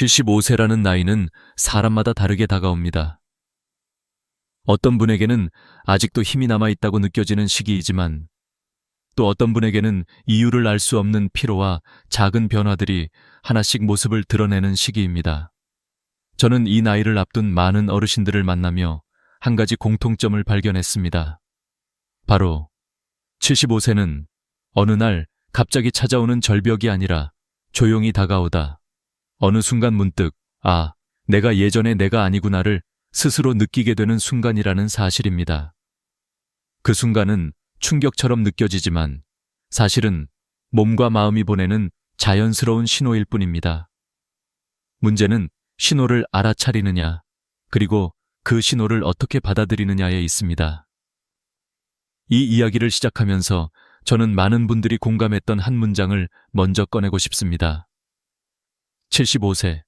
75세라는 나이는 사람마다 다르게 다가옵니다. 어떤 분에게는 아직도 힘이 남아있다고 느껴지는 시기이지만 또 어떤 분에게는 이유를 알 수 없는 피로와 작은 변화들이 하나씩 모습을 드러내는 시기입니다. 저는 이 나이를 앞둔 많은 어르신들을 만나며 한 가지 공통점을 발견했습니다. 바로 75세는 어느 날 갑자기 찾아오는 절벽이 아니라 조용히 다가오다 어느 순간 문득 내가 예전의 내가 아니구나를 스스로 느끼게 되는 순간이라는 사실입니다. 그 순간은 충격처럼 느껴지지만 사실은 몸과 마음이 보내는 자연스러운 신호일 뿐입니다. 문제는 신호를 알아차리느냐, 그리고 그 신호를 어떻게 받아들이느냐에 있습니다. 이 이야기를 시작하면서 저는 많은 분들이 공감했던 한 문장을 먼저 꺼내고 싶습니다. 75세.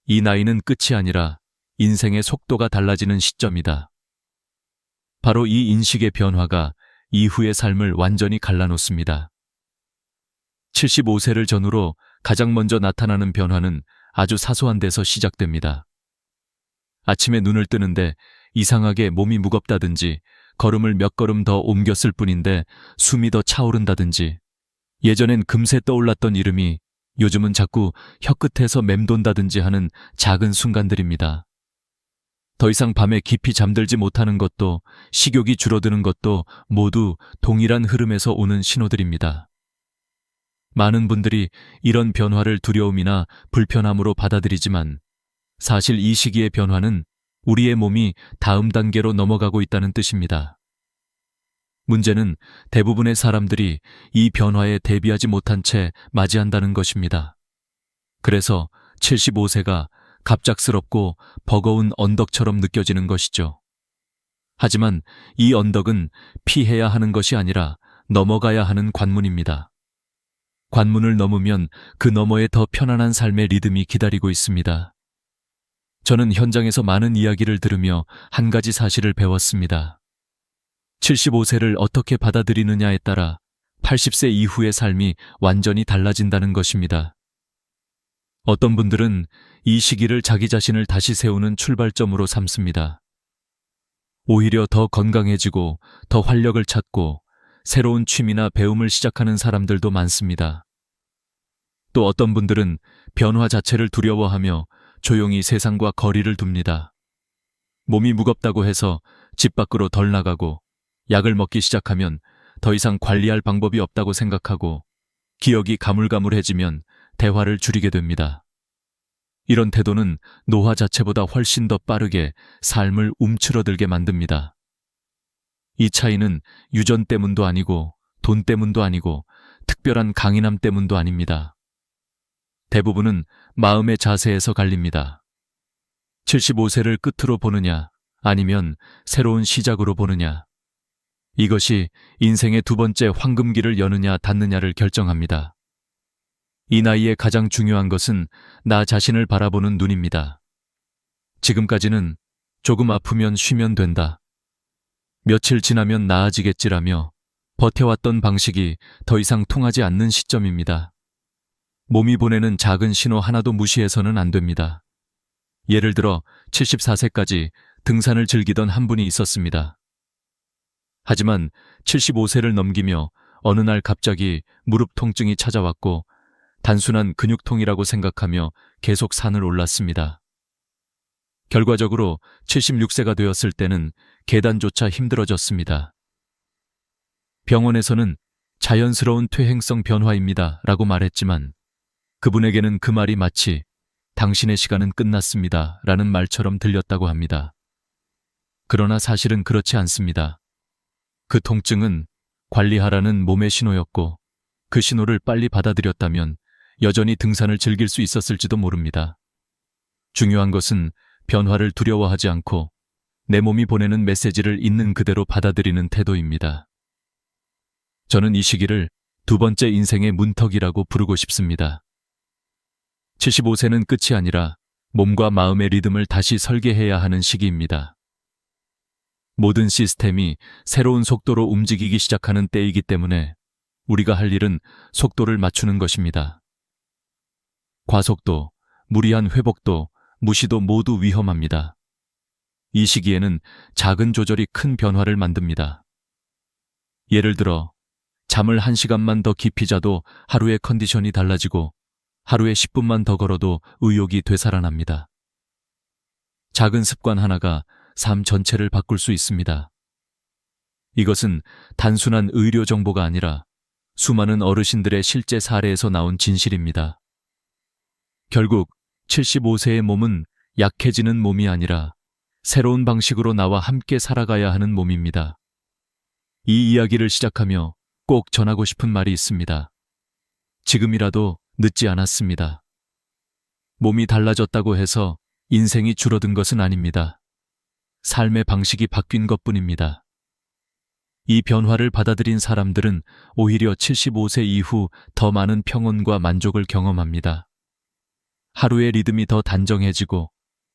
이 나이는 끝이 아니라 인생의 속도가 달라지는 시점이다. 바로 이 인식의 변화가 이후의 삶을 완전히 갈라놓습니다. 75세를 전후로 가장 먼저 나타나는 변화는 아주 사소한 데서 시작됩니다. 아침에 눈을 뜨는데 이상하게 몸이 무겁다든지 걸음을 몇 걸음 더 옮겼을 뿐인데 숨이 더 차오른다든지 예전엔 금세 떠올랐던 이름이 요즘은 자꾸 혀끝에서 맴돈다든지 하는 작은 순간들입니다. 더 이상 밤에 깊이 잠들지 못하는 것도 식욕이 줄어드는 것도 모두 동일한 흐름에서 오는 신호들입니다. 많은 분들이 이런 변화를 두려움이나 불편함으로 받아들이지만 사실 이 시기의 변화는 우리의 몸이 다음 단계로 넘어가고 있다는 뜻입니다. 문제는 대부분의 사람들이 이 변화에 대비하지 못한 채 맞이한다는 것입니다. 그래서 75세가 갑작스럽고 버거운 언덕처럼 느껴지는 것이죠. 하지만 이 언덕은 피해야 하는 것이 아니라 넘어가야 하는 관문입니다. 관문을 넘으면 그 너머에 더 편안한 삶의 리듬이 기다리고 있습니다. 저는 현장에서 많은 이야기를 들으며 한 가지 사실을 배웠습니다. 75세를 어떻게 받아들이느냐에 따라 80세 이후의 삶이 완전히 달라진다는 것입니다. 어떤 분들은 이 시기를 자기 자신을 다시 세우는 출발점으로 삼습니다. 오히려 더 건강해지고 더 활력을 찾고 새로운 취미나 배움을 시작하는 사람들도 많습니다. 또 어떤 분들은 변화 자체를 두려워하며 조용히 세상과 거리를 둡니다. 몸이 무겁다고 해서 집 밖으로 덜 나가고 약을 먹기 시작하면 더 이상 관리할 방법이 없다고 생각하고 기억이 가물가물해지면 대화를 줄이게 됩니다. 이런 태도는 노화 자체보다 훨씬 더 빠르게 삶을 움츠러들게 만듭니다. 이 차이는 유전 때문도 아니고 돈 때문도 아니고 특별한 강인함 때문도 아닙니다. 대부분은 마음의 자세에서 갈립니다. 75세를 끝으로 보느냐 아니면 새로운 시작으로 보느냐. 이것이 인생의 두 번째 황금기를 여느냐 닫느냐를 결정합니다. 이 나이에 가장 중요한 것은 나 자신을 바라보는 눈입니다. 지금까지는 조금 아프면 쉬면 된다. 며칠 지나면 나아지겠지라며 버텨왔던 방식이 더 이상 통하지 않는 시점입니다. 몸이 보내는 작은 신호 하나도 무시해서는 안 됩니다. 예를 들어 74세까지 등산을 즐기던 한 분이 있었습니다. 하지만 75세를 넘기며 어느 날 갑자기 무릎 통증이 찾아왔고 단순한 근육통이라고 생각하며 계속 산을 올랐습니다. 결과적으로 76세가 되었을 때는 계단조차 힘들어졌습니다. 병원에서는 자연스러운 퇴행성 변화입니다 라고 말했지만 그분에게는 그 말이 마치 당신의 시간은 끝났습니다 라는 말처럼 들렸다고 합니다. 그러나 사실은 그렇지 않습니다. 그 통증은 관리하라는 몸의 신호였고 그 신호를 빨리 받아들였다면 여전히 등산을 즐길 수 있었을지도 모릅니다. 중요한 것은 변화를 두려워하지 않고 내 몸이 보내는 메시지를 있는 그대로 받아들이는 태도입니다. 저는 이 시기를 두 번째 인생의 문턱이라고 부르고 싶습니다. 75세는 끝이 아니라 몸과 마음의 리듬을 다시 설계해야 하는 시기입니다. 모든 시스템이 새로운 속도로 움직이기 시작하는 때이기 때문에 우리가 할 일은 속도를 맞추는 것입니다. 과속도, 무리한 회복도, 무시도 모두 위험합니다. 이 시기에는 작은 조절이 큰 변화를 만듭니다. 예를 들어 잠을 1시간만 더 깊이 자도 하루의 컨디션이 달라지고 하루에 10분만 더 걸어도 의욕이 되살아납니다. 작은 습관 하나가 삶 전체를 바꿀 수 있습니다. 이것은 단순한 의료 정보가 아니라 수많은 어르신들의 실제 사례에서 나온 진실입니다. 결국 75세의 몸은 약해지는 몸이 아니라 새로운 방식으로 나와 함께 살아가야 하는 몸입니다. 이 이야기를 시작하며 꼭 전하고 싶은 말이 있습니다. 지금이라도 늦지 않았습니다. 몸이 달라졌다고 해서 인생이 줄어든 것은 아닙니다. 삶의 방식이 바뀐 것뿐입니다. 이 변화를 받아들인 사람들은 오히려 75세 이후 더 많은 평온과 만족을 경험합니다. 하루의 리듬이 더 단정해지고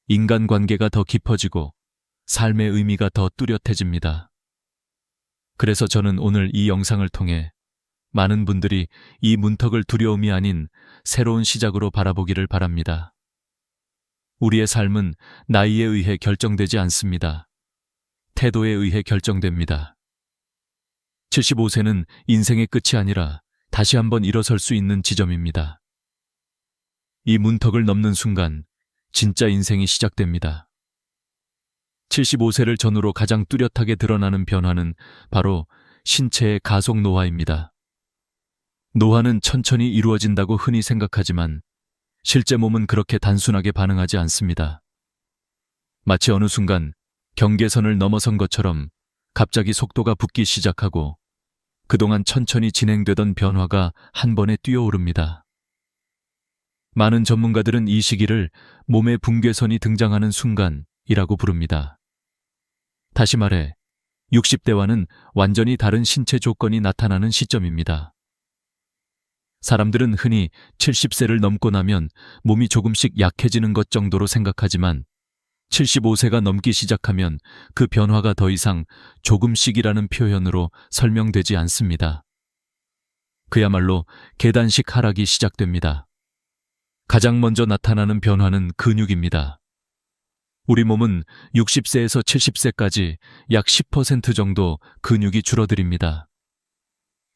인간관계가 더 깊어지고 삶의 의미가 더 뚜렷해집니다. 그래서 저는 오늘 이 영상을 통해 많은 분들이 이 문턱을 두려움이 아닌 새로운 시작으로 바라보기를 바랍니다. 우리의 삶은 나이에 의해 결정되지 않습니다. 태도에 의해 결정됩니다. 75세는 인생의 끝이 아니라 다시 한번 일어설 수 있는 지점입니다. 이 문턱을 넘는 순간 진짜 인생이 시작됩니다. 75세를 전후로 가장 뚜렷하게 드러나는 변화는 바로 신체의 가속 노화입니다. 노화는 천천히 이루어진다고 흔히 생각하지만 실제 몸은 그렇게 단순하게 반응하지 않습니다. 마치 어느 순간 경계선을 넘어선 것처럼 갑자기 속도가 붙기 시작하고 그동안 천천히 진행되던 변화가 한 번에 뛰어오릅니다. 많은 전문가들은 이 시기를 몸의 붕괴선이 등장하는 순간이라고 부릅니다. 다시 말해 60대와는 완전히 다른 신체 조건이 나타나는 시점입니다. 사람들은 흔히 70세를 넘고 나면 몸이 조금씩 약해지는 것 정도로 생각하지만 75세가 넘기 시작하면 그 변화가 더 이상 조금씩이라는 표현으로 설명되지 않습니다. 그야말로 계단식 하락이 시작됩니다. 가장 먼저 나타나는 변화는 근육입니다. 우리 몸은 60세에서 70세까지 약 10% 정도 근육이 줄어듭니다.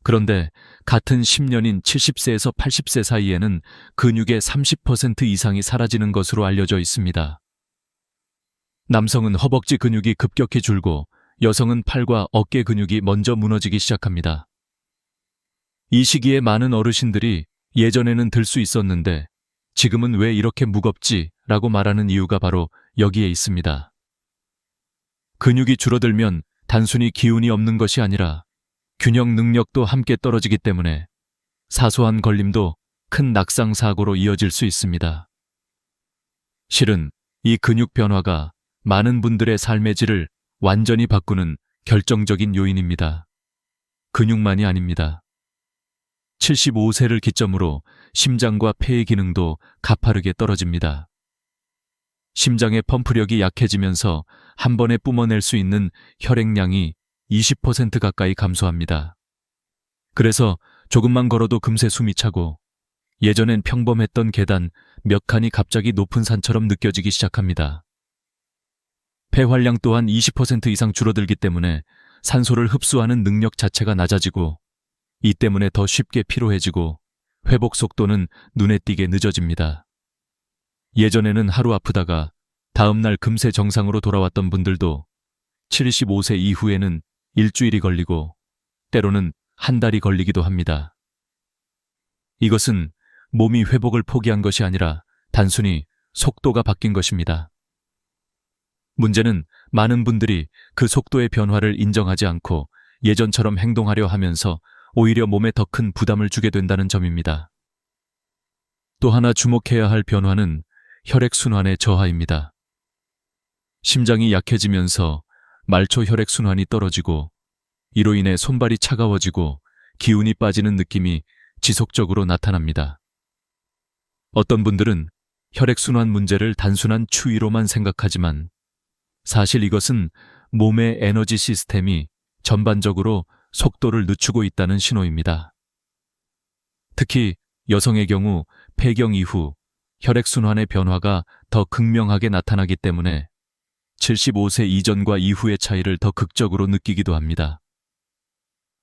그런데 같은 10년인 70세에서 80세 사이에는 근육의 30% 이상이 사라지는 것으로 알려져 있습니다. 남성은 허벅지 근육이 급격히 줄고 여성은 팔과 어깨 근육이 먼저 무너지기 시작합니다. 이 시기에 많은 어르신들이 예전에는 들 수 있었는데 지금은 왜 이렇게 무겁지? 라고 말하는 이유가 바로 여기에 있습니다. 근육이 줄어들면 단순히 기운이 없는 것이 아니라 균형 능력도 함께 떨어지기 때문에 사소한 걸림도 큰 낙상 사고로 이어질 수 있습니다. 실은 이 근육 변화가 많은 분들의 삶의 질을 완전히 바꾸는 결정적인 요인입니다. 근육만이 아닙니다. 75세를 기점으로 심장과 폐의 기능도 가파르게 떨어집니다. 심장의 펌프력이 약해지면서 한 번에 뿜어낼 수 있는 혈액량이 20% 가까이 감소합니다. 그래서 조금만 걸어도 금세 숨이 차고 예전엔 평범했던 계단 몇 칸이 갑자기 높은 산처럼 느껴지기 시작합니다. 폐활량 또한 20% 이상 줄어들기 때문에 산소를 흡수하는 능력 자체가 낮아지고 이 때문에 더 쉽게 피로해지고 회복 속도는 눈에 띄게 늦어집니다. 예전에는 하루 아프다가 다음날 금세 정상으로 돌아왔던 분들도 75세 이후에는 일주일이 걸리고 때로는 한 달이 걸리기도 합니다. 이것은 몸이 회복을 포기한 것이 아니라 단순히 속도가 바뀐 것입니다. 문제는 많은 분들이 그 속도의 변화를 인정하지 않고 예전처럼 행동하려 하면서 오히려 몸에 더 큰 부담을 주게 된다는 점입니다. 또 하나 주목해야 할 변화는 혈액순환의 저하입니다. 심장이 약해지면서 말초 혈액순환이 떨어지고 이로 인해 손발이 차가워지고 기운이 빠지는 느낌이 지속적으로 나타납니다. 어떤 분들은 혈액순환 문제를 단순한 추위로만 생각하지만 사실 이것은 몸의 에너지 시스템이 전반적으로 속도를 늦추고 있다는 신호입니다. 특히 여성의 경우 폐경 이후 혈액순환의 변화가 더 극명하게 나타나기 때문에 75세 이전과 이후의 차이를 더 극적으로 느끼기도 합니다.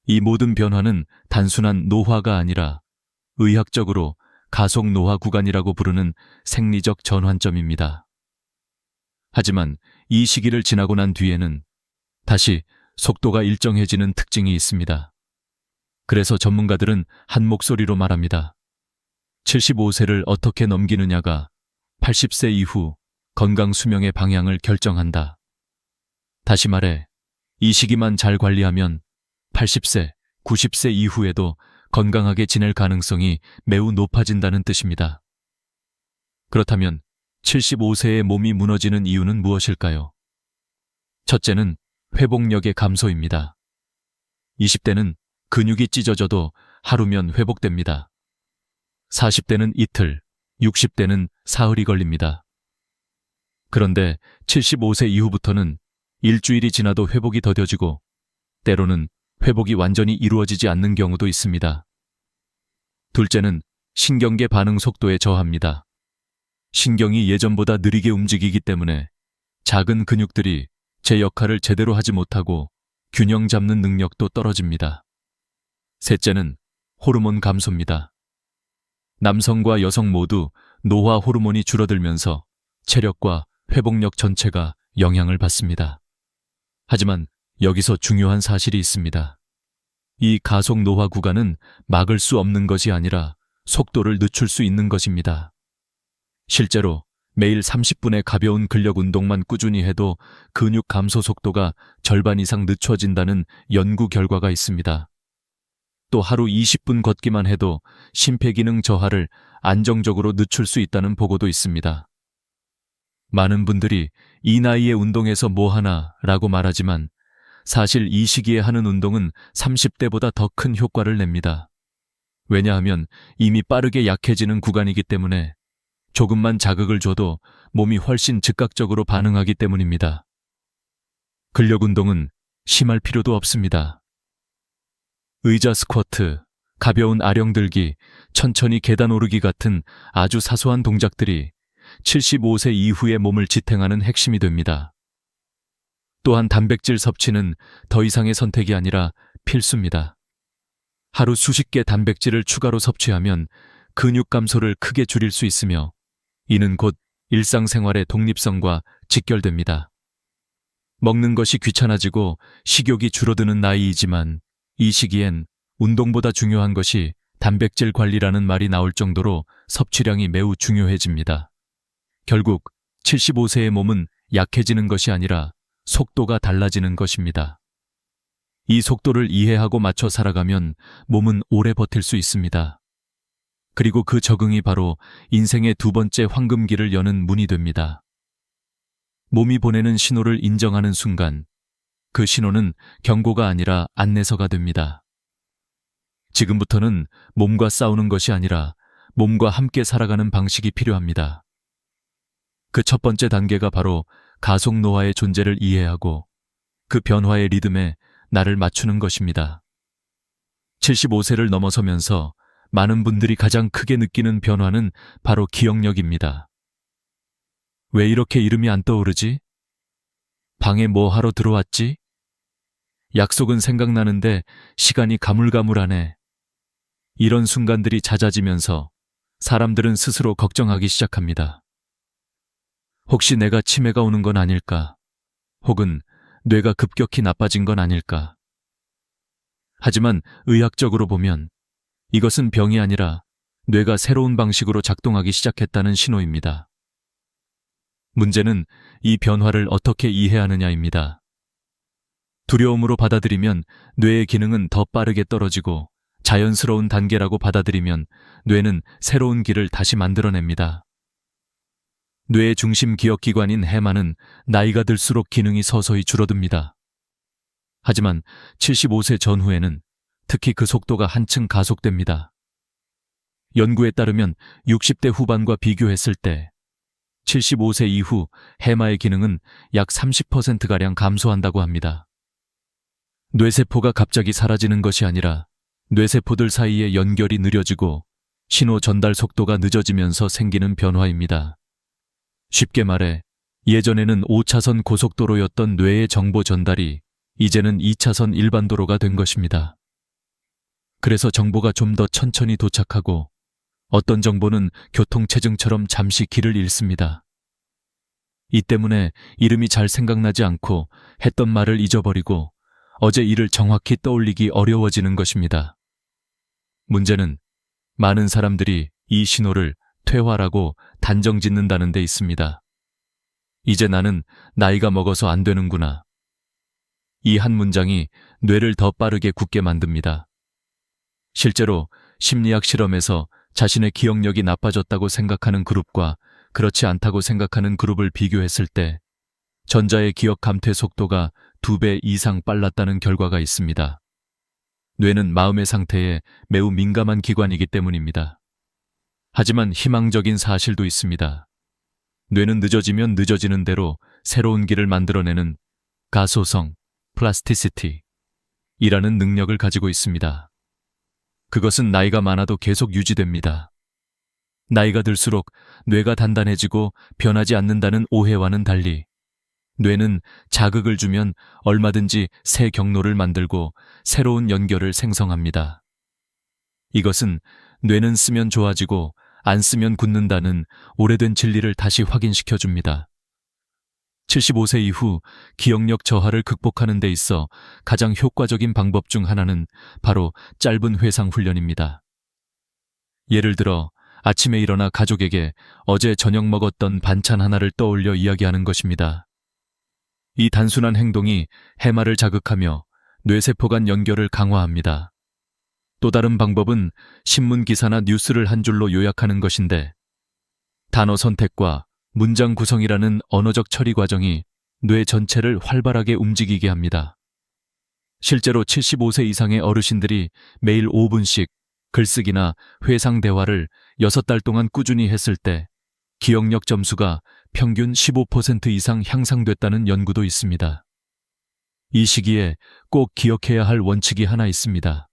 이 모든 변화는 단순한 노화가 아니라 의학적으로 가속 노화 구간이라고 부르는 생리적 전환점입니다. 하지만 이 시기를 지나고 난 뒤에는 다시 속도가 일정해지는 특징이 있습니다. 그래서 전문가들은 한 목소리로 말합니다. 75세를 어떻게 넘기느냐가 80세 이후 건강 수명의 방향을 결정한다. 다시 말해, 이 시기만 잘 관리하면 80세, 90세 이후에도 건강하게 지낼 가능성이 매우 높아진다는 뜻입니다. 그렇다면 75세의 몸이 무너지는 이유는 무엇일까요? 첫째는 회복력의 감소입니다. 20대는 근육이 찢어져도 하루면 회복됩니다. 40대는 이틀, 60대는 사흘이 걸립니다. 그런데 75세 이후부터는 일주일이 지나도 회복이 더뎌지고 때로는 회복이 완전히 이루어지지 않는 경우도 있습니다. 둘째는 신경계 반응 속도에 저하입니다. 신경이 예전보다 느리게 움직이기 때문에 작은 근육들이 제 역할을 제대로 하지 못하고 균형 잡는 능력도 떨어집니다. 셋째는 호르몬 감소입니다. 남성과 여성 모두 노화 호르몬이 줄어들면서 체력과 회복력 전체가 영향을 받습니다. 하지만 여기서 중요한 사실이 있습니다. 이 가속 노화 구간은 막을 수 없는 것이 아니라 속도를 늦출 수 있는 것입니다. 실제로 매일 30분의 가벼운 근력 운동만 꾸준히 해도 근육 감소 속도가 절반 이상 늦춰진다는 연구 결과가 있습니다. 또 하루 20분 걷기만 해도 심폐기능 저하를 안정적으로 늦출 수 있다는 보고도 있습니다. 많은 분들이 이 나이에 운동해서 뭐하나 라고 말하지만 사실 이 시기에 하는 운동은 30대보다 더 큰 효과를 냅니다. 왜냐하면 이미 빠르게 약해지는 구간이기 때문에 조금만 자극을 줘도 몸이 훨씬 즉각적으로 반응하기 때문입니다. 근력 운동은 심할 필요도 없습니다. 의자 스쿼트, 가벼운 아령 들기, 천천히 계단 오르기 같은 아주 사소한 동작들이 75세 이후의 몸을 지탱하는 핵심이 됩니다. 또한 단백질 섭취는 더 이상의 선택이 아니라 필수입니다. 하루 수십 개 단백질을 추가로 섭취하면 근육 감소를 크게 줄일 수 있으며 이는 곧 일상생활의 독립성과 직결됩니다. 먹는 것이 귀찮아지고 식욕이 줄어드는 나이이지만 이 시기엔 운동보다 중요한 것이 단백질 관리라는 말이 나올 정도로 섭취량이 매우 중요해집니다. 결국 75세의 몸은 약해지는 것이 아니라 속도가 달라지는 것입니다. 이 속도를 이해하고 맞춰 살아가면 몸은 오래 버틸 수 있습니다. 그리고 그 적응이 바로 인생의 두 번째 황금기를 여는 문이 됩니다. 몸이 보내는 신호를 인정하는 순간 그 신호는 경고가 아니라 안내서가 됩니다. 지금부터는 몸과 싸우는 것이 아니라 몸과 함께 살아가는 방식이 필요합니다. 그 첫 번째 단계가 바로 가속 노화의 존재를 이해하고 그 변화의 리듬에 나를 맞추는 것입니다. 75세를 넘어서면서 많은 분들이 가장 크게 느끼는 변화는 바로 기억력입니다. 왜 이렇게 이름이 안 떠오르지? 방에 뭐 하러 들어왔지? 약속은 생각나는데 시간이 가물가물하네. 이런 순간들이 잦아지면서 사람들은 스스로 걱정하기 시작합니다. 혹시 내가 치매가 오는 건 아닐까? 혹은 뇌가 급격히 나빠진 건 아닐까? 하지만 의학적으로 보면 이것은 병이 아니라 뇌가 새로운 방식으로 작동하기 시작했다는 신호입니다. 문제는 이 변화를 어떻게 이해하느냐입니다. 두려움으로 받아들이면 뇌의 기능은 더 빠르게 떨어지고 자연스러운 단계라고 받아들이면 뇌는 새로운 길을 다시 만들어냅니다. 뇌의 중심 기억기관인 해마는 나이가 들수록 기능이 서서히 줄어듭니다. 하지만 75세 전후에는 특히 그 속도가 한층 가속됩니다. 연구에 따르면 60대 후반과 비교했을 때 75세 이후 해마의 기능은 약 30%가량 감소한다고 합니다. 뇌세포가 갑자기 사라지는 것이 아니라 뇌세포들 사이의 연결이 느려지고 신호 전달 속도가 늦어지면서 생기는 변화입니다. 쉽게 말해 예전에는 5차선 고속도로였던 뇌의 정보 전달이 이제는 2차선 일반도로가 된 것입니다. 그래서 정보가 좀 더 천천히 도착하고 어떤 정보는 교통체증처럼 잠시 길을 잃습니다. 이 때문에 이름이 잘 생각나지 않고 했던 말을 잊어버리고 어제 일을 정확히 떠올리기 어려워지는 것입니다. 문제는 많은 사람들이 이 신호를 퇴화라고 단정 짓는다는 데 있습니다. 이제 나는 나이가 먹어서 안 되는구나. 이 한 문장이 뇌를 더 빠르게 굳게 만듭니다. 실제로 심리학 실험에서 자신의 기억력이 나빠졌다고 생각하는 그룹과 그렇지 않다고 생각하는 그룹을 비교했을 때 전자의 기억 감퇴 속도가 2배 이상 빨랐다는 결과가 있습니다. 뇌는 마음의 상태에 매우 민감한 기관이기 때문입니다. 하지만 희망적인 사실도 있습니다. 뇌는 늦어지면 늦어지는 대로 새로운 길을 만들어내는 가소성, 플라스티시티 이라는 능력을 가지고 있습니다. 그것은 나이가 많아도 계속 유지됩니다. 나이가 들수록 뇌가 단단해지고 변하지 않는다는 오해와는 달리 뇌는 자극을 주면 얼마든지 새 경로를 만들고 새로운 연결을 생성합니다. 이것은 뇌는 쓰면 좋아지고 안 쓰면 굳는다는 오래된 진리를 다시 확인시켜 줍니다. 75세 이후 기억력 저하를 극복하는 데 있어 가장 효과적인 방법 중 하나는 바로 짧은 회상 훈련입니다. 예를 들어 아침에 일어나 가족에게 어제 저녁 먹었던 반찬 하나를 떠올려 이야기하는 것입니다. 이 단순한 행동이 해마를 자극하며 뇌세포 간 연결을 강화합니다. 또 다른 방법은 신문 기사나 뉴스를 한 줄로 요약하는 것인데 단어 선택과 문장 구성이라는 언어적 처리 과정이 뇌 전체를 활발하게 움직이게 합니다. 실제로 75세 이상의 어르신들이 매일 5분씩 글쓰기나 회상 대화를 6달 동안 꾸준히 했을 때 기억력 점수가 평균 15% 이상 향상됐다는 연구도 있습니다. 이 시기에 꼭 기억해야 할 원칙이 하나 있습니다.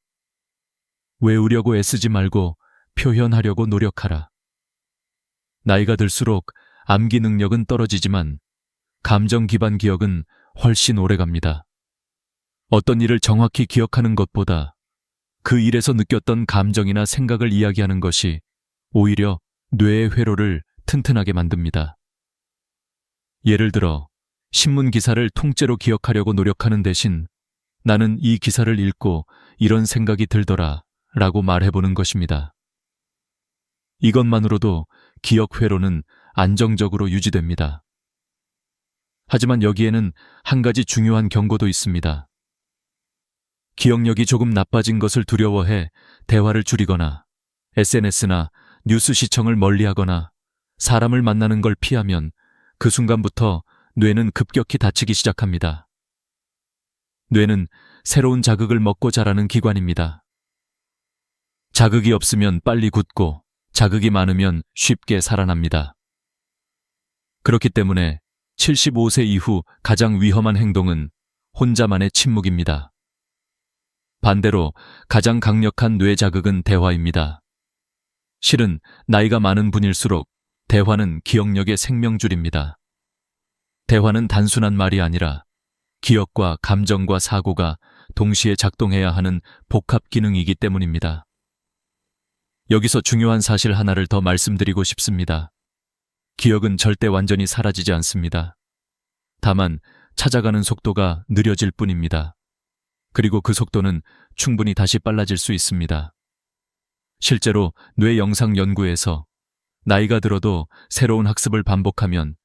외우려고 애쓰지 말고 표현하려고 노력하라. 나이가 들수록 암기 능력은 떨어지지만 감정 기반 기억은 훨씬 오래갑니다. 어떤 일을 정확히 기억하는 것보다 그 일에서 느꼈던 감정이나 생각을 이야기하는 것이 오히려 뇌의 회로를 튼튼하게 만듭니다. 예를 들어 신문 기사를 통째로 기억하려고 노력하는 대신 나는 이 기사를 읽고 이런 생각이 들더라 라고 말해보는 것입니다. 이것만으로도 기억 회로는 안정적으로 유지됩니다. 하지만 여기에는 한 가지 중요한 경고도 있습니다. 기억력이 조금 나빠진 것을 두려워해 대화를 줄이거나 SNS나 뉴스 시청을 멀리하거나 사람을 만나는 걸 피하면 그 순간부터 뇌는 급격히 다치기 시작합니다. 뇌는 새로운 자극을 먹고 자라는 기관입니다. 자극이 없으면 빨리 굳고 자극이 많으면 쉽게 살아납니다. 그렇기 때문에 75세 이후 가장 위험한 행동은 혼자만의 침묵입니다. 반대로 가장 강력한 뇌 자극은 대화입니다. 실은 나이가 많은 분일수록 대화는 기억력의 생명줄입니다. 대화는 단순한 말이 아니라 기억과 감정과 사고가 동시에 작동해야 하는 복합 기능이기 때문입니다. 여기서 중요한 사실 하나를 더 말씀드리고 싶습니다. 기억은 절대 완전히 사라지지 않습니다. 다만 찾아가는 속도가 느려질 뿐입니다. 그리고 그 속도는 충분히 다시 빨라질 수 있습니다. 실제로 뇌 영상 연구에서 나이가 들어도 새로운 학습을 반복하면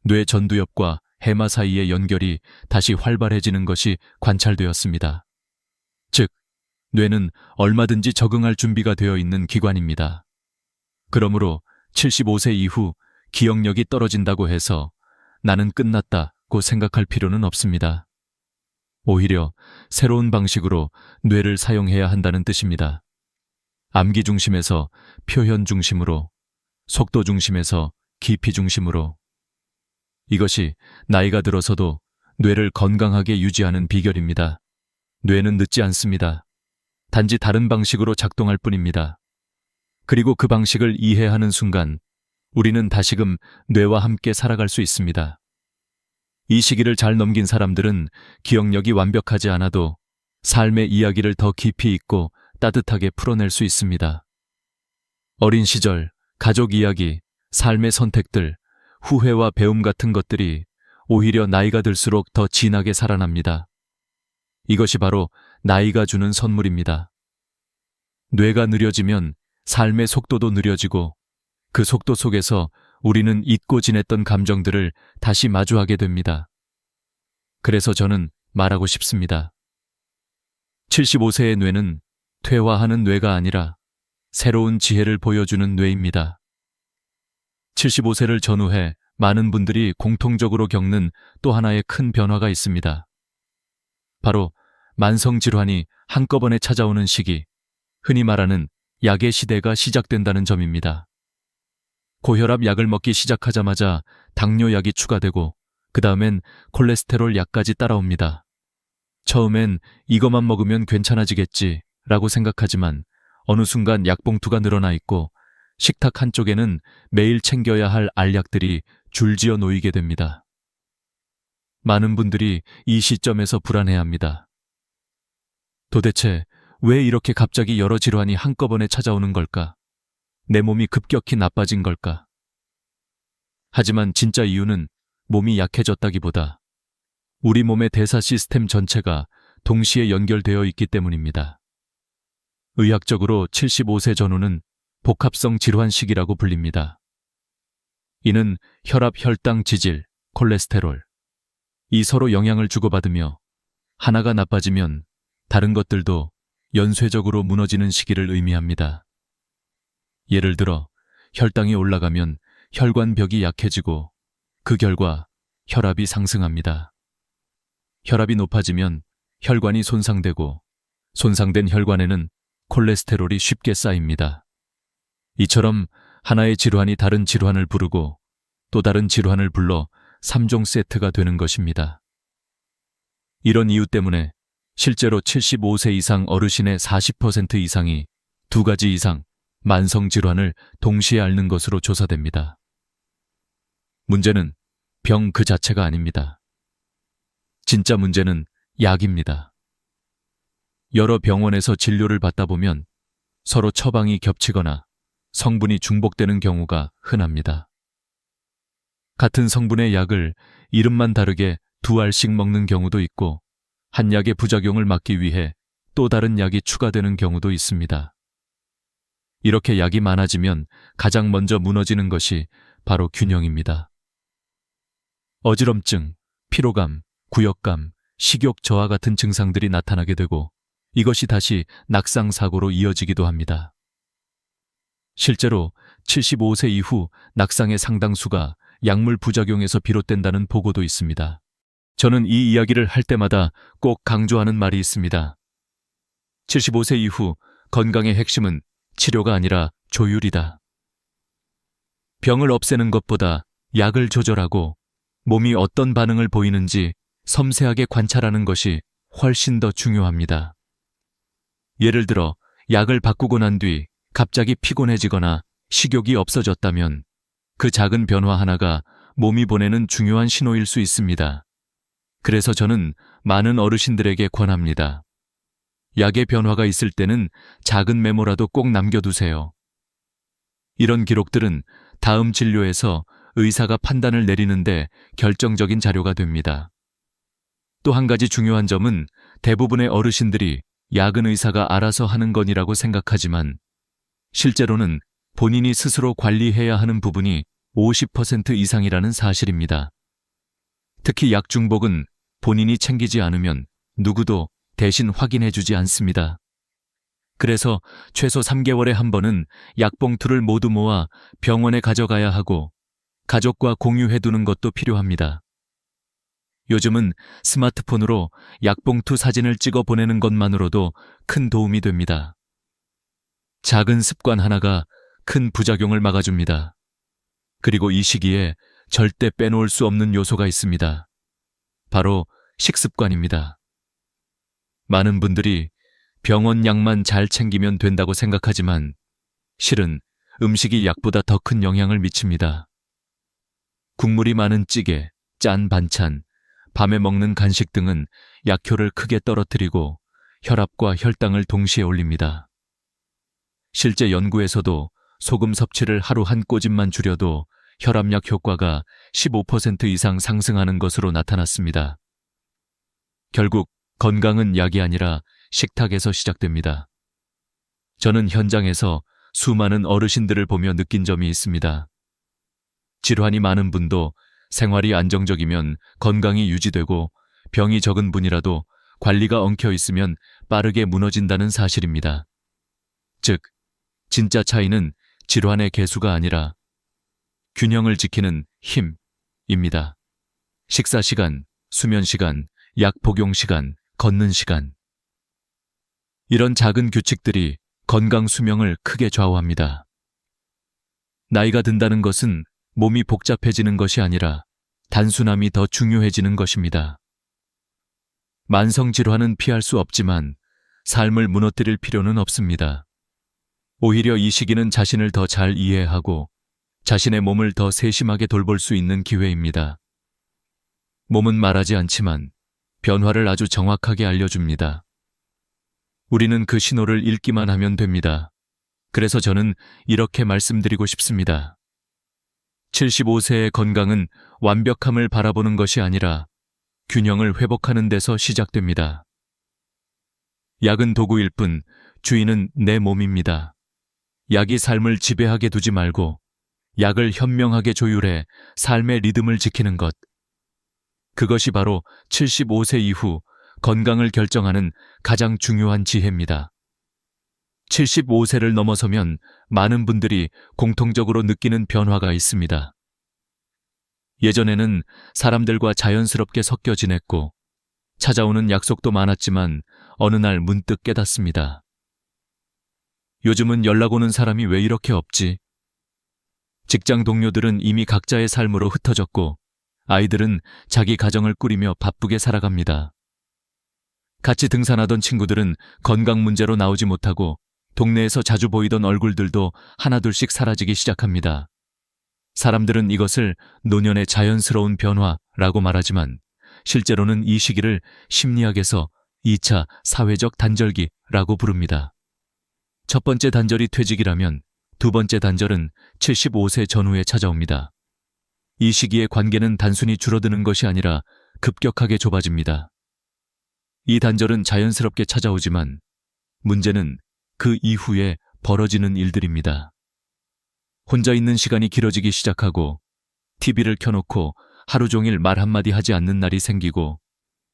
뇌 전두엽과 해마 사이의 연결이 다시 활발해지는 것이 관찰되었습니다. 즉, 뇌는 얼마든지 적응할 준비가 되어 있는 기관입니다. 그러므로 75세 이후 기억력이 떨어진다고 해서 나는 끝났다고 생각할 필요는 없습니다. 오히려 새로운 방식으로 뇌를 사용해야 한다는 뜻입니다. 암기 중심에서 표현 중심으로, 속도 중심에서 깊이 중심으로. 이것이 나이가 들어서도 뇌를 건강하게 유지하는 비결입니다. 뇌는 늦지 않습니다. 단지 다른 방식으로 작동할 뿐입니다. 그리고 그 방식을 이해하는 순간 우리는 다시금 뇌와 함께 살아갈 수 있습니다. 이 시기를 잘 넘긴 사람들은 기억력이 완벽하지 않아도 삶의 이야기를 더 깊이 있고 따뜻하게 풀어낼 수 있습니다. 어린 시절, 가족 이야기, 삶의 선택들, 후회와 배움 같은 것들이 오히려 나이가 들수록 더 진하게 살아납니다. 이것이 바로 나이가 주는 선물입니다. 뇌가 느려지면 삶의 속도도 느려지고 그 속도 속에서 우리는 잊고 지냈던 감정들을 다시 마주하게 됩니다. 그래서 저는 말하고 싶습니다. 75세의 뇌는 퇴화하는 뇌가 아니라 새로운 지혜를 보여주는 뇌입니다. 75세를 전후해 많은 분들이 공통적으로 겪는 또 하나의 큰 변화가 있습니다. 바로 만성질환이 한꺼번에 찾아오는 시기, 흔히 말하는 약의 시대가 시작된다는 점입니다. 고혈압 약을 먹기 시작하자마자 당뇨 약이 추가되고 그 다음엔 콜레스테롤 약까지 따라옵니다. 처음엔 이것만 먹으면 괜찮아지겠지 라고 생각하지만 어느 순간 약봉투가 늘어나 있고 식탁 한쪽에는 매일 챙겨야 할 알약들이 줄지어 놓이게 됩니다. 많은 분들이 이 시점에서 불안해합니다. 도대체 왜 이렇게 갑자기 여러 질환이 한꺼번에 찾아오는 걸까? 내 몸이 급격히 나빠진 걸까? 하지만 진짜 이유는 몸이 약해졌다기보다 우리 몸의 대사 시스템 전체가 동시에 연결되어 있기 때문입니다. 의학적으로 75세 전후는 복합성 질환 시기라고 불립니다. 이는 혈압, 혈당, 지질, 콜레스테롤, 이 서로 영향을 주고받으며 하나가 나빠지면 다른 것들도 연쇄적으로 무너지는 시기를 의미합니다. 예를 들어 혈당이 올라가면 혈관벽이 약해지고 그 결과 혈압이 상승합니다. 혈압이 높아지면 혈관이 손상되고 손상된 혈관에는 콜레스테롤이 쉽게 쌓입니다. 이처럼 하나의 질환이 다른 질환을 부르고 또 다른 질환을 불러 3종 세트가 되는 것입니다. 이런 이유 때문에 실제로 75세 이상 어르신의 40% 이상이 2가지 이상 만성질환을 동시에 앓는 것으로 조사됩니다. 문제는 병 그 자체가 아닙니다. 진짜 문제는 약입니다. 여러 병원에서 진료를 받다 보면 서로 처방이 겹치거나 성분이 중복되는 경우가 흔합니다. 같은 성분의 약을 이름만 다르게 2알씩 먹는 경우도 있고 한 약의 부작용을 막기 위해 또 다른 약이 추가되는 경우도 있습니다. 이렇게 약이 많아지면 가장 먼저 무너지는 것이 바로 균형입니다. 어지럼증, 피로감, 구역감, 식욕 저하 같은 증상들이 나타나게 되고 이것이 다시 낙상사고로 이어지기도 합니다. 실제로 75세 이후 낙상의 상당수가 약물 부작용에서 비롯된다는 보고도 있습니다. 저는 이 이야기를 할 때마다 꼭 강조하는 말이 있습니다. 75세 이후 건강의 핵심은 치료가 아니라 조율이다. 병을 없애는 것보다 약을 조절하고 몸이 어떤 반응을 보이는지 섬세하게 관찰하는 것이 훨씬 더 중요합니다. 예를 들어 약을 바꾸고 난 뒤 갑자기 피곤해지거나 식욕이 없어졌다면 그 작은 변화 하나가 몸이 보내는 중요한 신호일 수 있습니다. 그래서 저는 많은 어르신들에게 권합니다. 약의 변화가 있을 때는 작은 메모라도 꼭 남겨두세요. 이런 기록들은 다음 진료에서 의사가 판단을 내리는데 결정적인 자료가 됩니다. 또 한 가지 중요한 점은 대부분의 어르신들이 약은 의사가 알아서 하는 건이라고 생각하지만 실제로는 본인이 스스로 관리해야 하는 부분이 50% 이상이라는 사실입니다. 특히 약 중복은 본인이 챙기지 않으면 누구도 대신 확인해주지 않습니다. 그래서 최소 3개월에 한 번은 약봉투를 모두 모아 병원에 가져가야 하고 가족과 공유해두는 것도 필요합니다. 요즘은 스마트폰으로 약봉투 사진을 찍어 보내는 것만으로도 큰 도움이 됩니다. 작은 습관 하나가 큰 부작용을 막아줍니다. 그리고 이 시기에 절대 빼놓을 수 없는 요소가 있습니다. 바로 식습관입니다. 많은 분들이 병원 약만 잘 챙기면 된다고 생각하지만 실은 음식이 약보다 더 큰 영향을 미칩니다. 국물이 많은 찌개, 짠 반찬, 밤에 먹는 간식 등은 약효를 크게 떨어뜨리고 혈압과 혈당을 동시에 올립니다. 실제 연구에서도 소금 섭취를 하루 한 꼬집만 줄여도 혈압약 효과가 15% 이상 상승하는 것으로 나타났습니다. 결국 건강은 약이 아니라 식탁에서 시작됩니다. 저는 현장에서 수많은 어르신들을 보며 느낀 점이 있습니다. 질환이 많은 분도 생활이 안정적이면 건강이 유지되고 병이 적은 분이라도 관리가 엉켜 있으면 빠르게 무너진다는 사실입니다. 즉, 진짜 차이는 질환의 개수가 아니라 균형을 지키는 힘입니다. 식사 시간, 수면 시간, 약 복용 시간, 걷는 시간. 이런 작은 규칙들이 건강 수명을 크게 좌우합니다. 나이가 든다는 것은 몸이 복잡해지는 것이 아니라 단순함이 더 중요해지는 것입니다. 만성질환은 피할 수 없지만 삶을 무너뜨릴 필요는 없습니다. 오히려 이 시기는 자신을 더 잘 이해하고 자신의 몸을 더 세심하게 돌볼 수 있는 기회입니다. 몸은 말하지 않지만 변화를 아주 정확하게 알려줍니다. 우리는 그 신호를 읽기만 하면 됩니다. 그래서 저는 이렇게 말씀드리고 싶습니다. 75세의 건강은 완벽함을 바라보는 것이 아니라 균형을 회복하는 데서 시작됩니다. 약은 도구일 뿐 주인은 내 몸입니다. 약이 삶을 지배하게 두지 말고 약을 현명하게 조율해 삶의 리듬을 지키는 것. 그것이 바로 75세 이후 건강을 결정하는 가장 중요한 지혜입니다. 75세를 넘어서면 많은 분들이 공통적으로 느끼는 변화가 있습니다. 예전에는 사람들과 자연스럽게 섞여 지냈고 찾아오는 약속도 많았지만 어느 날 문득 깨닫습니다. 요즘은 연락 오는 사람이 왜 이렇게 없지? 직장 동료들은 이미 각자의 삶으로 흩어졌고 아이들은 자기 가정을 꾸리며 바쁘게 살아갑니다. 같이 등산하던 친구들은 건강 문제로 나오지 못하고 동네에서 자주 보이던 얼굴들도 하나둘씩 사라지기 시작합니다. 사람들은 이것을 노년의 자연스러운 변화라고 말하지만 실제로는 이 시기를 심리학에서 2차 사회적 단절기라고 부릅니다. 첫 번째 단절이 퇴직이라면 두 번째 단절은 75세 전후에 찾아옵니다. 이 시기의 관계는 단순히 줄어드는 것이 아니라 급격하게 좁아집니다. 이 단절은 자연스럽게 찾아오지만 문제는 그 이후에 벌어지는 일들입니다. 혼자 있는 시간이 길어지기 시작하고 TV를 켜놓고 하루 종일 말 한마디 하지 않는 날이 생기고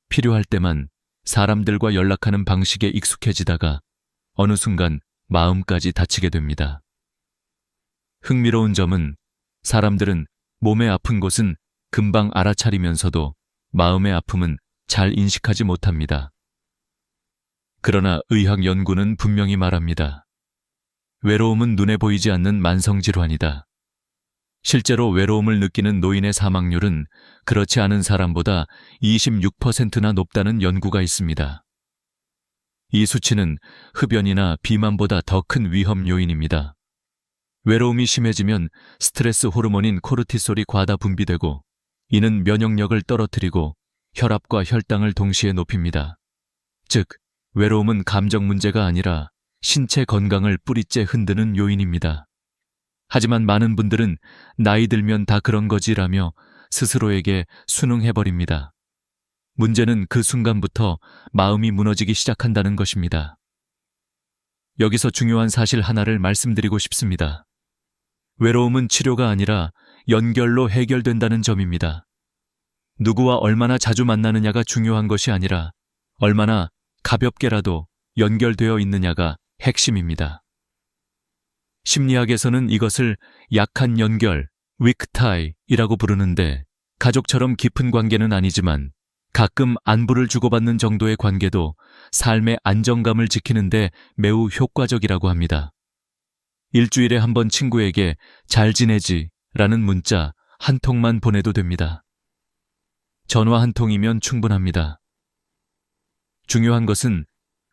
필요할 때만 사람들과 연락하는 방식에 익숙해지다가 어느 순간 마음까지 다치게 됩니다. 흥미로운 점은 사람들은 몸의 아픈 곳은 금방 알아차리면서도 마음의 아픔은 잘 인식하지 못합니다. 그러나 의학 연구는 분명히 말합니다. 외로움은 눈에 보이지 않는 만성질환이다. 실제로 외로움을 느끼는 노인의 사망률은 그렇지 않은 사람보다 26%나 높다는 연구가 있습니다. 이 수치는 흡연이나 비만보다 더 큰 위험 요인입니다. 외로움이 심해지면 스트레스 호르몬인 코르티솔이 과다 분비되고 이는 면역력을 떨어뜨리고 혈압과 혈당을 동시에 높입니다. 즉, 외로움은 감정 문제가 아니라 신체 건강을 뿌리째 흔드는 요인입니다. 하지만 많은 분들은 나이 들면 다 그런 거지라며 스스로에게 순응해버립니다. 문제는 그 순간부터 마음이 무너지기 시작한다는 것입니다. 여기서 중요한 사실 하나를 말씀드리고 싶습니다. 외로움은 치료가 아니라 연결로 해결된다는 점입니다. 누구와 얼마나 자주 만나느냐가 중요한 것이 아니라 얼마나 가볍게라도 연결되어 있느냐가 핵심입니다. 심리학에서는 이것을 약한 연결, weak tie이라고 부르는데 가족처럼 깊은 관계는 아니지만 가끔 안부를 주고받는 정도의 관계도 삶의 안정감을 지키는데 매우 효과적이라고 합니다. 일주일에 한 번 친구에게 잘 지내지? 라는 문자 한 통만 보내도 됩니다. 전화 한 통이면 충분합니다. 중요한 것은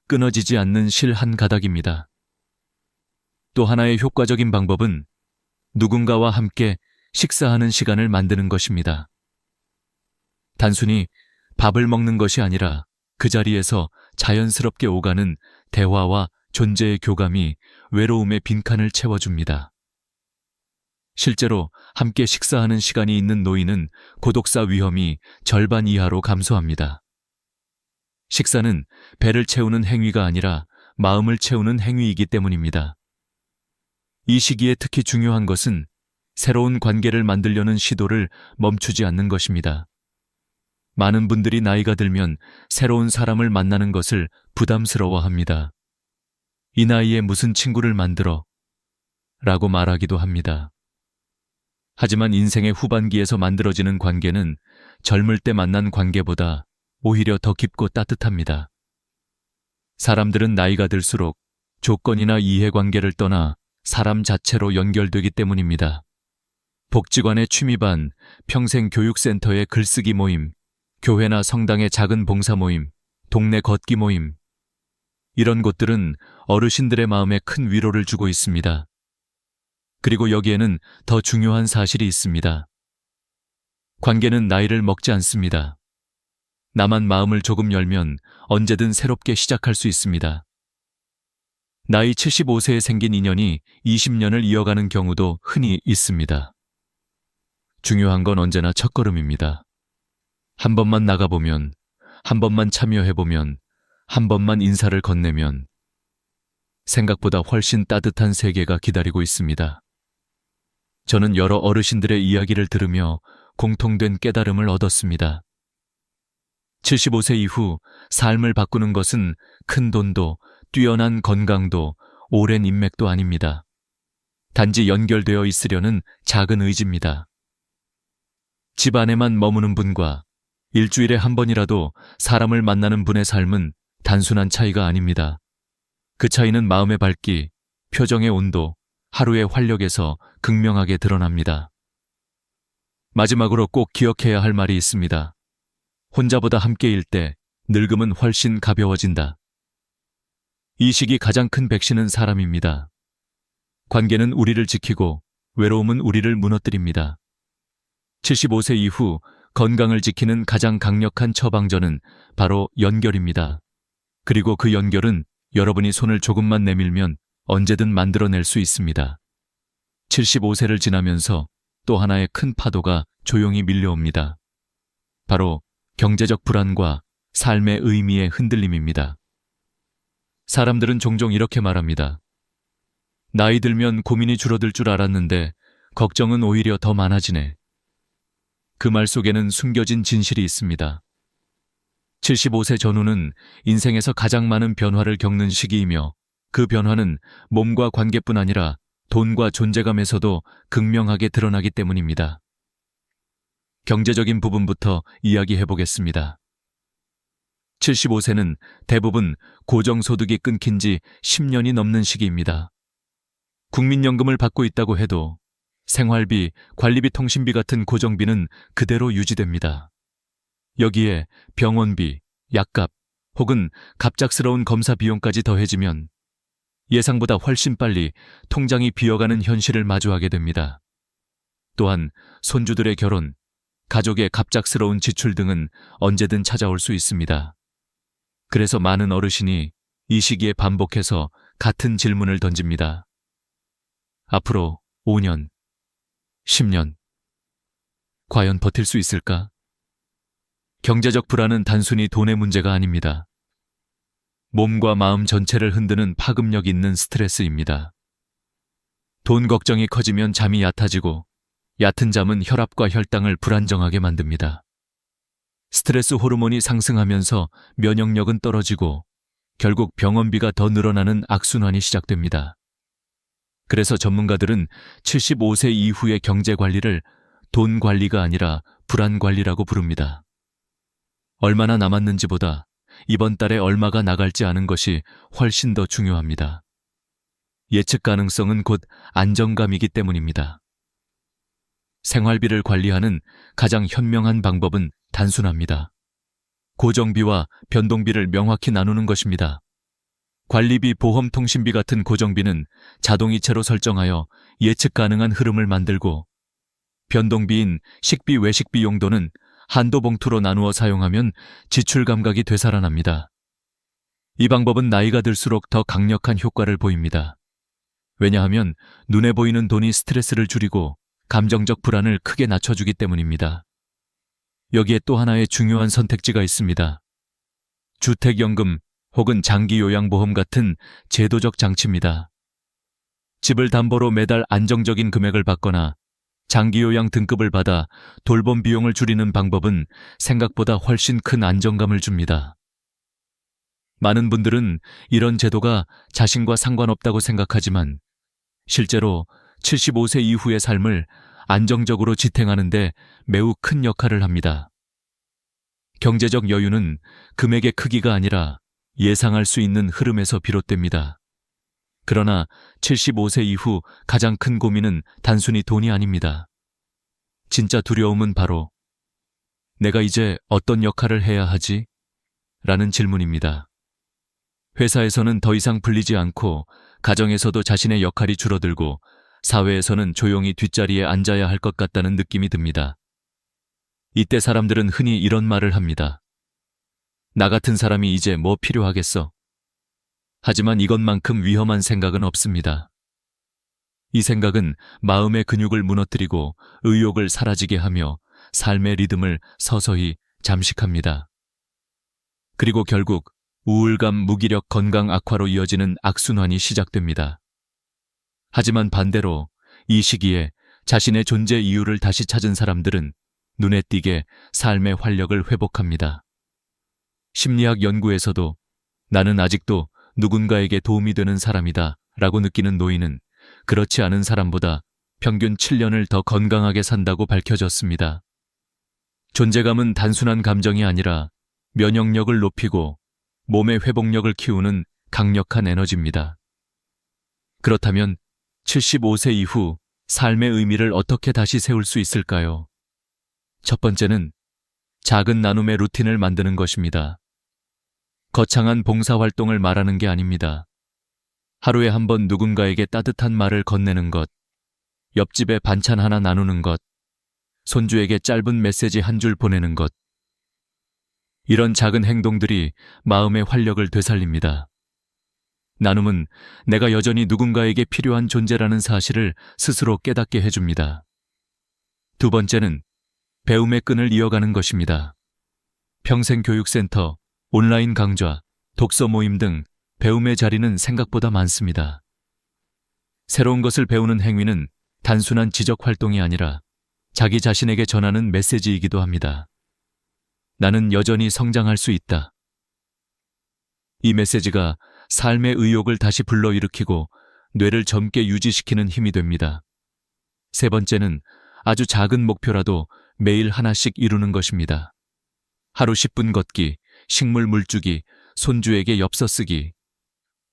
끊어지지 않는 실 한 가닥입니다. 또 하나의 효과적인 방법은 누군가와 함께 식사하는 시간을 만드는 것입니다. 단순히 밥을 먹는 것이 아니라 그 자리에서 자연스럽게 오가는 대화와 존재의 교감이 외로움의 빈칸을 채워줍니다. 실제로 함께 식사하는 시간이 있는 노인은 고독사 위험이 절반 이하로 감소합니다. 식사는 배를 채우는 행위가 아니라 마음을 채우는 행위이기 때문입니다. 이 시기에 특히 중요한 것은 새로운 관계를 만들려는 시도를 멈추지 않는 것입니다. 많은 분들이 나이가 들면 새로운 사람을 만나는 것을 부담스러워합니다. 이 나이에 무슨 친구를 만들어? 라고 말하기도 합니다. 하지만 인생의 후반기에서 만들어지는 관계는 젊을 때 만난 관계보다 오히려 더 깊고 따뜻합니다. 사람들은 나이가 들수록 조건이나 이해관계를 떠나 사람 자체로 연결되기 때문입니다. 복지관의 취미반, 평생교육센터의 글쓰기 모임, 교회나 성당의 작은 봉사 모임, 동네 걷기 모임, 이런 곳들은 어르신들의 마음에 큰 위로를 주고 있습니다. 그리고 여기에는 더 중요한 사실이 있습니다. 관계는 나이를 먹지 않습니다. 나만 마음을 조금 열면 언제든 새롭게 시작할 수 있습니다. 나이 75세에 생긴 인연이 20년을 이어가는 경우도 흔히 있습니다. 중요한 건 언제나 첫걸음입니다. 한 번만 나가보면, 한 번만 참여해보면, 한 번만 인사를 건네면 생각보다 훨씬 따뜻한 세계가 기다리고 있습니다. 저는 여러 어르신들의 이야기를 들으며 공통된 깨달음을 얻었습니다. 75세 이후 삶을 바꾸는 것은 큰 돈도, 뛰어난 건강도, 오랜 인맥도 아닙니다. 단지 연결되어 있으려는 작은 의지입니다. 집 안에만 머무는 분과 일주일에 한 번이라도 사람을 만나는 분의 삶은 단순한 차이가 아닙니다. 그 차이는 마음의 밝기, 표정의 온도, 하루의 활력에서 극명하게 드러납니다. 마지막으로 꼭 기억해야 할 말이 있습니다. 혼자보다 함께일 때 늙음은 훨씬 가벼워진다. 이 시기 가장 큰 백신은 사람입니다. 관계는 우리를 지키고 외로움은 우리를 무너뜨립니다. 75세 이후 건강을 지키는 가장 강력한 처방전은 바로 연결입니다. 그리고 그 연결은 여러분이 손을 조금만 내밀면 언제든 만들어낼 수 있습니다. 75세를 지나면서 또 하나의 큰 파도가 조용히 밀려옵니다. 바로 경제적 불안과 삶의 의미의 흔들림입니다. 사람들은 종종 이렇게 말합니다. 나이 들면 고민이 줄어들 줄 알았는데 걱정은 오히려 더 많아지네. 그 말 속에는 숨겨진 진실이 있습니다. 75세 전후는 인생에서 가장 많은 변화를 겪는 시기이며 그 변화는 몸과 관계뿐 아니라 돈과 존재감에서도 극명하게 드러나기 때문입니다. 경제적인 부분부터 이야기해 보겠습니다. 75세는 대부분 고정소득이 끊긴 지 10년이 넘는 시기입니다. 국민연금을 받고 있다고 해도 생활비, 관리비, 통신비 같은 고정비는 그대로 유지됩니다. 여기에 병원비, 약값 혹은 갑작스러운 검사 비용까지 더해지면 예상보다 훨씬 빨리 통장이 비어가는 현실을 마주하게 됩니다. 또한 손주들의 결혼, 가족의 갑작스러운 지출 등은 언제든 찾아올 수 있습니다. 그래서 많은 어르신이 이 시기에 반복해서 같은 질문을 던집니다. 앞으로 5년, 10년, 과연 버틸 수 있을까? 경제적 불안은 단순히 돈의 문제가 아닙니다. 몸과 마음 전체를 흔드는 파급력 있는 스트레스입니다. 돈 걱정이 커지면 잠이 얕아지고 얕은 잠은 혈압과 혈당을 불안정하게 만듭니다. 스트레스 호르몬이 상승하면서 면역력은 떨어지고 결국 병원비가 더 늘어나는 악순환이 시작됩니다. 그래서 전문가들은 75세 이후의 경제 관리를 돈 관리가 아니라 불안 관리라고 부릅니다. 얼마나 남았는지보다 이번 달에 얼마가 나갈지 아는 것이 훨씬 더 중요합니다. 예측 가능성은 곧 안정감이기 때문입니다. 생활비를 관리하는 가장 현명한 방법은 단순합니다. 고정비와 변동비를 명확히 나누는 것입니다. 관리비, 보험, 통신비 같은 고정비는 자동이체로 설정하여 예측 가능한 흐름을 만들고, 변동비인 식비, 외식비 용도는 한도 봉투로 나누어 사용하면 지출 감각이 되살아납니다. 이 방법은 나이가 들수록 더 강력한 효과를 보입니다. 왜냐하면 눈에 보이는 돈이 스트레스를 줄이고 감정적 불안을 크게 낮춰주기 때문입니다. 여기에 또 하나의 중요한 선택지가 있습니다. 주택연금 혹은 장기요양보험 같은 제도적 장치입니다. 집을 담보로 매달 안정적인 금액을 받거나 장기요양 등급을 받아 돌봄 비용을 줄이는 방법은 생각보다 훨씬 큰 안정감을 줍니다. 많은 분들은 이런 제도가 자신과 상관없다고 생각하지만 실제로 75세 이후의 삶을 안정적으로 지탱하는 데 매우 큰 역할을 합니다. 경제적 여유는 금액의 크기가 아니라 예상할 수 있는 흐름에서 비롯됩니다. 그러나 75세 이후 가장 큰 고민은 단순히 돈이 아닙니다. 진짜 두려움은 바로 내가 이제 어떤 역할을 해야 하지? 라는 질문입니다. 회사에서는 더 이상 불리지 않고 가정에서도 자신의 역할이 줄어들고 사회에서는 조용히 뒷자리에 앉아야 할 것 같다는 느낌이 듭니다. 이때 사람들은 흔히 이런 말을 합니다. 나 같은 사람이 이제 뭐 필요하겠어? 하지만 이것만큼 위험한 생각은 없습니다. 이 생각은 마음의 근육을 무너뜨리고 의욕을 사라지게 하며 삶의 리듬을 서서히 잠식합니다. 그리고 결국 우울감, 무기력, 건강 악화로 이어지는 악순환이 시작됩니다. 하지만 반대로 이 시기에 자신의 존재 이유를 다시 찾은 사람들은 눈에 띄게 삶의 활력을 회복합니다. 심리학 연구에서도 나는 아직도 누군가에게 도움이 되는 사람이다 라고 느끼는 노인은 그렇지 않은 사람보다 평균 7년을 더 건강하게 산다고 밝혀졌습니다. 존재감은 단순한 감정이 아니라 면역력을 높이고 몸의 회복력을 키우는 강력한 에너지입니다. 그렇다면 75세 이후 삶의 의미를 어떻게 다시 세울 수 있을까요? 첫 번째는 작은 나눔의 루틴을 만드는 것입니다. 거창한 봉사활동을 말하는 게 아닙니다. 하루에 한 번 누군가에게 따뜻한 말을 건네는 것, 옆집에 반찬 하나 나누는 것, 손주에게 짧은 메시지 한 줄 보내는 것. 이런 작은 행동들이 마음의 활력을 되살립니다. 나눔은 내가 여전히 누군가에게 필요한 존재라는 사실을 스스로 깨닫게 해줍니다. 두 번째는 배움의 끈을 이어가는 것입니다. 평생교육센터, 온라인 강좌, 독서 모임 등 배움의 자리는 생각보다 많습니다. 새로운 것을 배우는 행위는 단순한 지적 활동이 아니라 자기 자신에게 전하는 메시지이기도 합니다. 나는 여전히 성장할 수 있다. 이 메시지가 삶의 의욕을 다시 불러일으키고 뇌를 젊게 유지시키는 힘이 됩니다. 세 번째는 아주 작은 목표라도 매일 하나씩 이루는 것입니다. 하루 10분 걷기, 식물 물 주기, 손주에게 엽서 쓰기.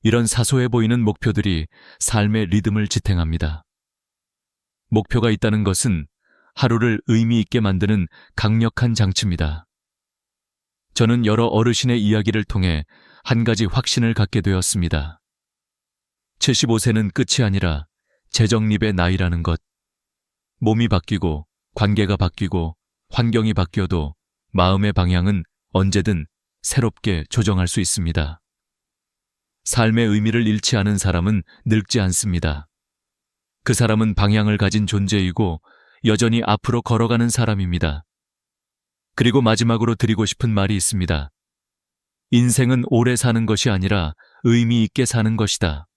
이런 사소해 보이는 목표들이 삶의 리듬을 지탱합니다. 목표가 있다는 것은 하루를 의미 있게 만드는 강력한 장치입니다. 저는 여러 어르신의 이야기를 통해 한 가지 확신을 갖게 되었습니다. 75세는 끝이 아니라 재정립의 나이라는 것. 몸이 바뀌고 관계가 바뀌고 환경이 바뀌어도 마음의 방향은 언제든 새롭게 조정할 수 있습니다. 삶의 의미를 잃지 않은 사람은 늙지 않습니다. 그 사람은 방향을 가진 존재이고 여전히 앞으로 걸어가는 사람입니다. 그리고 마지막으로 드리고 싶은 말이 있습니다. 인생은 오래 사는 것이 아니라 의미 있게 사는 것이다.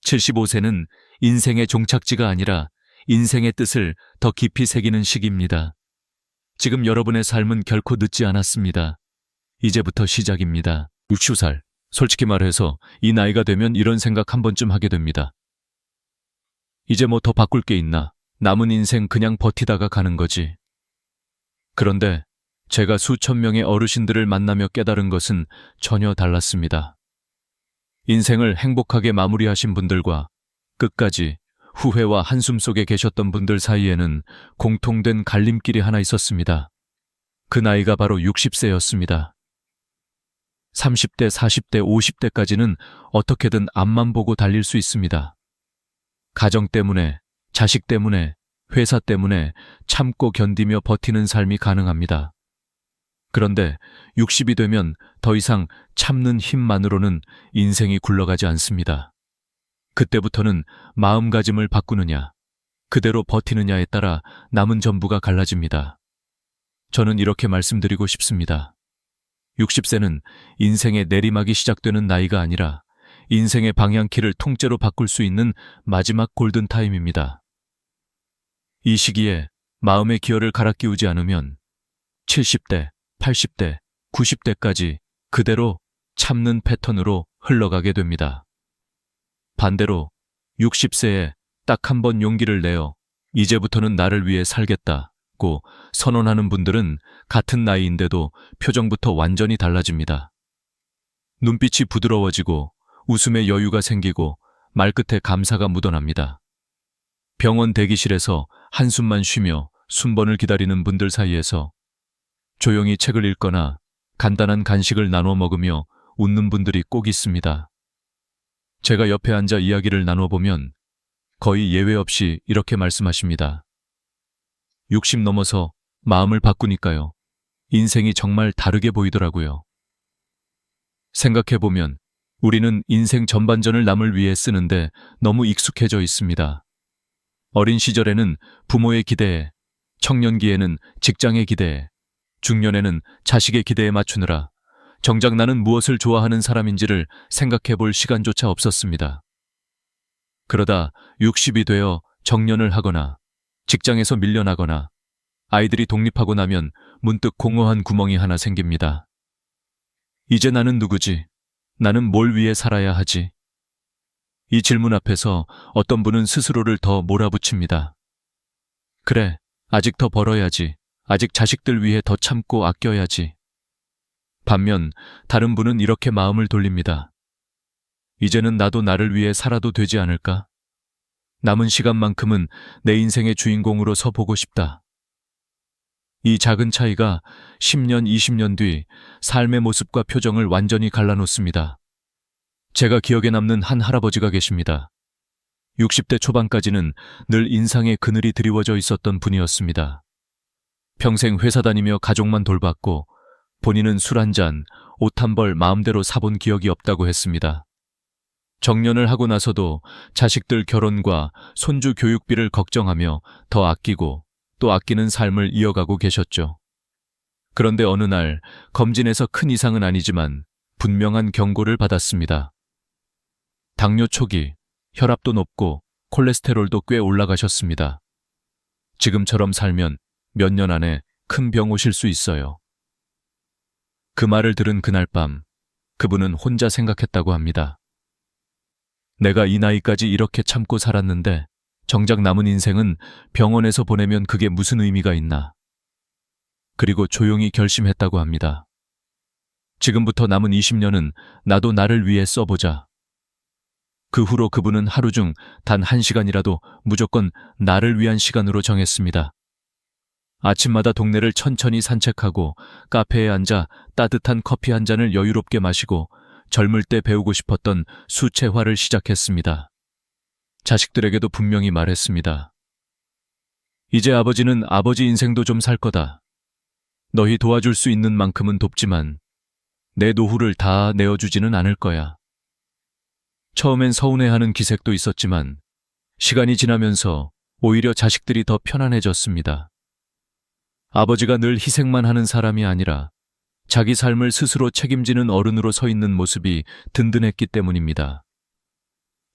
75세는 인생의 종착지가 아니라 인생의 뜻을 더 깊이 새기는 시기입니다. 지금 여러분의 삶은 결코 늦지 않았습니다. 이제부터 시작입니다. 60살. 솔직히 말해서 이 나이가 되면 이런 생각 한 번쯤 하게 됩니다. 이제 뭐 더 바꿀 게 있나? 남은 인생 그냥 버티다가 가는 거지. 그런데 제가 수천 명의 어르신들을 만나며 깨달은 것은 전혀 달랐습니다. 인생을 행복하게 마무리하신 분들과 끝까지 후회와 한숨 속에 계셨던 분들 사이에는 공통된 갈림길이 하나 있었습니다. 그 나이가 바로 60세였습니다. 30대, 40대, 50대까지는 어떻게든 앞만 보고 달릴 수 있습니다. 가정 때문에, 자식 때문에, 회사 때문에 참고 견디며 버티는 삶이 가능합니다. 그런데 60이 되면 더 이상 참는 힘만으로는 인생이 굴러가지 않습니다. 그때부터는 마음가짐을 바꾸느냐, 그대로 버티느냐에 따라 남은 전부가 갈라집니다. 저는 이렇게 말씀드리고 싶습니다. 60세는 인생의 내리막이 시작되는 나이가 아니라 인생의 방향키를 통째로 바꿀 수 있는 마지막 골든타임입니다. 이 시기에 마음의 기어를 갈아 끼우지 않으면 70대, 80대, 90대까지 그대로 참는 패턴으로 흘러가게 됩니다. 반대로 60세에 딱 한 번 용기를 내어 이제부터는 나를 위해 살겠다고 선언하는 분들은 같은 나이인데도 표정부터 완전히 달라집니다. 눈빛이 부드러워지고 웃음에 여유가 생기고 말끝에 감사가 묻어납니다. 병원 대기실에서 한숨만 쉬며 순번을 기다리는 분들 사이에서 조용히 책을 읽거나 간단한 간식을 나눠 먹으며 웃는 분들이 꼭 있습니다. 제가 옆에 앉아 이야기를 나눠보면 거의 예외 없이 이렇게 말씀하십니다. 60 넘어서 마음을 바꾸니까요. 인생이 정말 다르게 보이더라고요. 생각해보면 우리는 인생 전반전을 남을 위해 쓰는데 너무 익숙해져 있습니다. 어린 시절에는 부모의 기대에, 청년기에는 직장의 기대에, 중년에는 자식의 기대에 맞추느라 정작 나는 무엇을 좋아하는 사람인지를 생각해 볼 시간조차 없었습니다. 그러다 60이 되어 정년을 하거나 직장에서 밀려나거나 아이들이 독립하고 나면 문득 공허한 구멍이 하나 생깁니다. 이제 나는 누구지? 나는 뭘 위해 살아야 하지? 이 질문 앞에서 어떤 분은 스스로를 더 몰아붙입니다. 그래, 아직 더 벌어야지. 아직 자식들 위해 더 참고 아껴야지. 반면 다른 분은 이렇게 마음을 돌립니다. 이제는 나도 나를 위해 살아도 되지 않을까? 남은 시간만큼은 내 인생의 주인공으로 서보고 싶다. 이 작은 차이가 10년, 20년 뒤 삶의 모습과 표정을 완전히 갈라놓습니다. 제가 기억에 남는 한 할아버지가 계십니다. 60대 초반까지는 늘 인상에 그늘이 드리워져 있었던 분이었습니다. 평생 회사 다니며 가족만 돌봤고 본인은 술 한 잔, 옷 한 벌 마음대로 사본 기억이 없다고 했습니다. 정년을 하고 나서도 자식들 결혼과 손주 교육비를 걱정하며 더 아끼고 또 아끼는 삶을 이어가고 계셨죠. 그런데 어느 날 검진에서 큰 이상은 아니지만 분명한 경고를 받았습니다. 당뇨 초기, 혈압도 높고 콜레스테롤도 꽤 올라가셨습니다. 지금처럼 살면 몇 년 안에 큰 병 오실 수 있어요. 그 말을 들은 그날 밤, 그분은 혼자 생각했다고 합니다. 내가 이 나이까지 이렇게 참고 살았는데 정작 남은 인생은 병원에서 보내면 그게 무슨 의미가 있나. 그리고 조용히 결심했다고 합니다. 지금부터 남은 20년은 나도 나를 위해 써보자. 그 후로 그분은 하루 중 단 1시간이라도 무조건 나를 위한 시간으로 정했습니다. 아침마다 동네를 천천히 산책하고 카페에 앉아 따뜻한 커피 한 잔을 여유롭게 마시고 젊을 때 배우고 싶었던 수채화를 시작했습니다. 자식들에게도 분명히 말했습니다. 이제 아버지는 아버지 인생도 좀 살 거다. 너희 도와줄 수 있는 만큼은 돕지만 내 노후를 다 내어주지는 않을 거야. 처음엔 서운해하는 기색도 있었지만 시간이 지나면서 오히려 자식들이 더 편안해졌습니다. 아버지가 늘 희생만 하는 사람이 아니라 자기 삶을 스스로 책임지는 어른으로 서 있는 모습이 든든했기 때문입니다.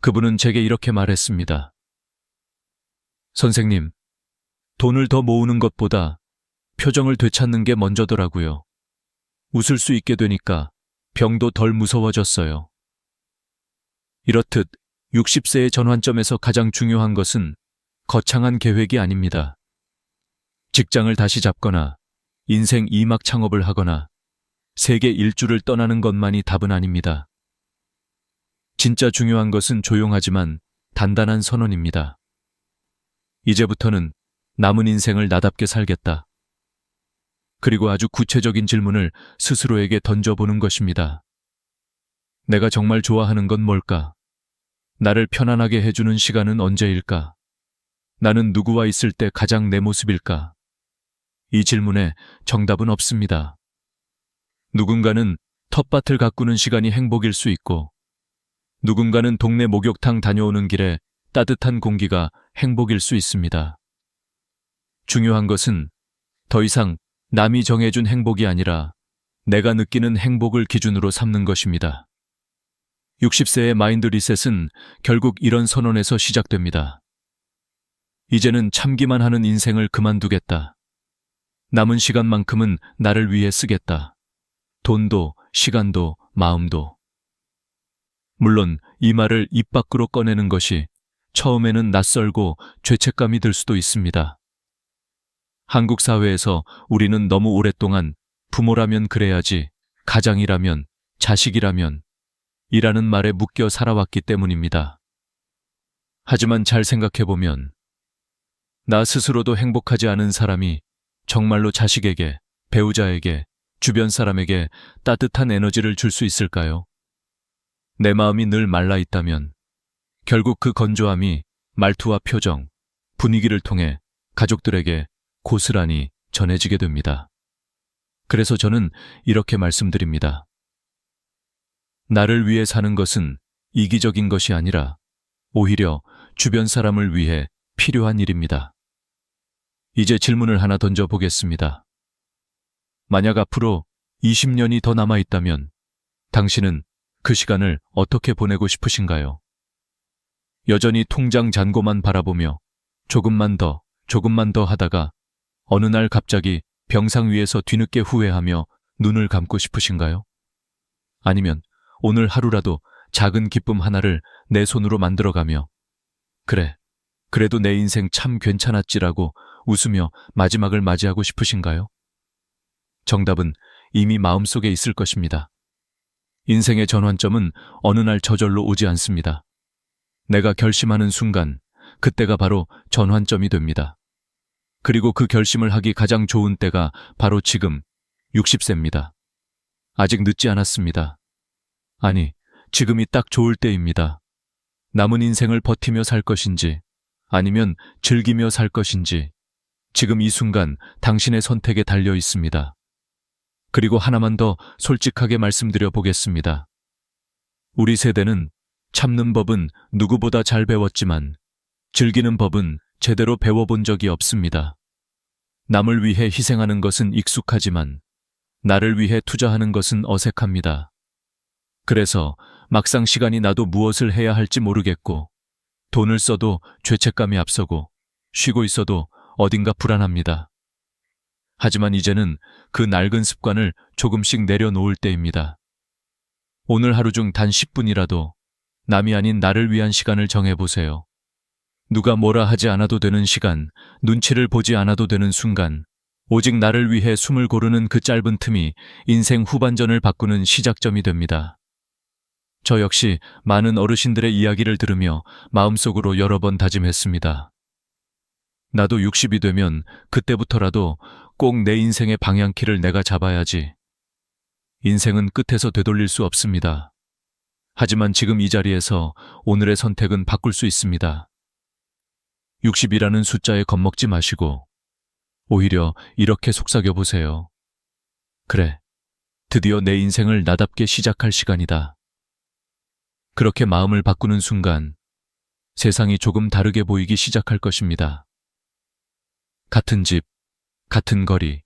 그분은 제게 이렇게 말했습니다. 선생님, 돈을 더 모으는 것보다 표정을 되찾는 게 먼저더라고요. 웃을 수 있게 되니까 병도 덜 무서워졌어요. 이렇듯 60세의 전환점에서 가장 중요한 것은 거창한 계획이 아닙니다. 직장을 다시 잡거나 인생 2막 창업을 하거나 세계 일주를 떠나는 것만이 답은 아닙니다. 진짜 중요한 것은 조용하지만 단단한 선언입니다. 이제부터는 남은 인생을 나답게 살겠다. 그리고 아주 구체적인 질문을 스스로에게 던져보는 것입니다. 내가 정말 좋아하는 건 뭘까? 나를 편안하게 해주는 시간은 언제일까? 나는 누구와 있을 때 가장 내 모습일까? 이 질문에 정답은 없습니다. 누군가는 텃밭을 가꾸는 시간이 행복일 수 있고, 누군가는 동네 목욕탕 다녀오는 길에 따뜻한 공기가 행복일 수 있습니다. 중요한 것은 더 이상 남이 정해준 행복이 아니라 내가 느끼는 행복을 기준으로 삼는 것입니다. 60세의 마인드 리셋은 결국 이런 선언에서 시작됩니다. 이제는 참기만 하는 인생을 그만두겠다. 남은 시간만큼은 나를 위해 쓰겠다. 돈도, 시간도, 마음도. 물론 이 말을 입 밖으로 꺼내는 것이 처음에는 낯설고 죄책감이 들 수도 있습니다. 한국 사회에서 우리는 너무 오랫동안 부모라면 그래야지, 가장이라면, 자식이라면 이라는 말에 묶여 살아왔기 때문입니다. 하지만 잘 생각해보면 나 스스로도 행복하지 않은 사람이 정말로 자식에게, 배우자에게, 주변 사람에게 따뜻한 에너지를 줄 수 있을까요? 내 마음이 늘 말라 있다면 결국 그 건조함이 말투와 표정, 분위기를 통해 가족들에게 고스란히 전해지게 됩니다. 그래서 저는 이렇게 말씀드립니다. 나를 위해 사는 것은 이기적인 것이 아니라 오히려 주변 사람을 위해 필요한 일입니다. 이제 질문을 하나 던져보겠습니다. 만약 앞으로 20년이 더 남아있다면 당신은 그 시간을 어떻게 보내고 싶으신가요? 여전히 통장 잔고만 바라보며 조금만 더 하다가 어느 날 갑자기 병상 위에서 뒤늦게 후회하며 눈을 감고 싶으신가요? 아니면 오늘 하루라도 작은 기쁨 하나를 내 손으로 만들어가며 그래, 그래도 내 인생 참 괜찮았지라고 웃으며 마지막을 맞이하고 싶으신가요? 정답은 이미 마음속에 있을 것입니다. 인생의 전환점은 어느 날 저절로 오지 않습니다. 내가 결심하는 순간, 그때가 바로 전환점이 됩니다. 그리고 그 결심을 하기 가장 좋은 때가 바로 지금 60세입니다. 아직 늦지 않았습니다. 아니, 지금이 딱 좋을 때입니다. 남은 인생을 버티며 살 것인지, 아니면 즐기며 살 것인지, 지금 이 순간 당신의 선택에 달려 있습니다. 그리고 하나만 더 솔직하게 말씀드려 보겠습니다. 우리 세대는 참는 법은 누구보다 잘 배웠지만 즐기는 법은 제대로 배워본 적이 없습니다. 남을 위해 희생하는 것은 익숙하지만 나를 위해 투자하는 것은 어색합니다. 그래서 막상 시간이 나도 무엇을 해야 할지 모르겠고, 돈을 써도 죄책감이 앞서고, 쉬고 있어도 어딘가 불안합니다. 하지만 이제는 그 낡은 습관을 조금씩 내려놓을 때입니다. 오늘 하루 중 단 10분이라도 남이 아닌 나를 위한 시간을 정해보세요. 누가 뭐라 하지 않아도 되는 시간, 눈치를 보지 않아도 되는 순간, 오직 나를 위해 숨을 고르는 그 짧은 틈이 인생 후반전을 바꾸는 시작점이 됩니다. 저 역시 많은 어르신들의 이야기를 들으며 마음속으로 여러 번 다짐했습니다. 나도 60이 되면 그때부터라도 꼭 내 인생의 방향키를 내가 잡아야지. 인생은 끝에서 되돌릴 수 없습니다. 하지만 지금 이 자리에서 오늘의 선택은 바꿀 수 있습니다. 60이라는 숫자에 겁먹지 마시고 오히려 이렇게 속삭여 보세요. 그래, 드디어 내 인생을 나답게 시작할 시간이다. 그렇게 마음을 바꾸는 순간 세상이 조금 다르게 보이기 시작할 것입니다. 같은 집, 같은 거리,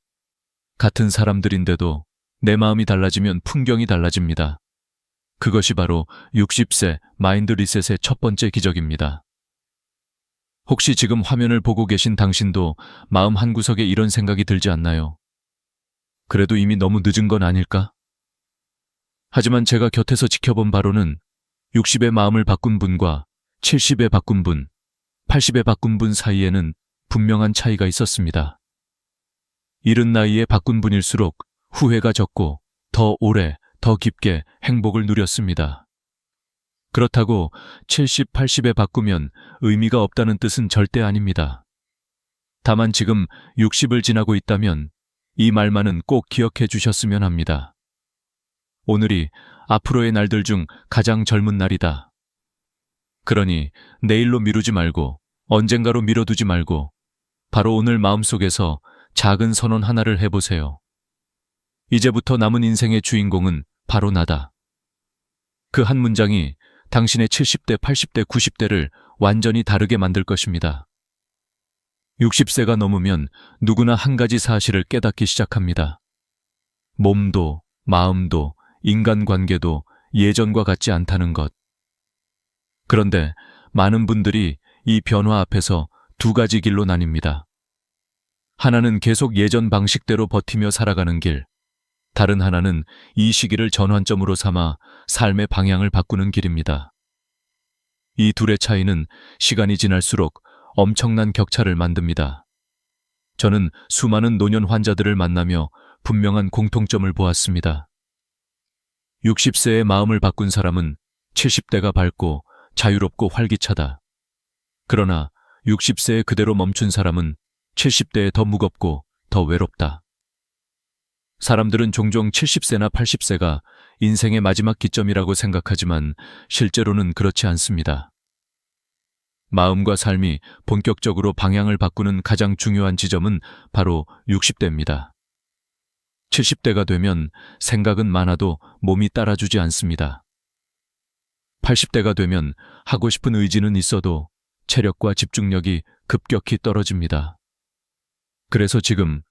같은 사람들인데도 내 마음이 달라지면 풍경이 달라집니다. 그것이 바로 60세 마인드 리셋의 첫 번째 기적입니다. 혹시 지금 화면을 보고 계신 당신도 마음 한구석에 이런 생각이 들지 않나요? 그래도 이미 너무 늦은 건 아닐까? 하지만 제가 곁에서 지켜본 바로는 60의 마음을 바꾼 분과 70의 바꾼 분, 80의 바꾼 분 사이에는 분명한 차이가 있었습니다. 이른 나이에 바꾼 분일수록 후회가 적고 더 오래, 더 깊게 행복을 누렸습니다. 그렇다고 70, 80에 바꾸면 의미가 없다는 뜻은 절대 아닙니다. 다만 지금 60을 지나고 있다면 이 말만은 꼭 기억해 주셨으면 합니다. 오늘이 앞으로의 날들 중 가장 젊은 날이다. 그러니 내일로 미루지 말고 언젠가로 미뤄두지 말고 바로 오늘 마음속에서 작은 선언 하나를 해보세요. 이제부터 남은 인생의 주인공은 바로 나다. 그 한 문장이 당신의 70대, 80대, 90대를 완전히 다르게 만들 것입니다. 60세가 넘으면 누구나 한 가지 사실을 깨닫기 시작합니다. 몸도, 마음도, 인간관계도 예전과 같지 않다는 것. 그런데 많은 분들이 이 변화 앞에서 두 가지 길로 나뉩니다. 하나는 계속 예전 방식대로 버티며 살아가는 길, 다른 하나는 이 시기를 전환점으로 삼아 삶의 방향을 바꾸는 길입니다. 이 둘의 차이는 시간이 지날수록 엄청난 격차를 만듭니다. 저는 수많은 노년 환자들을 만나며 분명한 공통점을 보았습니다. 60세의 마음을 바꾼 사람은 70대가 밝고 자유롭고 활기차다. 그러나 60세에 그대로 멈춘 사람은 70대에 더 무겁고 더 외롭다. 사람들은 종종 70세나 80세가 인생의 마지막 기점이라고 생각하지만 실제로는 그렇지 않습니다. 마음과 삶이 본격적으로 방향을 바꾸는 가장 중요한 지점은 바로 60대입니다. 70대가 되면 생각은 많아도 몸이 따라주지 않습니다. 80대가 되면 하고 싶은 의지는 있어도 체력과 집중력이 급격히 떨어집니다. 그래서 지금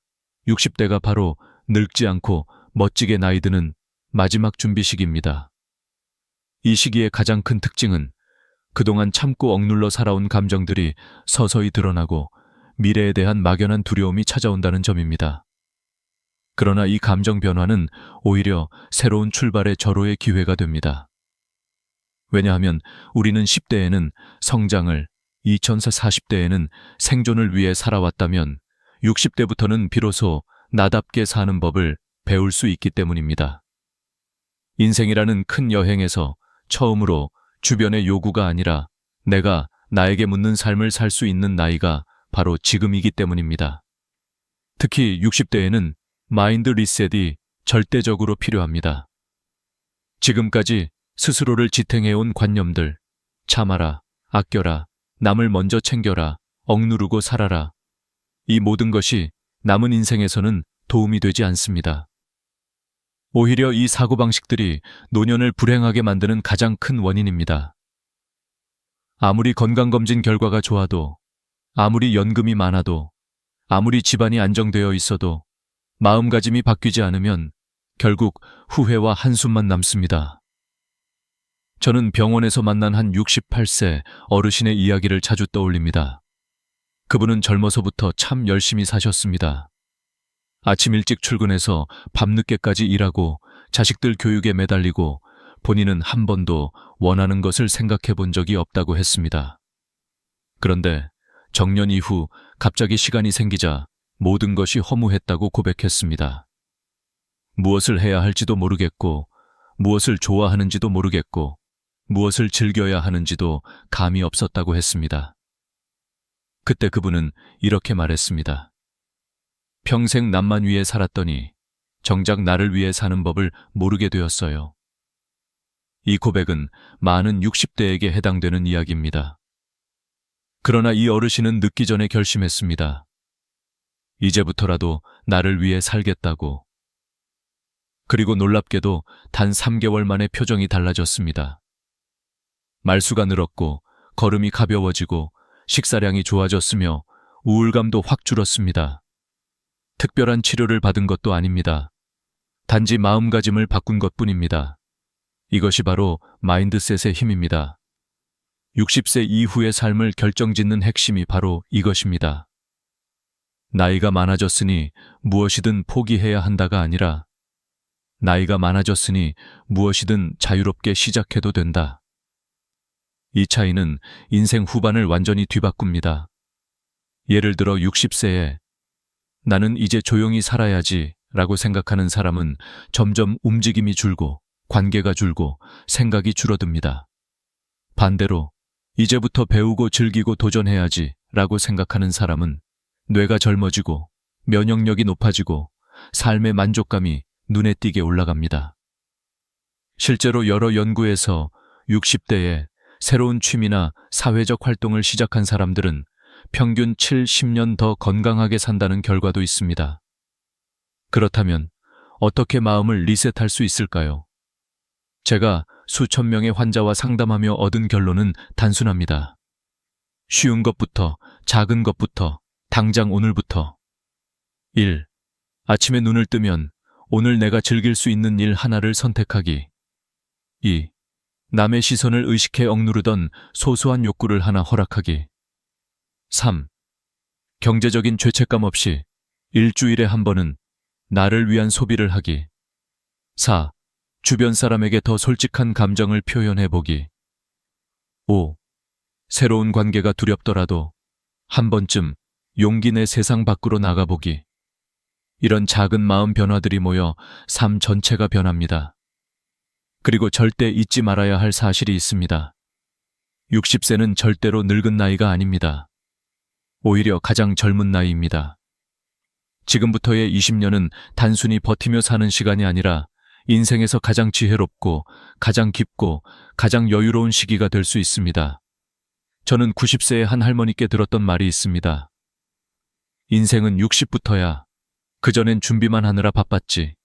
60대가 바로 늙지 않고 멋지게 나이 드는 마지막 준비 시기입니다. 이 시기의 가장 큰 특징은 그동안 참고 억눌러 살아온 감정들이 서서히 드러나고 미래에 대한 막연한 두려움이 찾아온다는 점입니다. 그러나 이 감정 변화는 오히려 새로운 출발의 절호의 기회가 됩니다. 왜냐하면 우리는 10대에는 성장을, 40대에는 생존을 위해 살아왔다면 60대부터는 비로소 나답게 사는 법을 배울 수 있기 때문입니다. 인생이라는 큰 여행에서 처음으로 주변의 요구가 아니라 내가 나에게 묻는 삶을 살 수 있는 나이가 바로 지금이기 때문입니다. 특히 60대에는 마인드 리셋이 절대적으로 필요합니다. 지금까지 스스로를 지탱해온 관념들, 참아라, 아껴라, 남을 먼저 챙겨라, 억누르고 살아라. 이 모든 것이 남은 인생에서는 도움이 되지 않습니다. 오히려 이 사고방식들이 노년을 불행하게 만드는 가장 큰 원인입니다. 아무리 건강검진 결과가 좋아도, 아무리 연금이 많아도, 아무리 집안이 안정되어 있어도 마음가짐이 바뀌지 않으면 결국 후회와 한숨만 남습니다. 저는 병원에서 만난 한 68세 어르신의 이야기를 자주 떠올립니다. 그분은 젊어서부터 참 열심히 사셨습니다. 아침 일찍 출근해서 밤늦게까지 일하고 자식들 교육에 매달리고 본인은 한 번도 원하는 것을 생각해 본 적이 없다고 했습니다. 그런데 정년 이후 갑자기 시간이 생기자 모든 것이 허무했다고 고백했습니다. 무엇을 해야 할지도 모르겠고, 무엇을 좋아하는지도 모르겠고, 무엇을 즐겨야 하는지도 감이 없었다고 했습니다. 그때 그분은 이렇게 말했습니다. 평생 남만 위해 살았더니 정작 나를 위해 사는 법을 모르게 되었어요. 이 고백은 많은 60대에게 해당되는 이야기입니다. 그러나 이 어르신은 늦기 전에 결심했습니다. 이제부터라도 나를 위해 살겠다고. 그리고 놀랍게도 단 3개월 만에 표정이 달라졌습니다. 말수가 늘었고 걸음이 가벼워지고 식사량이 좋아졌으며 우울감도 확 줄었습니다. 특별한 치료를 받은 것도 아닙니다. 단지 마음가짐을 바꾼 것뿐입니다. 이것이 바로 마인드셋의 힘입니다. 60세 이후의 삶을 결정짓는 핵심이 바로 이것입니다. 나이가 많아졌으니 무엇이든 포기해야 한다가 아니라 나이가 많아졌으니 무엇이든 자유롭게 시작해도 된다. 이 차이는 인생 후반을 완전히 뒤바꿉니다. 예를 들어 60세에 나는 이제 조용히 살아야지 라고 생각하는 사람은 점점 움직임이 줄고 관계가 줄고 생각이 줄어듭니다. 반대로 이제부터 배우고 즐기고 도전해야지 라고 생각하는 사람은 뇌가 젊어지고 면역력이 높아지고 삶의 만족감이 눈에 띄게 올라갑니다. 실제로 여러 연구에서 60대에 새로운 취미나 사회적 활동을 시작한 사람들은 평균 70년 더 건강하게 산다는 결과도 있습니다. 그렇다면 어떻게 마음을 리셋할 수 있을까요? 제가 수천 명의 환자와 상담하며 얻은 결론은 단순합니다. 쉬운 것부터, 작은 것부터, 당장 오늘부터. 1. 아침에 눈을 뜨면 오늘 내가 즐길 수 있는 일 하나를 선택하기. 2. 남의 시선을 의식해 억누르던 소소한 욕구를 하나 허락하기. 3. 경제적인 죄책감 없이 일주일에 한 번은 나를 위한 소비를 하기. 4. 주변 사람에게 더 솔직한 감정을 표현해보기. 5. 새로운 관계가 두렵더라도 한 번쯤 용기 내 세상 밖으로 나가보기. 이런 작은 마음 변화들이 모여 삶 전체가 변합니다. 그리고 절대 잊지 말아야 할 사실이 있습니다. 60세는 절대로 늙은 나이가 아닙니다. 오히려 가장 젊은 나이입니다. 지금부터의 20년은 단순히 버티며 사는 시간이 아니라 인생에서 가장 지혜롭고 가장 깊고 가장 여유로운 시기가 될 수 있습니다. 저는 90세의 한 할머니께 들었던 말이 있습니다. 인생은 60부터야. 그전엔 준비만 하느라 바빴지.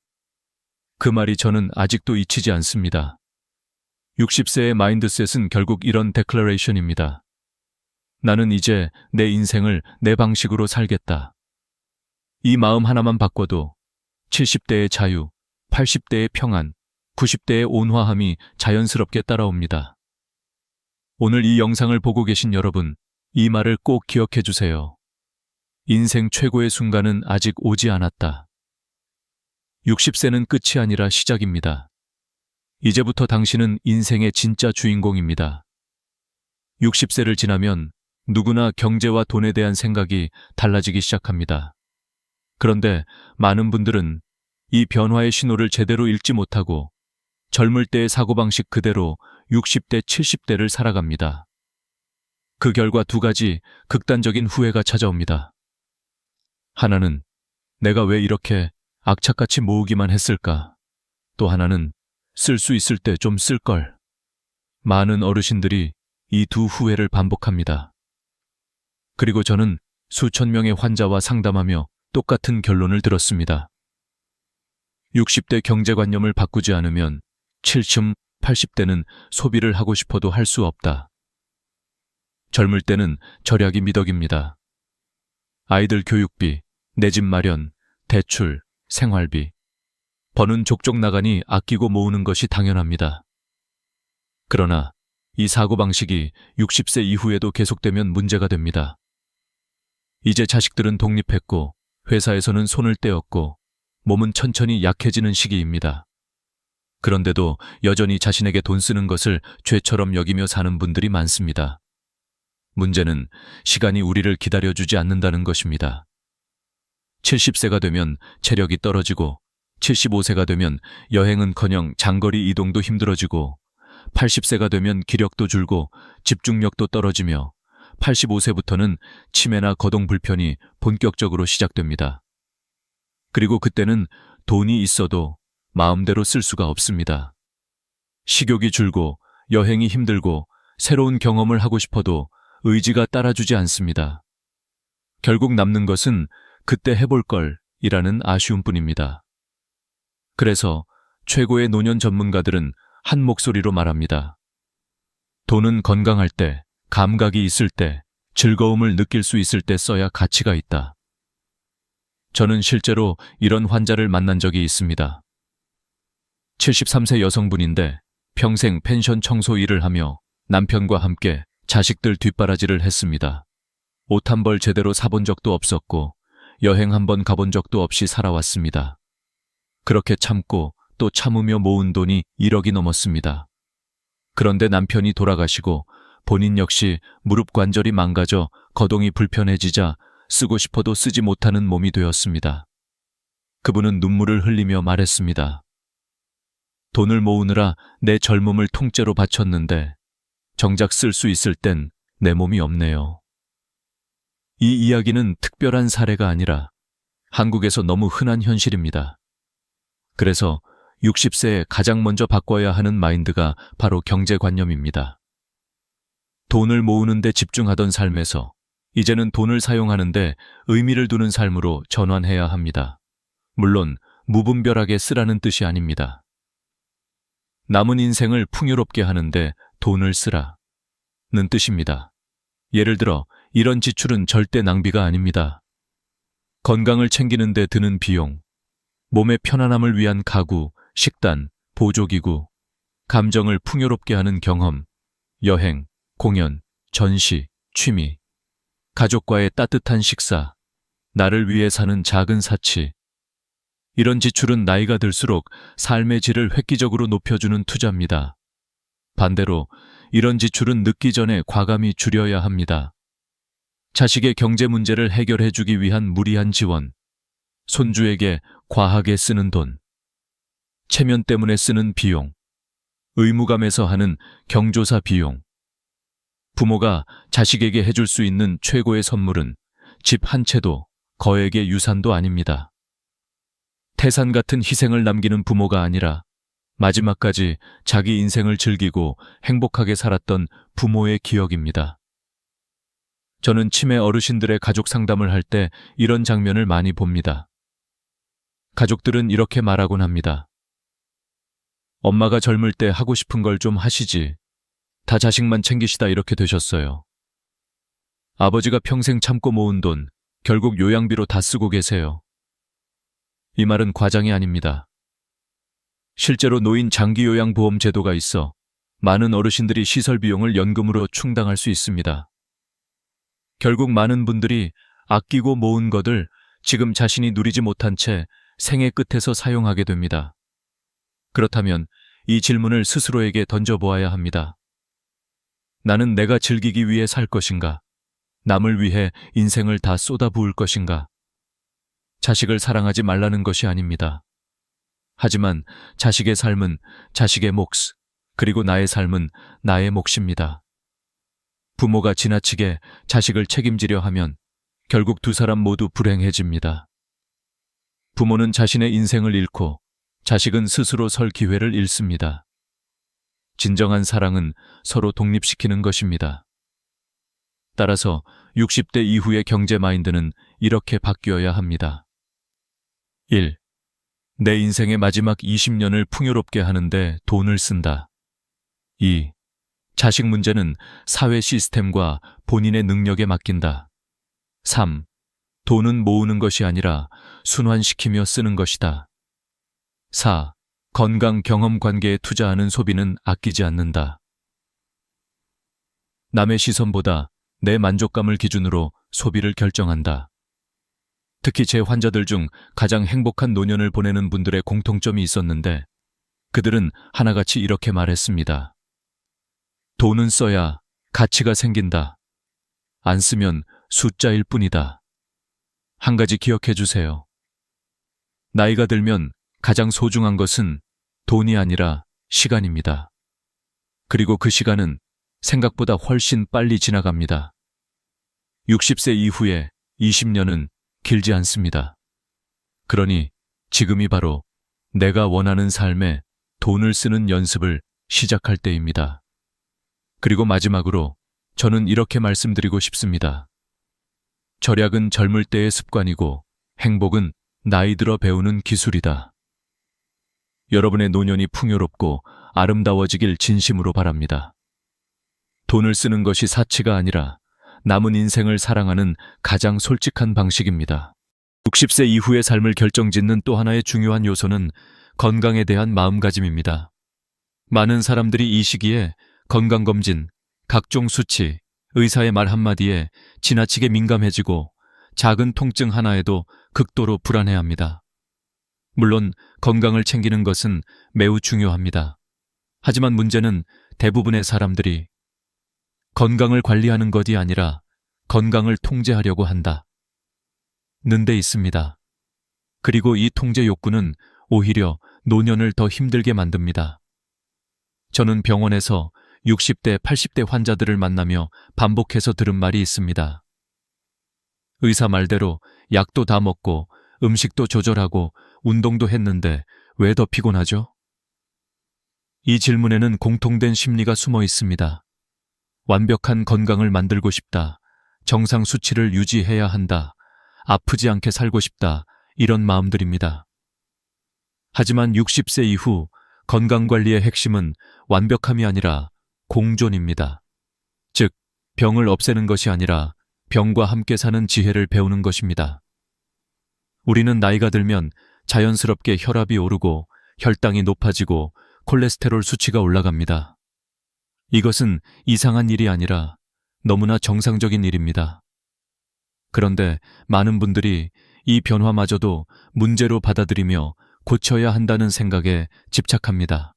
그 말이 저는 아직도 잊히지 않습니다. 60세의 마인드셋은 결국 이런 데클러레이션입니다. 나는 이제 내 인생을 내 방식으로 살겠다. 이 마음 하나만 바꿔도 70대의 자유, 80대의 평안, 90대의 온화함이 자연스럽게 따라옵니다. 오늘 이 영상을 보고 계신 여러분, 이 말을 꼭 기억해 주세요. 인생 최고의 순간은 아직 오지 않았다. 60세는 끝이 아니라 시작입니다. 이제부터 당신은 인생의 진짜 주인공입니다. 60세를 지나면 누구나 경제와 돈에 대한 생각이 달라지기 시작합니다. 그런데 많은 분들은 이 변화의 신호를 제대로 읽지 못하고 젊을 때의 사고방식 그대로 60대, 70대를 살아갑니다. 그 결과 두 가지 극단적인 후회가 찾아옵니다. 하나는 내가 왜 이렇게 악착같이 모으기만 했을까? 또 하나는 쓸 수 있을 때 좀 쓸걸. 많은 어르신들이 이 두 후회를 반복합니다. 그리고 저는 수천 명의 환자와 상담하며 똑같은 결론을 들었습니다. 60대 경제관념을 바꾸지 않으면 70, 80대는 소비를 하고 싶어도 할 수 없다. 젊을 때는 절약이 미덕입니다. 아이들 교육비, 내 집 마련, 대출, 생활비. 버는 족족 나가니 아끼고 모으는 것이 당연합니다. 그러나 이 사고방식이 60세 이후에도 계속되면 문제가 됩니다. 이제 자식들은 독립했고 회사에서는 손을 떼었고 몸은 천천히 약해지는 시기입니다. 그런데도 여전히 자신에게 돈 쓰는 것을 죄처럼 여기며 사는 분들이 많습니다. 문제는 시간이 우리를 기다려주지 않는다는 것입니다. 70세가 되면 체력이 떨어지고 75세가 되면 여행은커녕 장거리 이동도 힘들어지고 80세가 되면 기력도 줄고 집중력도 떨어지며 85세부터는 치매나 거동 불편이 본격적으로 시작됩니다. 그리고 그때는 돈이 있어도 마음대로 쓸 수가 없습니다. 식욕이 줄고 여행이 힘들고 새로운 경험을 하고 싶어도 의지가 따라주지 않습니다. 결국 남는 것은 그때 해볼 걸이라는 아쉬움뿐입니다. 그래서 최고의 노년 전문가들은 한 목소리로 말합니다. 돈은 건강할 때, 감각이 있을 때, 즐거움을 느낄 수 있을 때 써야 가치가 있다. 저는 실제로 이런 환자를 만난 적이 있습니다. 73세 여성분인데 평생 펜션 청소 일을 하며 남편과 함께 자식들 뒷바라지를 했습니다. 옷 한 벌 제대로 사본 적도 없었고 여행 한 번 가본 적도 없이 살아왔습니다. 그렇게 참고 또 참으며 모은 돈이 1억이 넘었습니다. 그런데 남편이 돌아가시고 본인 역시 무릎 관절이 망가져 거동이 불편해지자 쓰고 싶어도 쓰지 못하는 몸이 되었습니다. 그분은 눈물을 흘리며 말했습니다. 돈을 모으느라 내 젊음을 통째로 바쳤는데 정작 쓸 수 있을 땐 내 몸이 없네요. 이 이야기는 특별한 사례가 아니라 한국에서 너무 흔한 현실입니다. 그래서 60세에 가장 먼저 바꿔야 하는 마인드가 바로 경제관념입니다. 돈을 모으는 데 집중하던 삶에서 이제는 돈을 사용하는 데 의미를 두는 삶으로 전환해야 합니다. 물론 무분별하게 쓰라는 뜻이 아닙니다. 남은 인생을 풍요롭게 하는데 돈을 쓰라는 뜻입니다. 예를 들어 이런 지출은 절대 낭비가 아닙니다. 건강을 챙기는 데 드는 비용, 몸의 편안함을 위한 가구, 식단, 보조기구, 감정을 풍요롭게 하는 경험, 여행, 공연, 전시, 취미, 가족과의 따뜻한 식사, 나를 위해 사는 작은 사치. 이런 지출은 나이가 들수록 삶의 질을 획기적으로 높여주는 투자입니다. 반대로 이런 지출은 늦기 전에 과감히 줄여야 합니다. 자식의 경제 문제를 해결해주기 위한 무리한 지원, 손주에게 과하게 쓰는 돈, 체면 때문에 쓰는 비용, 의무감에서 하는 경조사 비용. 부모가 자식에게 해줄 수 있는 최고의 선물은 집 한 채도 거액의 유산도 아닙니다. 태산 같은 희생을 남기는 부모가 아니라 마지막까지 자기 인생을 즐기고 행복하게 살았던 부모의 기억입니다. 저는 치매 어르신들의 가족 상담을 할 때 이런 장면을 많이 봅니다. 가족들은 이렇게 말하곤 합니다. 엄마가 젊을 때 하고 싶은 걸 좀 하시지. 다 자식만 챙기시다 이렇게 되셨어요. 아버지가 평생 참고 모은 돈 결국 요양비로 다 쓰고 계세요. 이 말은 과장이 아닙니다. 실제로 노인 장기요양보험 제도가 있어 많은 어르신들이 시설 비용을 연금으로 충당할 수 있습니다. 결국 많은 분들이 아끼고 모은 것을 지금 자신이 누리지 못한 채 생애 끝에서 사용하게 됩니다. 그렇다면 이 질문을 스스로에게 던져보아야 합니다. 나는 내가 즐기기 위해 살 것인가? 남을 위해 인생을 다 쏟아부을 것인가? 자식을 사랑하지 말라는 것이 아닙니다. 하지만 자식의 삶은 자식의 몫, 그리고 나의 삶은 나의 몫입니다. 부모가 지나치게 자식을 책임지려 하면 결국 두 사람 모두 불행해집니다. 부모는 자신의 인생을 잃고 자식은 스스로 설 기회를 잃습니다. 진정한 사랑은 서로 독립시키는 것입니다. 따라서 60대 이후의 경제 마인드는 이렇게 바뀌어야 합니다. 1. 내 인생의 마지막 20년을 풍요롭게 하는데 돈을 쓴다. 2. 자식 문제는 사회 시스템과 본인의 능력에 맡긴다. 3. 돈은 모으는 것이 아니라 순환시키며 쓰는 것이다. 4. 건강 경험 관계에 투자하는 소비는 아끼지 않는다. 남의 시선보다 내 만족감을 기준으로 소비를 결정한다. 특히 제 환자들 중 가장 행복한 노년을 보내는 분들의 공통점이 있었는데 그들은 하나같이 이렇게 말했습니다. 돈은 써야 가치가 생긴다. 안 쓰면 숫자일 뿐이다. 한 가지 기억해 주세요. 나이가 들면 가장 소중한 것은 돈이 아니라 시간입니다. 그리고 그 시간은 생각보다 훨씬 빨리 지나갑니다. 60세 이후에 20년은 길지 않습니다. 그러니 지금이 바로 내가 원하는 삶에 돈을 쓰는 연습을 시작할 때입니다. 그리고 마지막으로 저는 이렇게 말씀드리고 싶습니다. 절약은 젊을 때의 습관이고 행복은 나이 들어 배우는 기술이다. 여러분의 노년이 풍요롭고 아름다워지길 진심으로 바랍니다. 돈을 쓰는 것이 사치가 아니라 남은 인생을 사랑하는 가장 솔직한 방식입니다. 60세 이후의 삶을 결정짓는 또 하나의 중요한 요소는 건강에 대한 마음가짐입니다. 많은 사람들이 이 시기에 건강검진, 각종 수치, 의사의 말 한마디에 지나치게 민감해지고 작은 통증 하나에도 극도로 불안해합니다. 물론 건강을 챙기는 것은 매우 중요합니다. 하지만 문제는 대부분의 사람들이 건강을 관리하는 것이 아니라 건강을 통제하려고 한다. 는 데 있습니다. 그리고 이 통제 욕구는 오히려 노년을 더 힘들게 만듭니다. 저는 병원에서 60대, 80대 환자들을 만나며 반복해서 들은 말이 있습니다. 의사 말대로 약도 다 먹고 음식도 조절하고 운동도 했는데 왜 더 피곤하죠? 이 질문에는 공통된 심리가 숨어 있습니다. 완벽한 건강을 만들고 싶다. 정상 수치를 유지해야 한다. 아프지 않게 살고 싶다. 이런 마음들입니다. 하지만 60세 이후 건강관리의 핵심은 완벽함이 아니라 공존입니다. 즉, 병을 없애는 것이 아니라 병과 함께 사는 지혜를 배우는 것입니다. 우리는 나이가 들면 자연스럽게 혈압이 오르고 혈당이 높아지고 콜레스테롤 수치가 올라갑니다. 이것은 이상한 일이 아니라 너무나 정상적인 일입니다. 그런데 많은 분들이 이 변화마저도 문제로 받아들이며 고쳐야 한다는 생각에 집착합니다.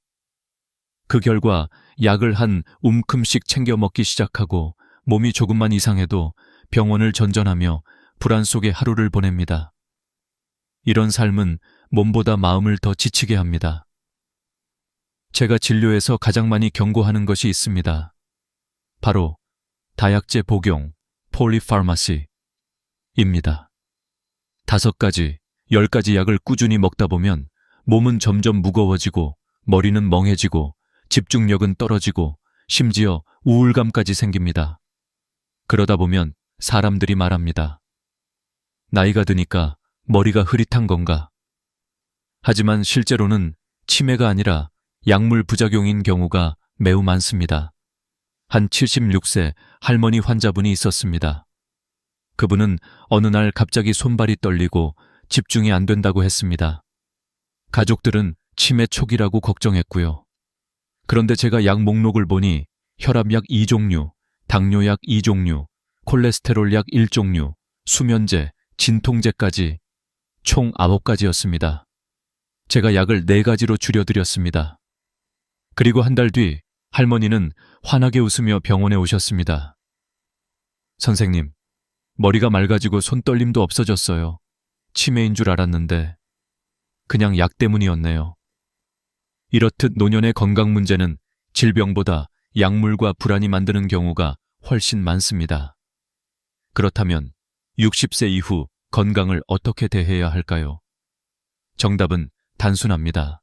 그 결과 약을 한 움큼씩 챙겨 먹기 시작하고 몸이 조금만 이상해도 병원을 전전하며 불안 속에 하루를 보냅니다. 이런 삶은 몸보다 마음을 더 지치게 합니다. 제가 진료에서 가장 많이 경고하는 것이 있습니다. 바로 다약제 복용, 폴리파마시입니다. 5가지, 10가지 약을 꾸준히 먹다 보면 몸은 점점 무거워지고 머리는 멍해지고 집중력은 떨어지고 심지어 우울감까지 생깁니다. 그러다 보면 사람들이 말합니다. 나이가 드니까 머리가 흐릿한 건가? 하지만 실제로는 치매가 아니라 약물 부작용인 경우가 매우 많습니다. 한 76세 할머니 환자분이 있었습니다. 그분은 어느 날 갑자기 손발이 떨리고 집중이 안 된다고 했습니다. 가족들은 치매 초기라고 걱정했고요. 그런데 제가 약 목록을 보니 혈압약 2종류, 당뇨약 2종류, 콜레스테롤 약 1종류, 수면제, 진통제까지 총 9가지였습니다. 제가 약을 4가지로 줄여드렸습니다. 그리고 한 달 뒤 할머니는 환하게 웃으며 병원에 오셨습니다. 선생님, 머리가 맑아지고 손떨림도 없어졌어요. 치매인 줄 알았는데 그냥 약 때문이었네요. 이렇듯 노년의 건강 문제는 질병보다 약물과 불안이 만드는 경우가 훨씬 많습니다. 그렇다면 60세 이후 건강을 어떻게 대해야 할까요? 정답은 단순합니다.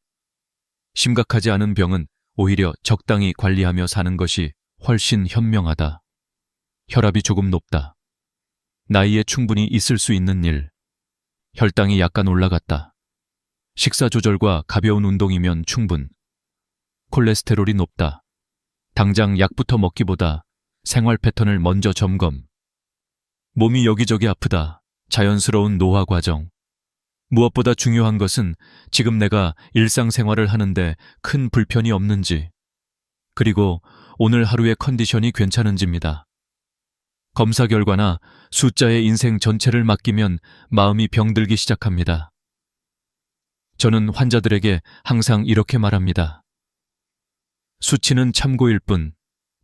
심각하지 않은 병은 오히려 적당히 관리하며 사는 것이 훨씬 현명하다. 혈압이 조금 높다. 나이에 충분히 있을 수 있는 일. 혈당이 약간 올라갔다. 식사 조절과 가벼운 운동이면 충분. 콜레스테롤이 높다. 당장 약부터 먹기보다 생활 패턴을 먼저 점검. 몸이 여기저기 아프다. 자연스러운 노화 과정. 무엇보다 중요한 것은 지금 내가 일상생활을 하는데 큰 불편이 없는지, 그리고 오늘 하루의 컨디션이 괜찮은지입니다. 검사 결과나 숫자의 인생 전체를 맡기면 마음이 병들기 시작합니다. 저는 환자들에게 항상 이렇게 말합니다. 수치는 참고일 뿐,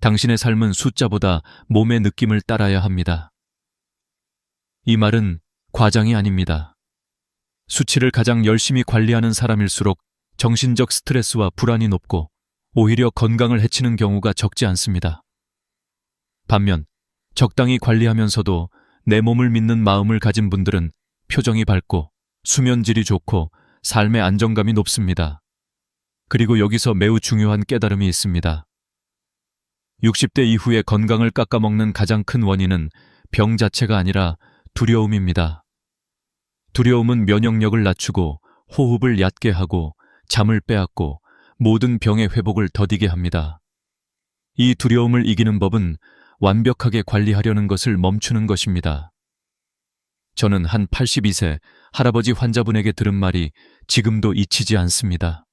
당신의 삶은 숫자보다 몸의 느낌을 따라야 합니다. 이 말은 과장이 아닙니다. 수치를 가장 열심히 관리하는 사람일수록 정신적 스트레스와 불안이 높고 오히려 건강을 해치는 경우가 적지 않습니다. 반면 적당히 관리하면서도 내 몸을 믿는 마음을 가진 분들은 표정이 밝고 수면질이 좋고 삶의 안정감이 높습니다. 그리고 여기서 매우 중요한 깨달음이 있습니다. 60대 이후에 건강을 깎아먹는 가장 큰 원인은 병 자체가 아니라 두려움입니다. 두려움은 면역력을 낮추고 호흡을 얕게 하고 잠을 빼앗고 모든 병의 회복을 더디게 합니다. 이 두려움을 이기는 법은 완벽하게 관리하려는 것을 멈추는 것입니다. 저는 한 82세 할아버지 환자분에게 들은 말이 지금도 잊히지 않습니다.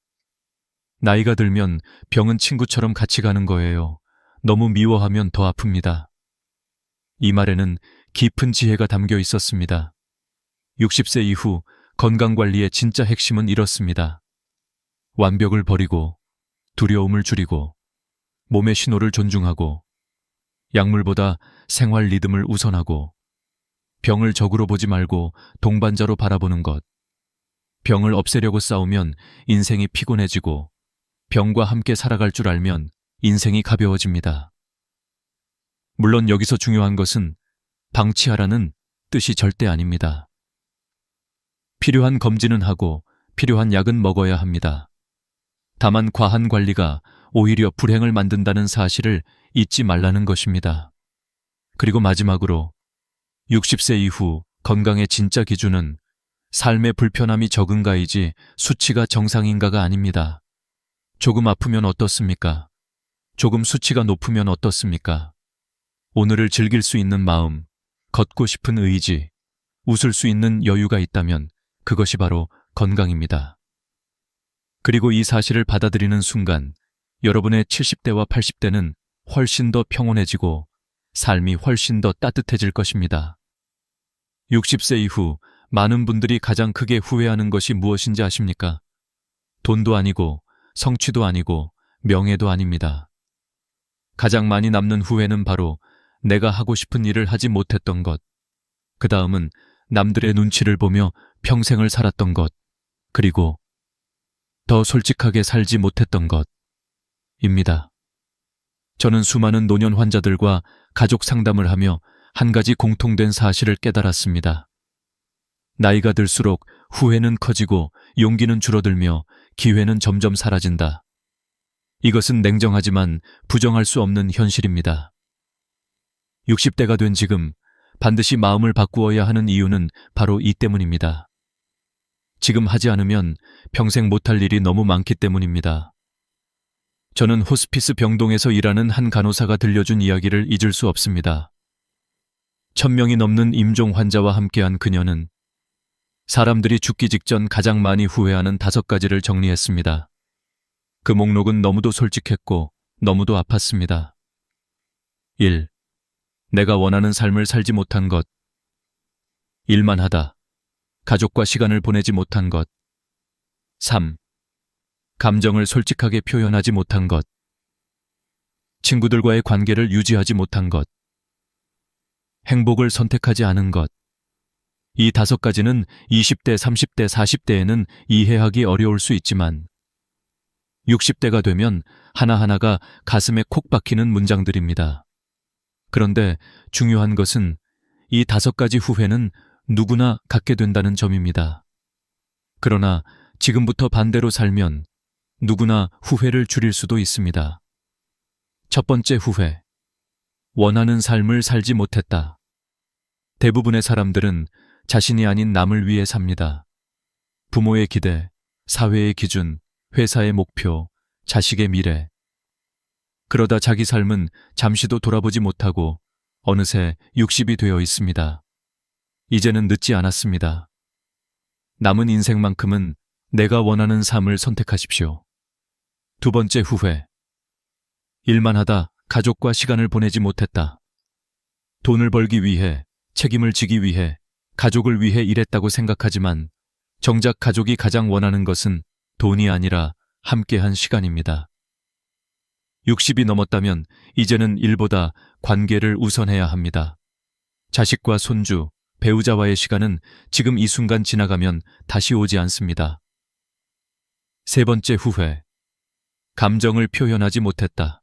나이가 들면 병은 친구처럼 같이 가는 거예요. 너무 미워하면 더 아픕니다. 이 말에는 깊은 지혜가 담겨 있었습니다. 60세 이후 건강관리의 진짜 핵심은 이렇습니다. 완벽을 버리고 두려움을 줄이고 몸의 신호를 존중하고 약물보다 생활 리듬을 우선하고 병을 적으로 보지 말고 동반자로 바라보는 것. 병을 없애려고 싸우면 인생이 피곤해지고 병과 함께 살아갈 줄 알면 인생이 가벼워집니다. 물론 여기서 중요한 것은 방치하라는 뜻이 절대 아닙니다. 필요한 검진은 하고 필요한 약은 먹어야 합니다. 다만 과한 관리가 오히려 불행을 만든다는 사실을 잊지 말라는 것입니다. 그리고 마지막으로 60세 이후 건강의 진짜 기준은 삶의 불편함이 적은가이지 수치가 정상인가가 아닙니다. 조금 아프면 어떻습니까? 조금 수치가 높으면 어떻습니까? 오늘을 즐길 수 있는 마음, 걷고 싶은 의지, 웃을 수 있는 여유가 있다면 그것이 바로 건강입니다. 그리고 이 사실을 받아들이는 순간 여러분의 70대와 80대는 훨씬 더 평온해지고 삶이 훨씬 더 따뜻해질 것입니다. 60세 이후 많은 분들이 가장 크게 후회하는 것이 무엇인지 아십니까? 돈도 아니고 성취도 아니고 명예도 아닙니다. 가장 많이 남는 후회는 바로 내가 하고 싶은 일을 하지 못했던 것, 그 다음은 남들의 눈치를 보며 평생을 살았던 것, 그리고 더 솔직하게 살지 못했던 것입니다. 저는 수많은 노년 환자들과 가족 상담을 하며 한 가지 공통된 사실을 깨달았습니다. 나이가 들수록 후회는 커지고 용기는 줄어들며 기회는 점점 사라진다. 이것은 냉정하지만 부정할 수 없는 현실입니다. 60대가 된 지금 반드시 마음을 바꾸어야 하는 이유는 바로 이 때문입니다. 지금 하지 않으면 평생 못할 일이 너무 많기 때문입니다. 저는 호스피스 병동에서 일하는 한 간호사가 들려준 이야기를 잊을 수 없습니다. 1000명이 넘는 임종 환자와 함께한 그녀는 사람들이 죽기 직전 가장 많이 후회하는 5가지를 정리했습니다. 그 목록은 너무도 솔직했고 너무도 아팠습니다. 1. 내가 원하는 삶을 살지 못한 것. 일만 하다. 가족과 시간을 보내지 못한 것. 3. 감정을 솔직하게 표현하지 못한 것. 친구들과의 관계를 유지하지 못한 것. 행복을 선택하지 않은 것. 이 5가지는 20대, 30대, 40대에는 이해하기 어려울 수 있지만 60대가 되면 하나하나가 가슴에 콕 박히는 문장들입니다. 그런데 중요한 것은 이 5가지 후회는 누구나 갖게 된다는 점입니다. 그러나 지금부터 반대로 살면 누구나 후회를 줄일 수도 있습니다. 첫 번째 후회. 원하는 삶을 살지 못했다. 대부분의 사람들은 자신이 아닌 남을 위해 삽니다. 부모의 기대, 사회의 기준, 회사의 목표, 자식의 미래. 그러다 자기 삶은 잠시도 돌아보지 못하고 어느새 60이 되어 있습니다. 이제는 늦지 않았습니다. 남은 인생만큼은 내가 원하는 삶을 선택하십시오. 두 번째 후회. 일만 하다 가족과 시간을 보내지 못했다. 돈을 벌기 위해, 책임을 지기 위해, 가족을 위해 일했다고 생각하지만 정작 가족이 가장 원하는 것은 돈이 아니라 함께한 시간입니다. 60이 넘었다면 이제는 일보다 관계를 우선해야 합니다. 자식과 손주, 배우자와의 시간은 지금 이 순간 지나가면 다시 오지 않습니다. 세 번째 후회. 감정을 표현하지 못했다.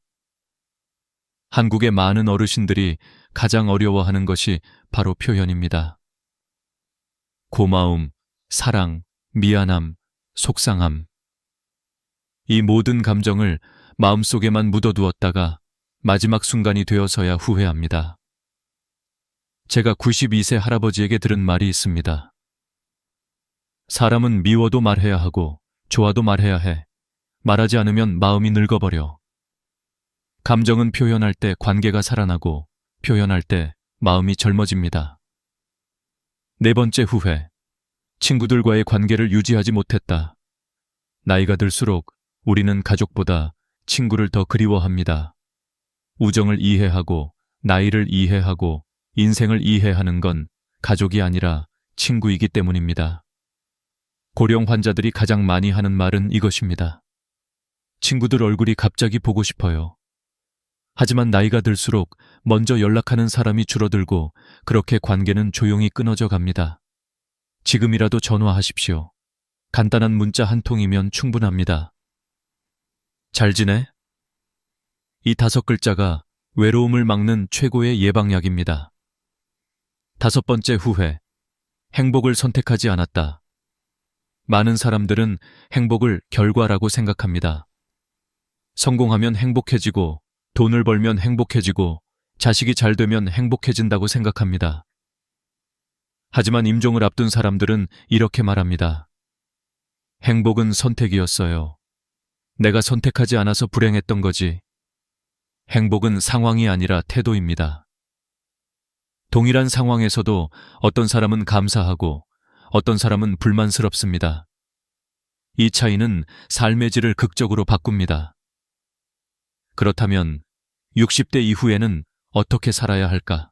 한국의 많은 어르신들이 가장 어려워하는 것이 바로 표현입니다. 고마움, 사랑, 미안함, 속상함. 이 모든 감정을 마음속에만 묻어두었다가 마지막 순간이 되어서야 후회합니다. 제가 92세 할아버지에게 들은 말이 있습니다. 사람은 미워도 말해야 하고 좋아도 말해야 해. 말하지 않으면 마음이 늙어버려. 감정은 표현할 때 관계가 살아나고 표현할 때 마음이 젊어집니다. 네 번째 후회. 친구들과의 관계를 유지하지 못했다. 나이가 들수록 우리는 가족보다 친구를 더 그리워합니다. 우정을 이해하고 나이를 이해하고 인생을 이해하는 건 가족이 아니라 친구이기 때문입니다. 고령 환자들이 가장 많이 하는 말은 이것입니다. 친구들 얼굴이 갑자기 보고 싶어요. 하지만 나이가 들수록 먼저 연락하는 사람이 줄어들고 그렇게 관계는 조용히 끊어져 갑니다. 지금이라도 전화하십시오. 간단한 문자 한 통이면 충분합니다. 잘 지내? 이 5글자가 외로움을 막는 최고의 예방약입니다. 5번째 후회. 행복을 선택하지 않았다. 많은 사람들은 행복을 결과라고 생각합니다. 성공하면 행복해지고, 돈을 벌면 행복해지고, 자식이 잘 되면 행복해진다고 생각합니다. 하지만 임종을 앞둔 사람들은 이렇게 말합니다. 행복은 선택이었어요. 내가 선택하지 않아서 불행했던 거지. 행복은 상황이 아니라 태도입니다. 동일한 상황에서도 어떤 사람은 감사하고 어떤 사람은 불만스럽습니다. 이 차이는 삶의 질을 극적으로 바꿉니다. 그렇다면 60대 이후에는 어떻게 살아야 할까?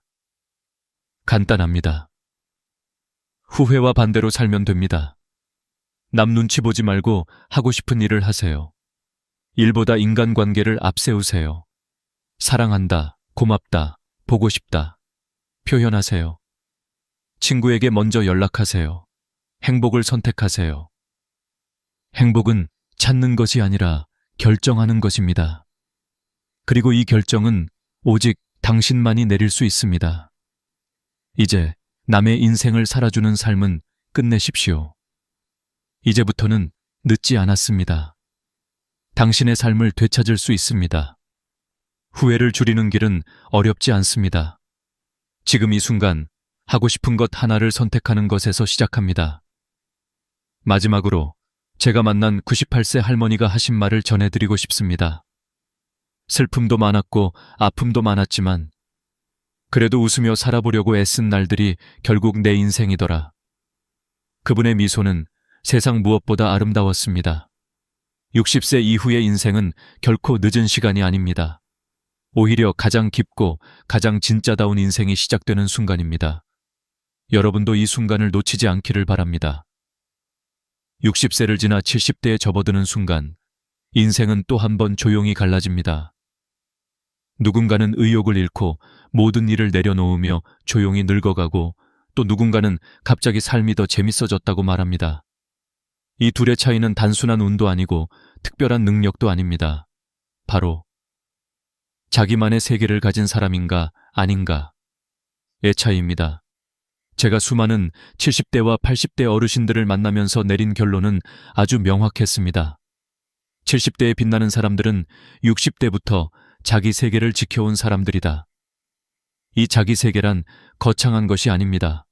간단합니다. 후회와 반대로 살면 됩니다. 남 눈치 보지 말고 하고 싶은 일을 하세요. 일보다 인간관계를 앞세우세요. 사랑한다, 고맙다, 보고 싶다. 표현하세요. 친구에게 먼저 연락하세요. 행복을 선택하세요. 행복은 찾는 것이 아니라 결정하는 것입니다. 그리고 이 결정은 오직 당신만이 내릴 수 있습니다. 이제 남의 인생을 살아주는 삶은 끝내십시오. 이제부터는 늦지 않았습니다. 당신의 삶을 되찾을 수 있습니다. 후회를 줄이는 길은 어렵지 않습니다. 지금 이 순간 하고 싶은 것 하나를 선택하는 것에서 시작합니다. 마지막으로 제가 만난 98세 할머니가 하신 말을 전해드리고 싶습니다. 슬픔도 많았고 아픔도 많았지만 그래도 웃으며 살아보려고 애쓴 날들이 결국 내 인생이더라. 그분의 미소는 세상 무엇보다 아름다웠습니다. 60세 이후의 인생은 결코 늦은 시간이 아닙니다. 오히려 가장 깊고 가장 진짜다운 인생이 시작되는 순간입니다. 여러분도 이 순간을 놓치지 않기를 바랍니다. 60세를 지나 70대에 접어드는 순간, 인생은 또 한 번 조용히 갈라집니다. 누군가는 의욕을 잃고 모든 일을 내려놓으며 조용히 늙어가고 또 누군가는 갑자기 삶이 더 재밌어졌다고 말합니다. 이 둘의 차이는 단순한 운도 아니고 특별한 능력도 아닙니다. 바로 자기만의 세계를 가진 사람인가 아닌가의 차이입니다. 제가 수많은 70대와 80대 어르신들을 만나면서 내린 결론은 아주 명확했습니다. 70대에 빛나는 사람들은 60대부터 자기 세계를 지켜온 사람들이다. 이 자기 세계란 거창한 것이 아닙니다.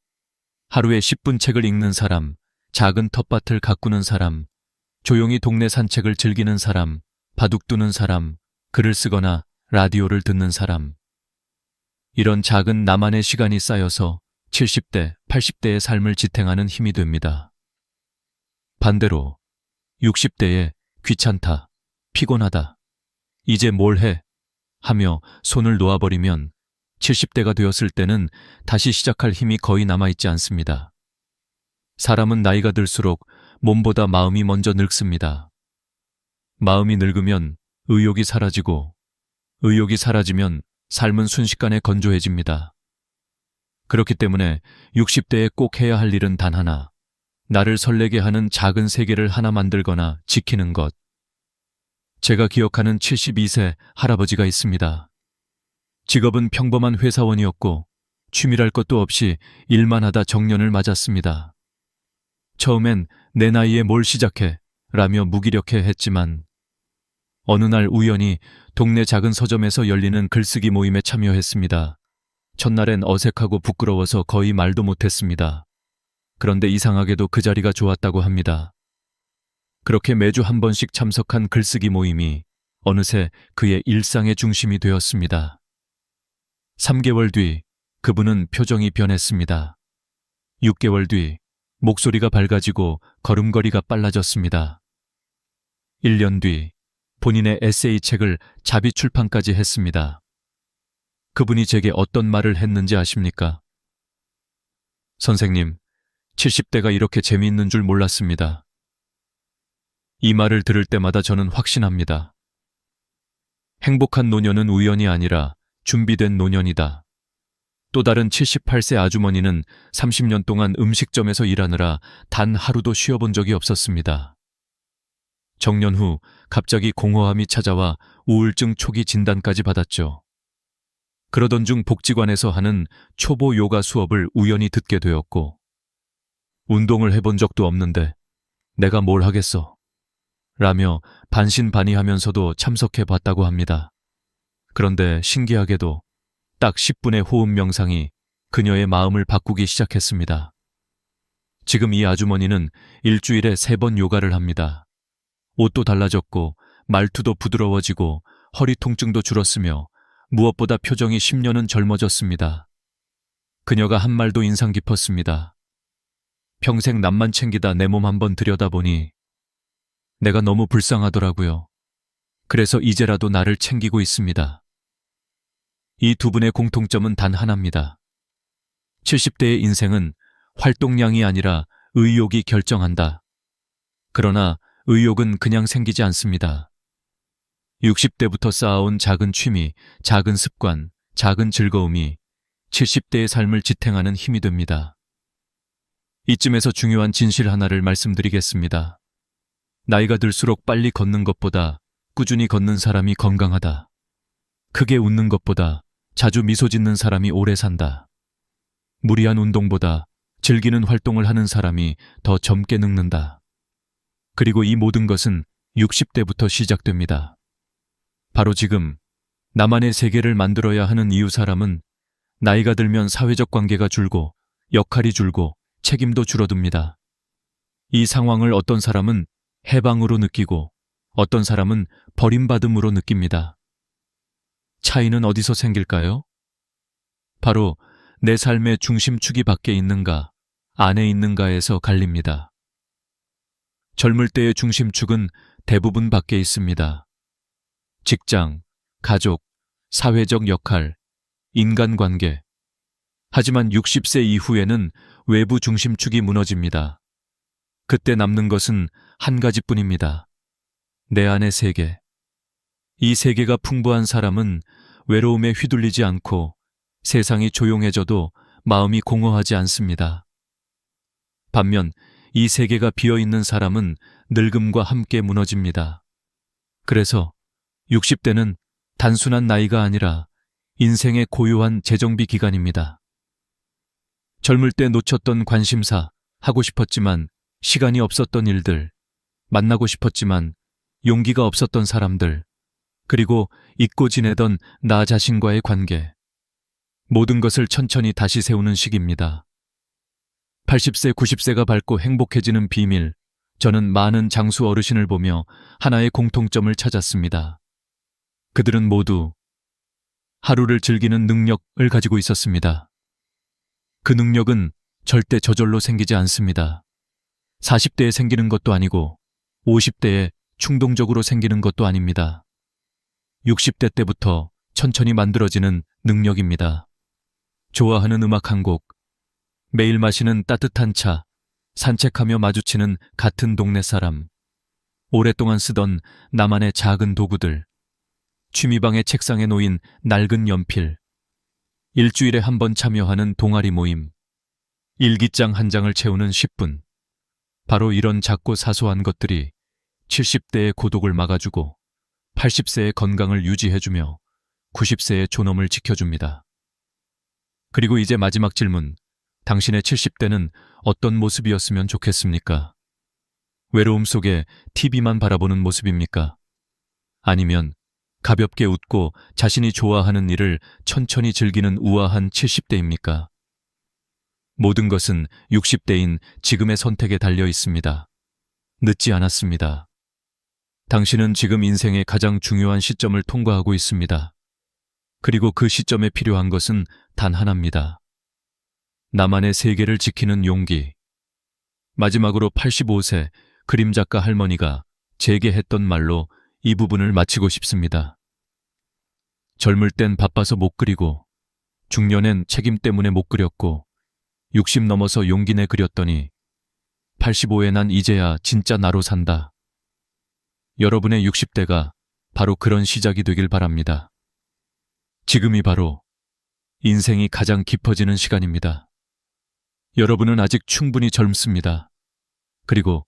하루에 10분 책을 읽는 사람, 작은 텃밭을 가꾸는 사람, 조용히 동네 산책을 즐기는 사람, 바둑 두는 사람, 글을 쓰거나 라디오를 듣는 사람. 이런 작은 나만의 시간이 쌓여서 70대, 80대의 삶을 지탱하는 힘이 됩니다. 반대로 60대에 귀찮다, 피곤하다, 이제 뭘 해? 하며 손을 놓아버리면 70대가 되었을 때는 다시 시작할 힘이 거의 남아있지 않습니다. 사람은 나이가 들수록 몸보다 마음이 먼저 늙습니다. 마음이 늙으면 의욕이 사라지고 의욕이 사라지면 삶은 순식간에 건조해집니다. 그렇기 때문에 60대에 꼭 해야 할 일은 단 하나, 나를 설레게 하는 작은 세계를 하나 만들거나 지키는 것. 제가 기억하는 72세 할아버지가 있습니다. 직업은 평범한 회사원이었고 취미랄 것도 없이 일만 하다 정년을 맞았습니다. 처음엔 내 나이에 뭘 시작해? 라며 무기력해 했지만 어느 날 우연히 동네 작은 서점에서 열리는 글쓰기 모임에 참여했습니다. 첫날엔 어색하고 부끄러워서 거의 말도 못했습니다. 그런데 이상하게도 그 자리가 좋았다고 합니다. 그렇게 매주 한 번씩 참석한 글쓰기 모임이 어느새 그의 일상의 중심이 되었습니다. 3개월 뒤 그분은 표정이 변했습니다. 6개월 뒤 목소리가 밝아지고 걸음걸이가 빨라졌습니다. 1년 뒤 본인의 에세이 책을 자비 출판까지 했습니다. 그분이 제게 어떤 말을 했는지 아십니까? 선생님, 70대가 이렇게 재미있는 줄 몰랐습니다. 이 말을 들을 때마다 저는 확신합니다. 행복한 노년은 우연이 아니라 준비된 노년이다. 또 다른 78세 아주머니는 30년 동안 음식점에서 일하느라 단 하루도 쉬어본 적이 없었습니다. 정년 후 갑자기 공허함이 찾아와 우울증 초기 진단까지 받았죠. 그러던 중 복지관에서 하는 초보 요가 수업을 우연히 듣게 되었고 운동을 해본 적도 없는데 내가 뭘 하겠어. 라며 반신반의하면서도 참석해 봤다고 합니다. 그런데 신기하게도 딱 10분의 호흡 명상이 그녀의 마음을 바꾸기 시작했습니다. 지금 이 아주머니는 일주일에 3번 요가를 합니다. 옷도 달라졌고 말투도 부드러워지고 허리 통증도 줄었으며 무엇보다 표정이 10년은 젊어졌습니다. 그녀가 한 말도 인상 깊었습니다. 평생 남만 챙기다 내 몸 한번 들여다보니 내가 너무 불쌍하더라고요. 그래서 이제라도 나를 챙기고 있습니다. 이 두 분의 공통점은 단 하나입니다. 70대의 인생은 활동량이 아니라 의욕이 결정한다. 그러나 의욕은 그냥 생기지 않습니다. 60대부터 쌓아온 작은 취미, 작은 습관, 작은 즐거움이 70대의 삶을 지탱하는 힘이 됩니다. 이쯤에서 중요한 진실 하나를 말씀드리겠습니다. 나이가 들수록 빨리 걷는 것보다 꾸준히 걷는 사람이 건강하다. 크게 웃는 것보다 자주 미소 짓는 사람이 오래 산다. 무리한 운동보다 즐기는 활동을 하는 사람이 더 젊게 늙는다. 그리고 이 모든 것은 60대부터 시작됩니다. 바로 지금 나만의 세계를 만들어야 하는 이유 사람은 나이가 들면 사회적 관계가 줄고 역할이 줄고 책임도 줄어듭니다. 이 상황을 어떤 사람은 해방으로 느끼고 어떤 사람은 버림받음으로 느낍니다. 차이는 어디서 생길까요? 바로 내 삶의 중심축이 밖에 있는가, 안에 있는가에서 갈립니다. 젊을 때의 중심축은 대부분 밖에 있습니다. 직장, 가족, 사회적 역할, 인간관계. 하지만 60세 이후에는 외부 중심축이 무너집니다. 그때 남는 것은 한 가지뿐입니다. 내 안의 세계. 이 세계가 풍부한 사람은 외로움에 휘둘리지 않고 세상이 조용해져도 마음이 공허하지 않습니다. 반면 이 세계가 비어있는 사람은 늙음과 함께 무너집니다. 그래서 60대는 단순한 나이가 아니라 인생의 고요한 재정비 기간입니다. 젊을 때 놓쳤던 관심사, 하고 싶었지만 시간이 없었던 일들, 만나고 싶었지만 용기가 없었던 사람들, 그리고 잊고 지내던 나 자신과의 관계. 모든 것을 천천히 다시 세우는 시기입니다. 80세, 90세가 밝고 행복해지는 비밀. 저는 많은 장수 어르신을 보며 하나의 공통점을 찾았습니다. 그들은 모두 하루를 즐기는 능력을 가지고 있었습니다. 그 능력은 절대 저절로 생기지 않습니다. 40대에 생기는 것도 아니고 50대에 충동적으로 생기는 것도 아닙니다. 60대 때부터 천천히 만들어지는 능력입니다. 좋아하는 음악 한 곡, 매일 마시는 따뜻한 차, 산책하며 마주치는 같은 동네 사람, 오랫동안 쓰던 나만의 작은 도구들, 취미방의 책상에 놓인 낡은 연필, 일주일에 한 번 참여하는 동아리 모임, 일기장 한 장을 채우는 10분. 바로 이런 작고 사소한 것들이 70대의 고독을 막아주고 80세의 건강을 유지해주며 90세의 존엄을 지켜줍니다. 그리고 이제 마지막 질문. 당신의 70대는 어떤 모습이었으면 좋겠습니까? 외로움 속에 TV만 바라보는 모습입니까? 아니면 가볍게 웃고 자신이 좋아하는 일을 천천히 즐기는 우아한 70대입니까? 모든 것은 60대인 지금의 선택에 달려 있습니다. 늦지 않았습니다. 당신은 지금 인생의 가장 중요한 시점을 통과하고 있습니다. 그리고 그 시점에 필요한 것은 단 하나입니다. 나만의 세계를 지키는 용기. 마지막으로 85세 그림작가 할머니가 제게 했던 말로 이 부분을 마치고 싶습니다. 젊을 땐 바빠서 못 그리고, 중년엔 책임 때문에 못 그렸고, 60 넘어서 용기 내 그렸더니 85에 난 이제야 진짜 나로 산다. 여러분의 60대가 바로 그런 시작이 되길 바랍니다. 지금이 바로 인생이 가장 깊어지는 시간입니다. 여러분은 아직 충분히 젊습니다. 그리고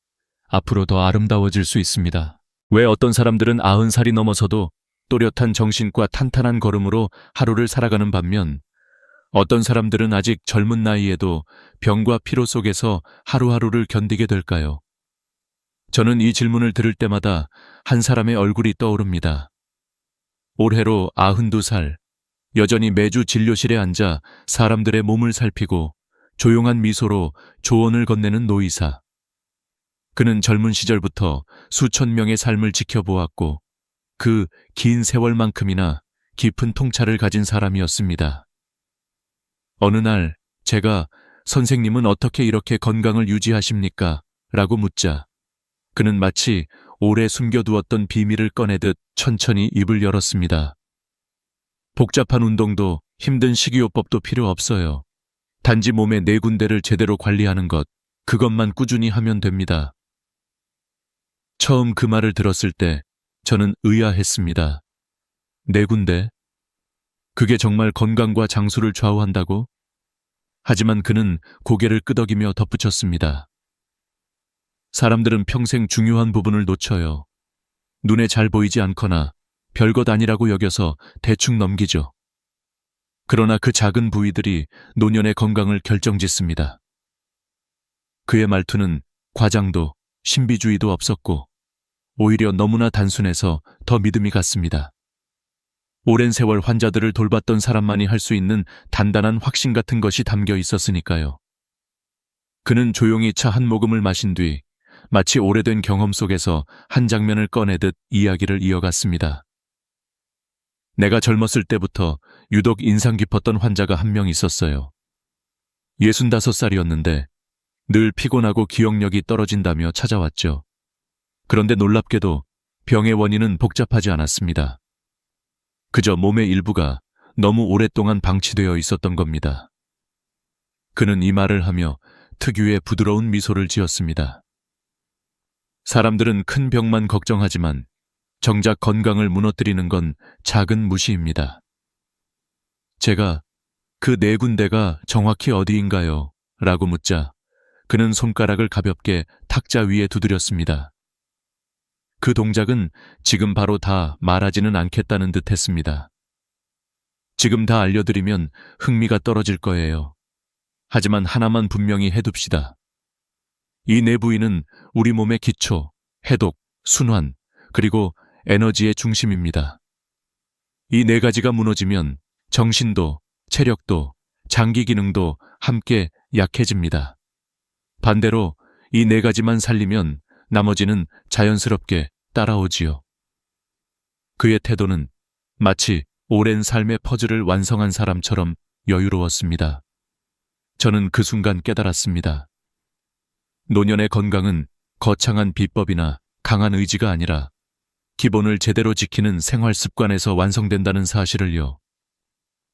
앞으로 더 아름다워질 수 있습니다. 왜 어떤 사람들은 90살이 넘어서도 또렷한 정신과 탄탄한 걸음으로 하루를 살아가는 반면 어떤 사람들은 아직 젊은 나이에도 병과 피로 속에서 하루하루를 견디게 될까요? 저는 이 질문을 들을 때마다 한 사람의 얼굴이 떠오릅니다. 올해로 92살, 여전히 매주 진료실에 앉아 사람들의 몸을 살피고 조용한 미소로 조언을 건네는 노의사. 그는 젊은 시절부터 수천 명의 삶을 지켜보았고 그 긴 세월만큼이나 깊은 통찰을 가진 사람이었습니다. 어느 날 제가 "선생님은 어떻게 이렇게 건강을 유지하십니까?" 라고 묻자 그는 마치 오래 숨겨두었던 비밀을 꺼내듯 천천히 입을 열었습니다. 복잡한 운동도 힘든 식이요법도 필요 없어요. 단지 몸의 네 군데를 제대로 관리하는 것, 그것만 꾸준히 하면 됩니다. 처음 그 말을 들었을 때 저는 의아했습니다. 네 군데? 그게 정말 건강과 장수를 좌우한다고? 하지만 그는 고개를 끄덕이며 덧붙였습니다. 사람들은 평생 중요한 부분을 놓쳐요. 눈에 잘 보이지 않거나 별것 아니라고 여겨서 대충 넘기죠. 그러나 그 작은 부위들이 노년의 건강을 결정짓습니다. 그의 말투는 과장도 신비주의도 없었고 오히려 너무나 단순해서 더 믿음이 갔습니다. 오랜 세월 환자들을 돌봤던 사람만이 할 수 있는 단단한 확신 같은 것이 담겨 있었으니까요. 그는 조용히 차 한 모금을 마신 뒤 마치 오래된 경험 속에서 한 장면을 꺼내듯 이야기를 이어갔습니다. 내가 젊었을 때부터 유독 인상 깊었던 환자가 한 명 있었어요. 65살이었는데 늘 피곤하고 기억력이 떨어진다며 찾아왔죠. 그런데 놀랍게도 병의 원인은 복잡하지 않았습니다. 그저 몸의 일부가 너무 오랫동안 방치되어 있었던 겁니다. 그는 이 말을 하며 특유의 부드러운 미소를 지었습니다. 사람들은 큰 병만 걱정하지만 정작 건강을 무너뜨리는 건 작은 무시입니다. 제가 "그 네 군데가 정확히 어디인가요?" 라고 묻자 그는 손가락을 가볍게 탁자 위에 두드렸습니다. 그 동작은 지금 바로 다 말하지는 않겠다는 듯 했습니다. 지금 다 알려드리면 흥미가 떨어질 거예요. 하지만 하나만 분명히 해둡시다. 이 네 부위는 우리 몸의 기초, 해독, 순환, 그리고 에너지의 중심입니다. 이 네 가지가 무너지면 정신도, 체력도, 장기 기능도 함께 약해집니다. 반대로 이 네 가지만 살리면 나머지는 자연스럽게 따라오지요. 그의 태도는 마치 오랜 삶의 퍼즐을 완성한 사람처럼 여유로웠습니다. 저는 그 순간 깨달았습니다. 노년의 건강은 거창한 비법이나 강한 의지가 아니라 기본을 제대로 지키는 생활 습관에서 완성된다는 사실을요.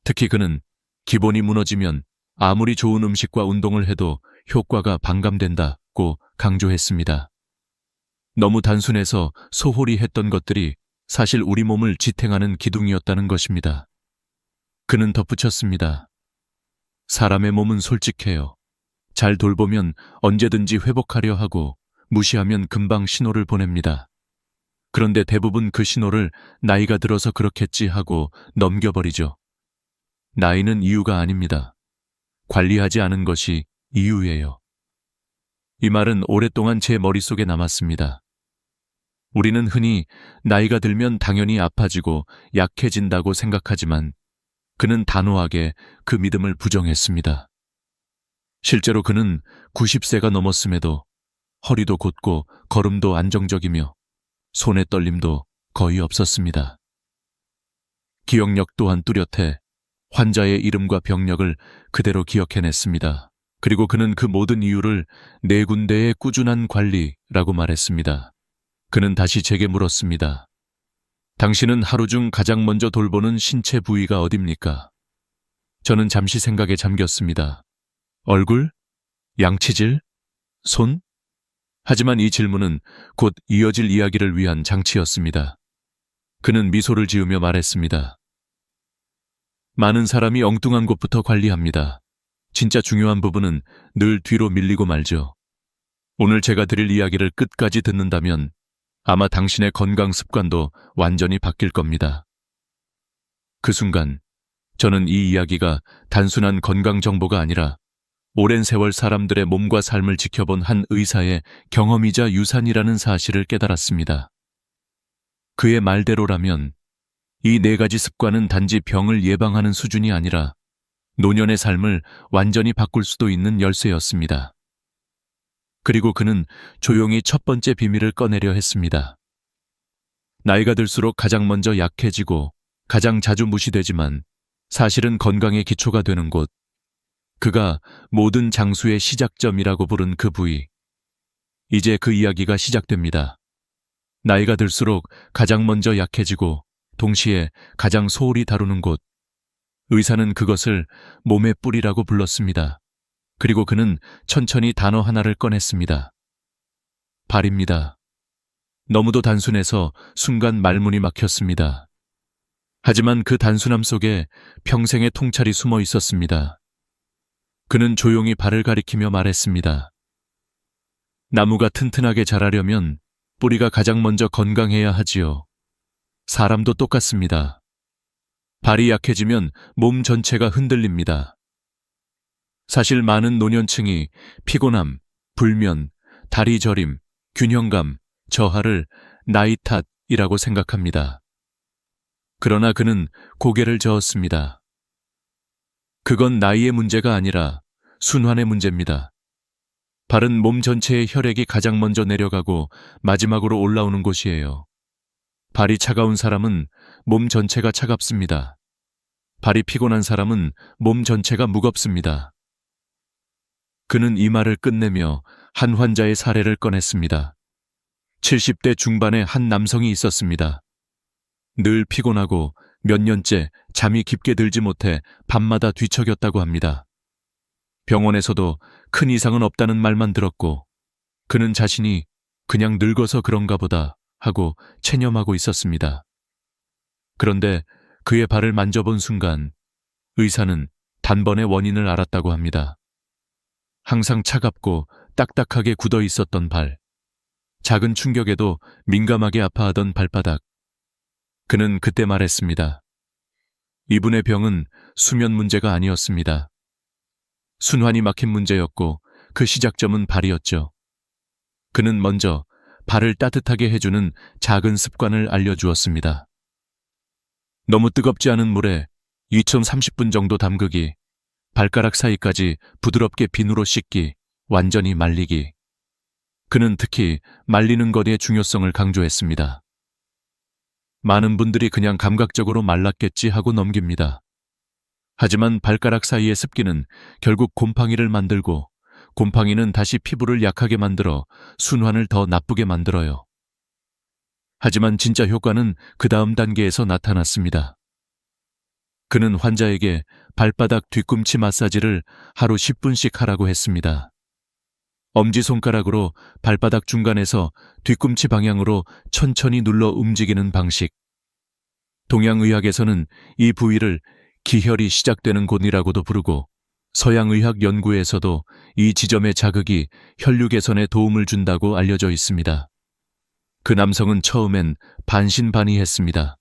특히 그는 기본이 무너지면 아무리 좋은 음식과 운동을 해도 효과가 반감된다고 강조했습니다. 너무 단순해서 소홀히 했던 것들이 사실 우리 몸을 지탱하는 기둥이었다는 것입니다. 그는 덧붙였습니다. 사람의 몸은 솔직해요. 잘 돌보면 언제든지 회복하려 하고 무시하면 금방 신호를 보냅니다. 그런데 대부분 그 신호를 나이가 들어서 그렇겠지 하고 넘겨버리죠. 나이는 이유가 아닙니다. 관리하지 않은 것이 이유예요. 이 말은 오랫동안 제 머릿속에 남았습니다. 우리는 흔히 나이가 들면 당연히 아파지고 약해진다고 생각하지만 그는 단호하게 그 믿음을 부정했습니다. 실제로 그는 90세가 넘었음에도 허리도 곧고 걸음도 안정적이며 손의 떨림도 거의 없었습니다. 기억력 또한 뚜렷해 환자의 이름과 병력을 그대로 기억해냈습니다. 그리고 그는 그 모든 이유를 네 군데의 꾸준한 관리라고 말했습니다. 그는 다시 제게 물었습니다. 당신은 하루 중 가장 먼저 돌보는 신체 부위가 어딥니까? 저는 잠시 생각에 잠겼습니다. 얼굴? 양치질? 손? 하지만 이 질문은 곧 이어질 이야기를 위한 장치였습니다. 그는 미소를 지으며 말했습니다. 많은 사람이 엉뚱한 곳부터 관리합니다. 진짜 중요한 부분은 늘 뒤로 밀리고 말죠. 오늘 제가 드릴 이야기를 끝까지 듣는다면 아마 당신의 건강 습관도 완전히 바뀔 겁니다. 그 순간 저는 이 이야기가 단순한 건강 정보가 아니라 오랜 세월 사람들의 몸과 삶을 지켜본 한 의사의 경험이자 유산이라는 사실을 깨달았습니다. 그의 말대로라면 이 4가지 습관은 단지 병을 예방하는 수준이 아니라 노년의 삶을 완전히 바꿀 수도 있는 열쇠였습니다. 그리고 그는 조용히 첫 번째 비밀을 꺼내려 했습니다. 나이가 들수록 가장 먼저 약해지고 가장 자주 무시되지만 사실은 건강의 기초가 되는 곳, 그가 모든 장수의 시작점이라고 부른 그 부위. 이제 그 이야기가 시작됩니다. 나이가 들수록 가장 먼저 약해지고 동시에 가장 소홀히 다루는 곳. 의사는 그것을 몸의 뿌리라고 불렀습니다. 그리고 그는 천천히 단어 하나를 꺼냈습니다. 발입니다. 너무도 단순해서 순간 말문이 막혔습니다. 하지만 그 단순함 속에 평생의 통찰이 숨어 있었습니다. 그는 조용히 발을 가리키며 말했습니다. 나무가 튼튼하게 자라려면 뿌리가 가장 먼저 건강해야 하지요. 사람도 똑같습니다. 발이 약해지면 몸 전체가 흔들립니다. 사실 많은 노년층이 피곤함, 불면, 다리 저림, 균형감, 저하를 나이 탓이라고 생각합니다. 그러나 그는 고개를 저었습니다. 그건 나이의 문제가 아니라 순환의 문제입니다. 발은 몸 전체의 혈액이 가장 먼저 내려가고 마지막으로 올라오는 곳이에요. 발이 차가운 사람은 몸 전체가 차갑습니다. 발이 피곤한 사람은 몸 전체가 무겁습니다. 그는 이 말을 끝내며 한 환자의 사례를 꺼냈습니다. 70대 중반의 한 남성이 있었습니다. 늘 피곤하고 몇 년째 잠이 깊게 들지 못해 밤마다 뒤척였다고 합니다. 병원에서도 큰 이상은 없다는 말만 들었고 그는 자신이 그냥 늙어서 그런가 보다 하고 체념하고 있었습니다. 그런데 그의 발을 만져본 순간 의사는 단번에 원인을 알았다고 합니다. 항상 차갑고 딱딱하게 굳어 있었던 발, 작은 충격에도 민감하게 아파하던 발바닥. 그는 그때 말했습니다. 이분의 병은 수면 문제가 아니었습니다. 순환이 막힌 문제였고 그 시작점은 발이었죠. 그는 먼저 발을 따뜻하게 해주는 작은 습관을 알려주었습니다. 너무 뜨겁지 않은 물에 2.30분 정도 담그기, 발가락 사이까지 부드럽게 비누로 씻기, 완전히 말리기. 그는 특히 말리는 것의 중요성을 강조했습니다. 많은 분들이 그냥 감각적으로 말랐겠지 하고 넘깁니다. 하지만 발가락 사이의 습기는 결국 곰팡이를 만들고 곰팡이는 다시 피부를 약하게 만들어 순환을 더 나쁘게 만들어요. 하지만 진짜 효과는 그 다음 단계에서 나타났습니다. 그는 환자에게 발바닥 뒤꿈치 마사지를 하루 10분씩 하라고 했습니다. 엄지손가락으로 발바닥 중간에서 뒤꿈치 방향으로 천천히 눌러 움직이는 방식. 동양의학에서는 이 부위를 기혈이 시작되는 곳이라고도 부르고 서양의학 연구에서도 이 지점의 자극이 혈류 개선에 도움을 준다고 알려져 있습니다. 그 남성은 처음엔 반신반의했습니다.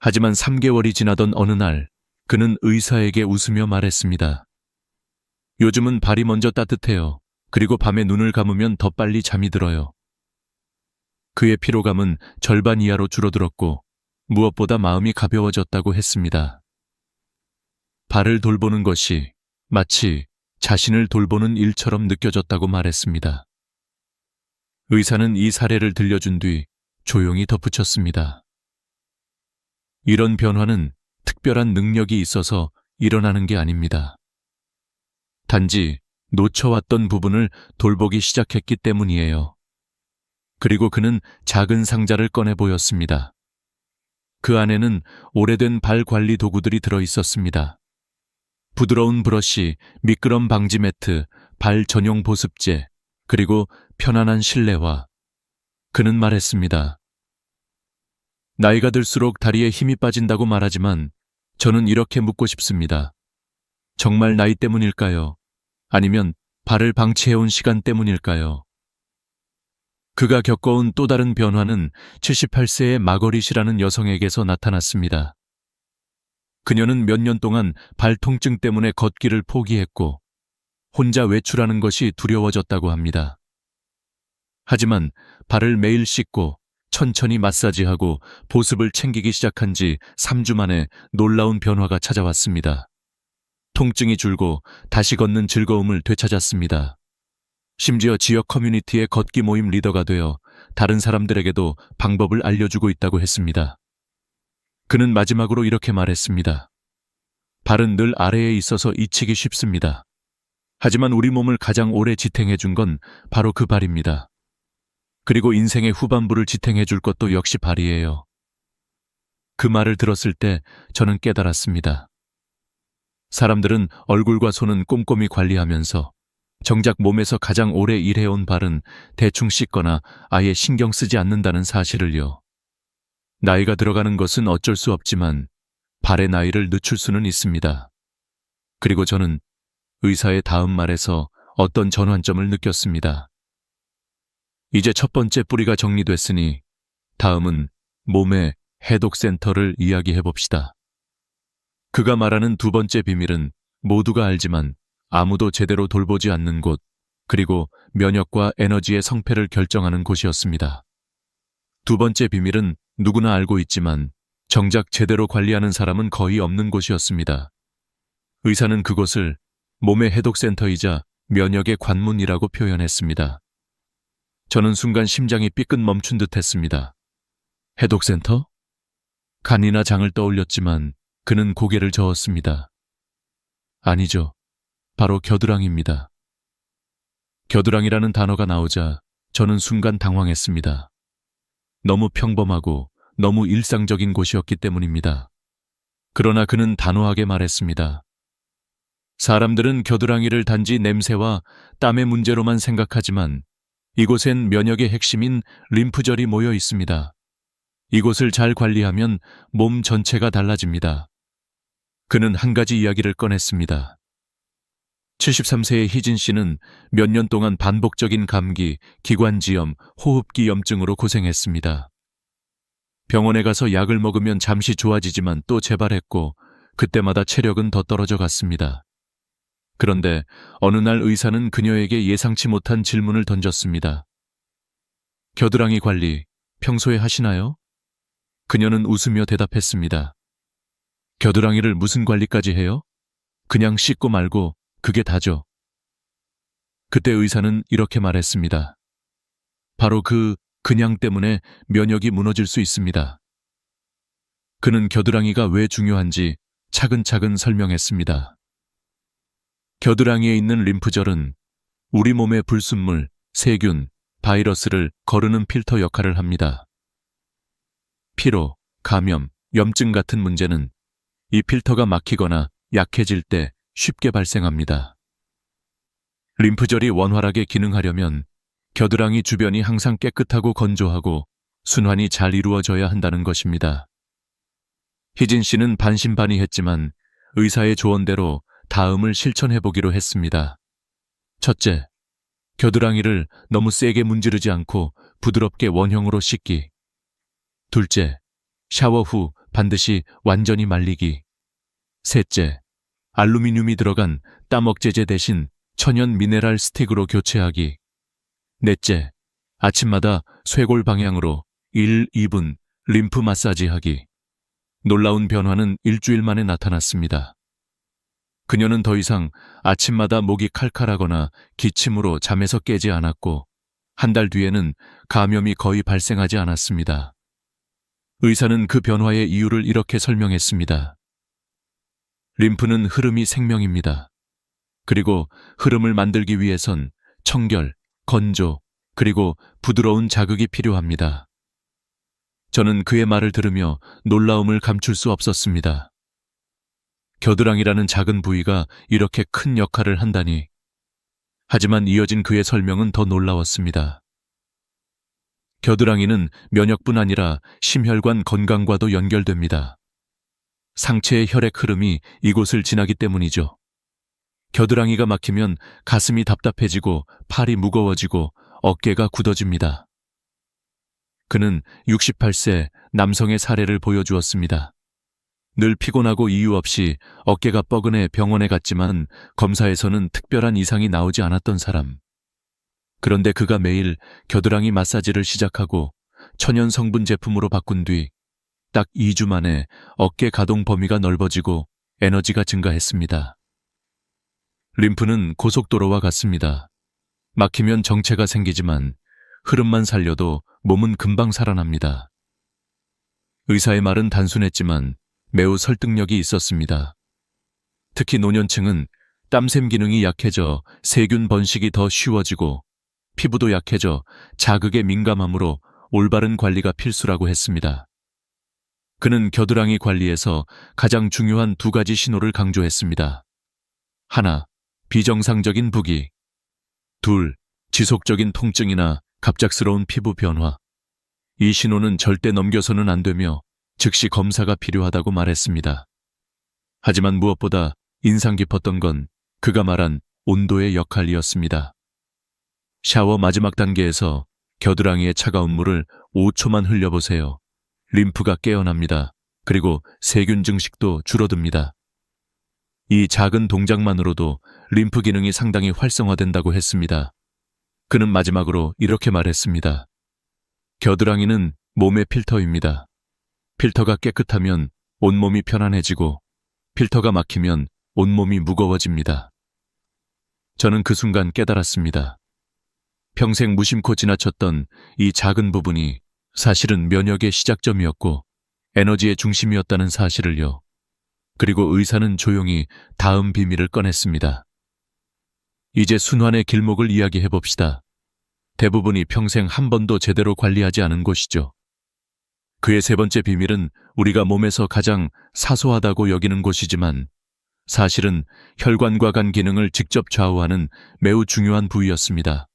하지만 3개월이 지나던 어느 날 그는 의사에게 웃으며 말했습니다. 요즘은 발이 먼저 따뜻해요. 그리고 밤에 눈을 감으면 더 빨리 잠이 들어요. 그의 피로감은 절반 이하로 줄어들었고 무엇보다 마음이 가벼워졌다고 했습니다. 발을 돌보는 것이 마치 자신을 돌보는 일처럼 느껴졌다고 말했습니다. 의사는 이 사례를 들려준 뒤 조용히 덧붙였습니다. 이런 변화는 특별한 능력이 있어서 일어나는 게 아닙니다. 단지 놓쳐왔던 부분을 돌보기 시작했기 때문이에요. 그리고 그는 작은 상자를 꺼내 보였습니다. 그 안에는 오래된 발 관리 도구들이 들어 있었습니다. 부드러운 브러쉬, 미끄럼 방지 매트, 발 전용 보습제, 그리고 편안한 실내화. 그는 말했습니다. 나이가 들수록 다리에 힘이 빠진다고 말하지만 저는 이렇게 묻고 싶습니다. 정말 나이 때문일까요? 아니면 발을 방치해온 시간 때문일까요? 그가 겪어온 또 다른 변화는 78세의 마거릿이라는 여성에게서 나타났습니다. 그녀는 몇 년 동안 발 통증 때문에 걷기를 포기했고 혼자 외출하는 것이 두려워졌다고 합니다. 하지만 발을 매일 씻고 천천히 마사지하고 보습을 챙기기 시작한 지 3주 만에 놀라운 변화가 찾아왔습니다. 통증이 줄고 다시 걷는 즐거움을 되찾았습니다. 심지어 지역 커뮤니티의 걷기 모임 리더가 되어 다른 사람들에게도 방법을 알려주고 있다고 했습니다. 그는 마지막으로 이렇게 말했습니다. 발은 늘 아래에 있어서 잊히기 쉽습니다. 하지만 우리 몸을 가장 오래 지탱해 준 건 바로 그 발입니다. 그리고 인생의 후반부를 지탱해 줄 것도 역시 발이에요. 그 말을 들었을 때 저는 깨달았습니다. 사람들은 얼굴과 손은 꼼꼼히 관리하면서 정작 몸에서 가장 오래 일해온 발은 대충 씻거나 아예 신경 쓰지 않는다는 사실을요. 나이가 들어가는 것은 어쩔 수 없지만 발의 나이를 늦출 수는 있습니다. 그리고 저는 의사의 다음 말에서 어떤 전환점을 느꼈습니다. 이제 첫 번째 뿌리가 정리됐으니 다음은 몸의 해독센터를 이야기해 봅시다. 그가 말하는 두 번째 비밀은 모두가 알지만 아무도 제대로 돌보지 않는 곳, 그리고 면역과 에너지의 성패를 결정하는 곳이었습니다. 두 번째 비밀은 누구나 알고 있지만 정작 제대로 관리하는 사람은 거의 없는 곳이었습니다. 의사는 그곳을 몸의 해독센터이자 면역의 관문이라고 표현했습니다. 저는 순간 심장이 삐끗 멈춘 듯 했습니다. 해독센터? 간이나 장을 떠올렸지만 그는 고개를 저었습니다. 아니죠. 바로 겨드랑이입니다. 겨드랑이라는 단어가 나오자 저는 순간 당황했습니다. 너무 평범하고 너무 일상적인 곳이었기 때문입니다. 그러나 그는 단호하게 말했습니다. 사람들은 겨드랑이를 단지 냄새와 땀의 문제로만 생각하지만 이곳엔 면역의 핵심인 림프절이 모여 있습니다. 이곳을 잘 관리하면 몸 전체가 달라집니다. 그는 한 가지 이야기를 꺼냈습니다. 73세의 희진 씨는 몇 년 동안 반복적인 감기, 기관지염, 호흡기 염증으로 고생했습니다. 병원에 가서 약을 먹으면 잠시 좋아지지만 또 재발했고 그때마다 체력은 더 떨어져 갔습니다. 그런데 어느 날 의사는 그녀에게 예상치 못한 질문을 던졌습니다. 겨드랑이 관리 평소에 하시나요? 그녀는 웃으며 대답했습니다. 겨드랑이를 무슨 관리까지 해요? 그냥 씻고 말고 그게 다죠. 그때 의사는 이렇게 말했습니다. 바로 그냥 때문에 면역이 무너질 수 있습니다. 그는 겨드랑이가 왜 중요한지 차근차근 설명했습니다. 겨드랑이에 있는 림프절은 우리 몸의 불순물, 세균, 바이러스를 거르는 필터 역할을 합니다. 피로, 감염, 염증 같은 문제는 이 필터가 막히거나 약해질 때 쉽게 발생합니다. 림프절이 원활하게 기능하려면 겨드랑이 주변이 항상 깨끗하고 건조하고 순환이 잘 이루어져야 한다는 것입니다. 희진 씨는 반신반의했지만 의사의 조언대로 다음을 실천해보기로 했습니다. 첫째, 겨드랑이를 너무 세게 문지르지 않고 부드럽게 원형으로 씻기. 둘째, 샤워 후 반드시 완전히 말리기. 셋째, 알루미늄이 들어간 땀 억제제 대신 천연 미네랄 스틱으로 교체하기. 넷째, 아침마다 쇄골 방향으로 1, 2분 림프 마사지하기. 놀라운 변화는 일주일 만에 나타났습니다. 그녀는 더 이상 아침마다 목이 칼칼하거나 기침으로 잠에서 깨지 않았고 한 달 뒤에는 감염이 거의 발생하지 않았습니다. 의사는 그 변화의 이유를 이렇게 설명했습니다. 림프는 흐름이 생명입니다. 그리고 흐름을 만들기 위해선 청결, 건조, 그리고 부드러운 자극이 필요합니다. 저는 그의 말을 들으며 놀라움을 감출 수 없었습니다. 겨드랑이라는 작은 부위가 이렇게 큰 역할을 한다니. 하지만 이어진 그의 설명은 더 놀라웠습니다. 겨드랑이는 면역뿐 아니라 심혈관 건강과도 연결됩니다. 상체의 혈액 흐름이 이곳을 지나기 때문이죠. 겨드랑이가 막히면 가슴이 답답해지고 팔이 무거워지고 어깨가 굳어집니다. 그는 68세 남성의 사례를 보여주었습니다. 늘 피곤하고 이유 없이 어깨가 뻐근해 병원에 갔지만 검사에서는 특별한 이상이 나오지 않았던 사람. 그런데 그가 매일 겨드랑이 마사지를 시작하고 천연 성분 제품으로 바꾼 뒤 딱 2주 만에 어깨 가동 범위가 넓어지고 에너지가 증가했습니다. 림프는 고속도로와 같습니다. 막히면 정체가 생기지만 흐름만 살려도 몸은 금방 살아납니다. 의사의 말은 단순했지만 매우 설득력이 있었습니다. 특히 노년층은 땀샘 기능이 약해져 세균 번식이 더 쉬워지고 피부도 약해져 자극에 민감하므로 올바른 관리가 필수라고 했습니다. 그는 겨드랑이 관리에서 가장 중요한 2가지 신호를 강조했습니다. 하나, 비정상적인 부기. 둘, 지속적인 통증이나 갑작스러운 피부 변화. 이 신호는 절대 넘겨서는 안 되며 즉시 검사가 필요하다고 말했습니다. 하지만 무엇보다 인상 깊었던 건 그가 말한 온도의 역할이었습니다. 샤워 마지막 단계에서 겨드랑이에 차가운 물을 5초만 흘려보세요. 림프가 깨어납니다. 그리고 세균 증식도 줄어듭니다. 이 작은 동작만으로도 림프 기능이 상당히 활성화된다고 했습니다. 그는 마지막으로 이렇게 말했습니다. 겨드랑이는 몸의 필터입니다. 필터가 깨끗하면 온몸이 편안해지고 필터가 막히면 온몸이 무거워집니다. 저는 그 순간 깨달았습니다. 평생 무심코 지나쳤던 이 작은 부분이 사실은 면역의 시작점이었고 에너지의 중심이었다는 사실을요. 그리고 의사는 조용히 다음 비밀을 꺼냈습니다. 이제 순환의 길목을 이야기해 봅시다. 대부분이 평생 한 번도 제대로 관리하지 않은 곳이죠. 그의 3번째 비밀은 우리가 몸에서 가장 사소하다고 여기는 곳이지만 사실은 혈관과 간 기능을 직접 좌우하는 매우 중요한 부위였습니다.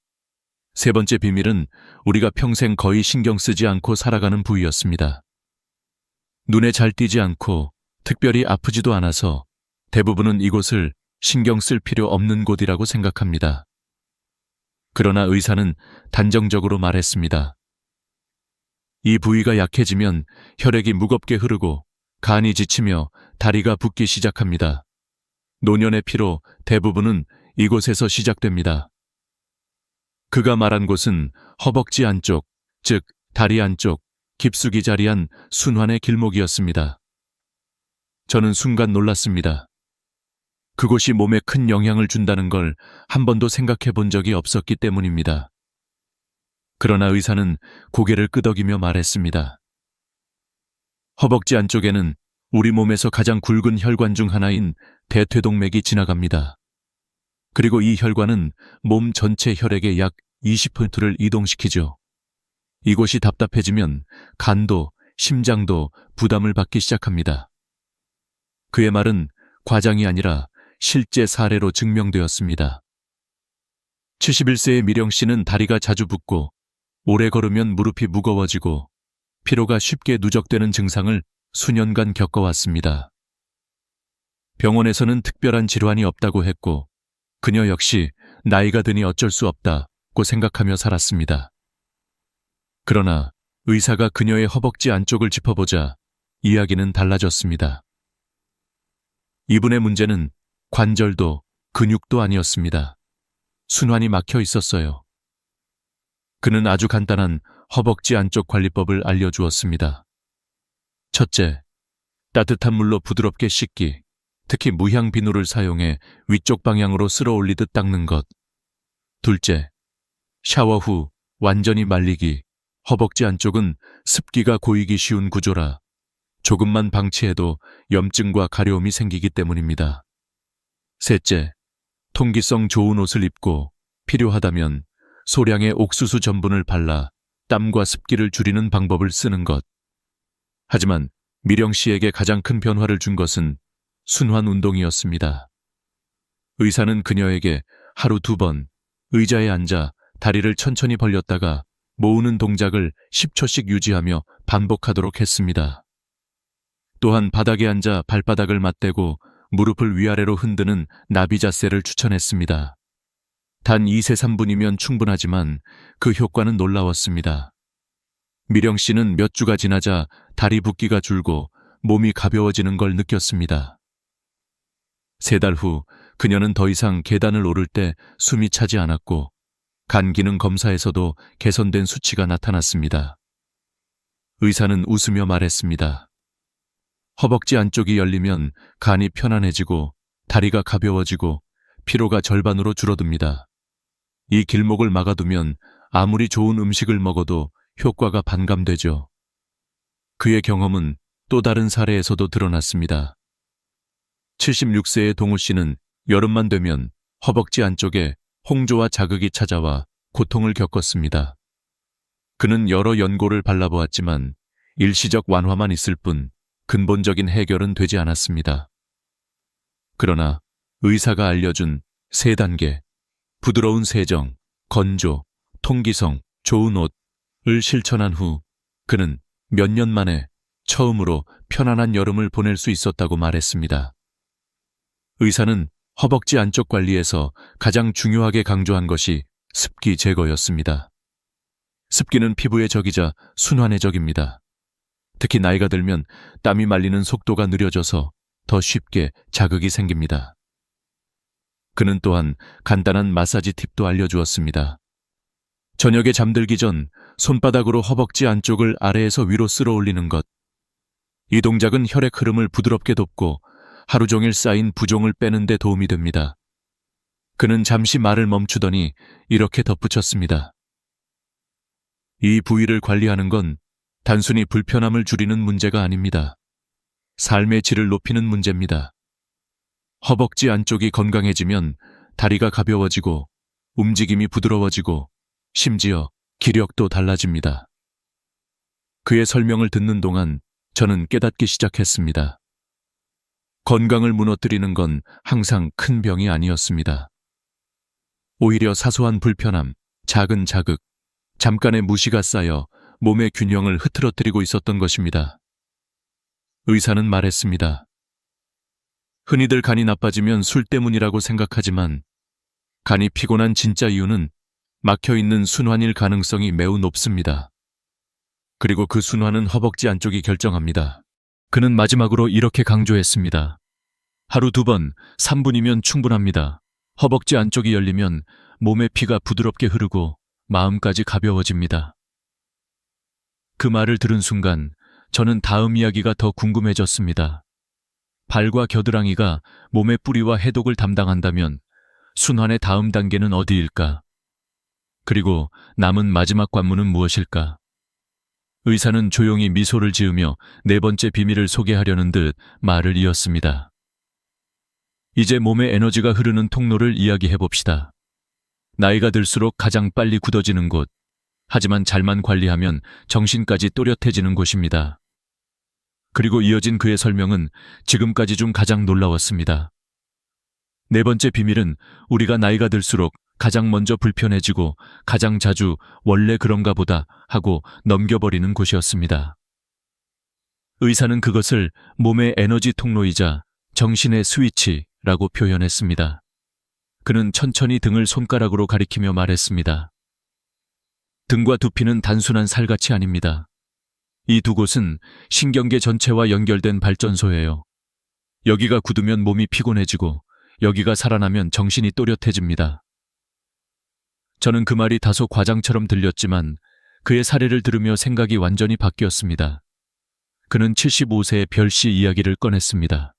3번째 비밀은 우리가 평생 거의 신경 쓰지 않고 살아가는 부위였습니다. 눈에 잘 띄지 않고 특별히 아프지도 않아서 대부분은 이곳을 신경 쓸 필요 없는 곳이라고 생각합니다. 그러나 의사는 단정적으로 말했습니다. 이 부위가 약해지면 혈액이 무겁게 흐르고 간이 지치며 다리가 붓기 시작합니다. 노년의 피로 대부분은 이곳에서 시작됩니다. 그가 말한 곳은 허벅지 안쪽, 즉 다리 안쪽, 깊숙이 자리한 순환의 길목이었습니다. 저는 순간 놀랐습니다. 그곳이 몸에 큰 영향을 준다는 걸 한 번도 생각해 본 적이 없었기 때문입니다. 그러나 의사는 고개를 끄덕이며 말했습니다. 허벅지 안쪽에는 우리 몸에서 가장 굵은 혈관 중 하나인 대퇴동맥이 지나갑니다. 그리고 이 혈관은 몸 전체 혈액의 약 20%를 이동시키죠. 이곳이 답답해지면 간도, 심장도 부담을 받기 시작합니다. 그의 말은 과장이 아니라 실제 사례로 증명되었습니다. 71세의 미령 씨는 다리가 자주 붓고 오래 걸으면 무릎이 무거워지고 피로가 쉽게 누적되는 증상을 수년간 겪어왔습니다. 병원에서는 특별한 질환이 없다고 했고 그녀 역시 나이가 드니 어쩔 수 없다고 생각하며 살았습니다. 그러나 의사가 그녀의 허벅지 안쪽을 짚어보자 이야기는 달라졌습니다. 이분의 문제는 관절도 근육도 아니었습니다. 순환이 막혀 있었어요. 그는 아주 간단한 허벅지 안쪽 관리법을 알려주었습니다. 첫째, 따뜻한 물로 부드럽게 씻기, 특히 무향 비누를 사용해 위쪽 방향으로 쓸어 올리듯 닦는 것. 둘째, 샤워 후 완전히 말리기. 허벅지 안쪽은 습기가 고이기 쉬운 구조라 조금만 방치해도 염증과 가려움이 생기기 때문입니다. 셋째, 통기성 좋은 옷을 입고 필요하다면 소량의 옥수수 전분을 발라 땀과 습기를 줄이는 방법을 쓰는 것. 하지만 미령 씨에게 가장 큰 변화를 준 것은 순환 운동이었습니다. 의사는 그녀에게 하루 2번 의자에 앉아 다리를 천천히 벌렸다가 모으는 동작을 10초씩 유지하며 반복하도록 했습니다. 또한 바닥에 앉아 발바닥을 맞대고 무릎을 위아래로 흔드는 나비 자세를 추천했습니다. 단 2세 3분이면 충분하지만 그 효과는 놀라웠습니다. 미령 씨는 몇 주가 지나자 다리 붓기가 줄고 몸이 가벼워지는 걸 느꼈습니다. 3달 후 그녀는 더 이상 계단을 오를 때 숨이 차지 않았고 간 기능 검사에서도 개선된 수치가 나타났습니다. 의사는 웃으며 말했습니다. 허벅지 안쪽이 열리면 간이 편안해지고 다리가 가벼워지고 피로가 절반으로 줄어듭니다. 이 길목을 막아두면 아무리 좋은 음식을 먹어도 효과가 반감되죠. 그의 경험은 또 다른 사례에서도 드러났습니다. 76세의 동우 씨는 여름만 되면 허벅지 안쪽에 홍조와 자극이 찾아와 고통을 겪었습니다. 그는 여러 연고를 발라보았지만 일시적 완화만 있을 뿐 근본적인 해결은 되지 않았습니다. 그러나 의사가 알려준 3단계, 부드러운 세정, 건조, 통기성, 좋은 옷을 실천한 후 그는 몇 년 만에 처음으로 편안한 여름을 보낼 수 있었다고 말했습니다. 의사는 허벅지 안쪽 관리에서 가장 중요하게 강조한 것이 습기 제거였습니다. 습기는 피부의 적이자 순환의 적입니다. 특히 나이가 들면 땀이 말리는 속도가 느려져서 더 쉽게 자극이 생깁니다. 그는 또한 간단한 마사지 팁도 알려주었습니다. 저녁에 잠들기 전 손바닥으로 허벅지 안쪽을 아래에서 위로 쓸어 올리는 것. 이 동작은 혈액 흐름을 부드럽게 돕고 하루 종일 쌓인 부종을 빼는 데 도움이 됩니다. 그는 잠시 말을 멈추더니 이렇게 덧붙였습니다. 이 부위를 관리하는 건 단순히 불편함을 줄이는 문제가 아닙니다. 삶의 질을 높이는 문제입니다. 허벅지 안쪽이 건강해지면 다리가 가벼워지고 움직임이 부드러워지고 심지어 기력도 달라집니다. 그의 설명을 듣는 동안 저는 깨닫기 시작했습니다. 건강을 무너뜨리는 건 항상 큰 병이 아니었습니다. 오히려 사소한 불편함, 작은 자극, 잠깐의 무시가 쌓여 몸의 균형을 흐트러뜨리고 있었던 것입니다. 의사는 말했습니다. 흔히들 간이 나빠지면 술 때문이라고 생각하지만 간이 피곤한 진짜 이유는 막혀있는 순환일 가능성이 매우 높습니다. 그리고 그 순환은 허벅지 안쪽이 결정합니다. 그는 마지막으로 이렇게 강조했습니다. 하루 2번, 3분이면 충분합니다. 허벅지 안쪽이 열리면 몸의 피가 부드럽게 흐르고 마음까지 가벼워집니다. 그 말을 들은 순간 저는 다음 이야기가 더 궁금해졌습니다. 발과 겨드랑이가 몸의 뿌리와 해독을 담당한다면 순환의 다음 단계는 어디일까? 그리고 남은 마지막 관문은 무엇일까? 의사는 조용히 미소를 지으며 4번째 비밀을 소개하려는 듯 말을 이었습니다. 이제 몸의 에너지가 흐르는 통로를 이야기해봅시다. 나이가 들수록 가장 빨리 굳어지는 곳, 하지만 잘만 관리하면 정신까지 또렷해지는 곳입니다. 그리고 이어진 그의 설명은 지금까지 중 가장 놀라웠습니다. 4번째 비밀은 우리가 나이가 들수록 가장 먼저 불편해지고 가장 자주 원래 그런가 보다 하고 넘겨버리는 곳이었습니다. 의사는 그것을 몸의 에너지 통로이자 정신의 스위치라고 표현했습니다. 그는 천천히 등을 손가락으로 가리키며 말했습니다. 등과 두피는 단순한 살갗이 아닙니다. 이 두 곳은 신경계 전체와 연결된 발전소예요. 여기가 굳으면 몸이 피곤해지고 여기가 살아나면 정신이 또렷해집니다. 저는 그 말이 다소 과장처럼 들렸지만 그의 사례를 들으며 생각이 완전히 바뀌었습니다. 그는 75세의 별씨 이야기를 꺼냈습니다.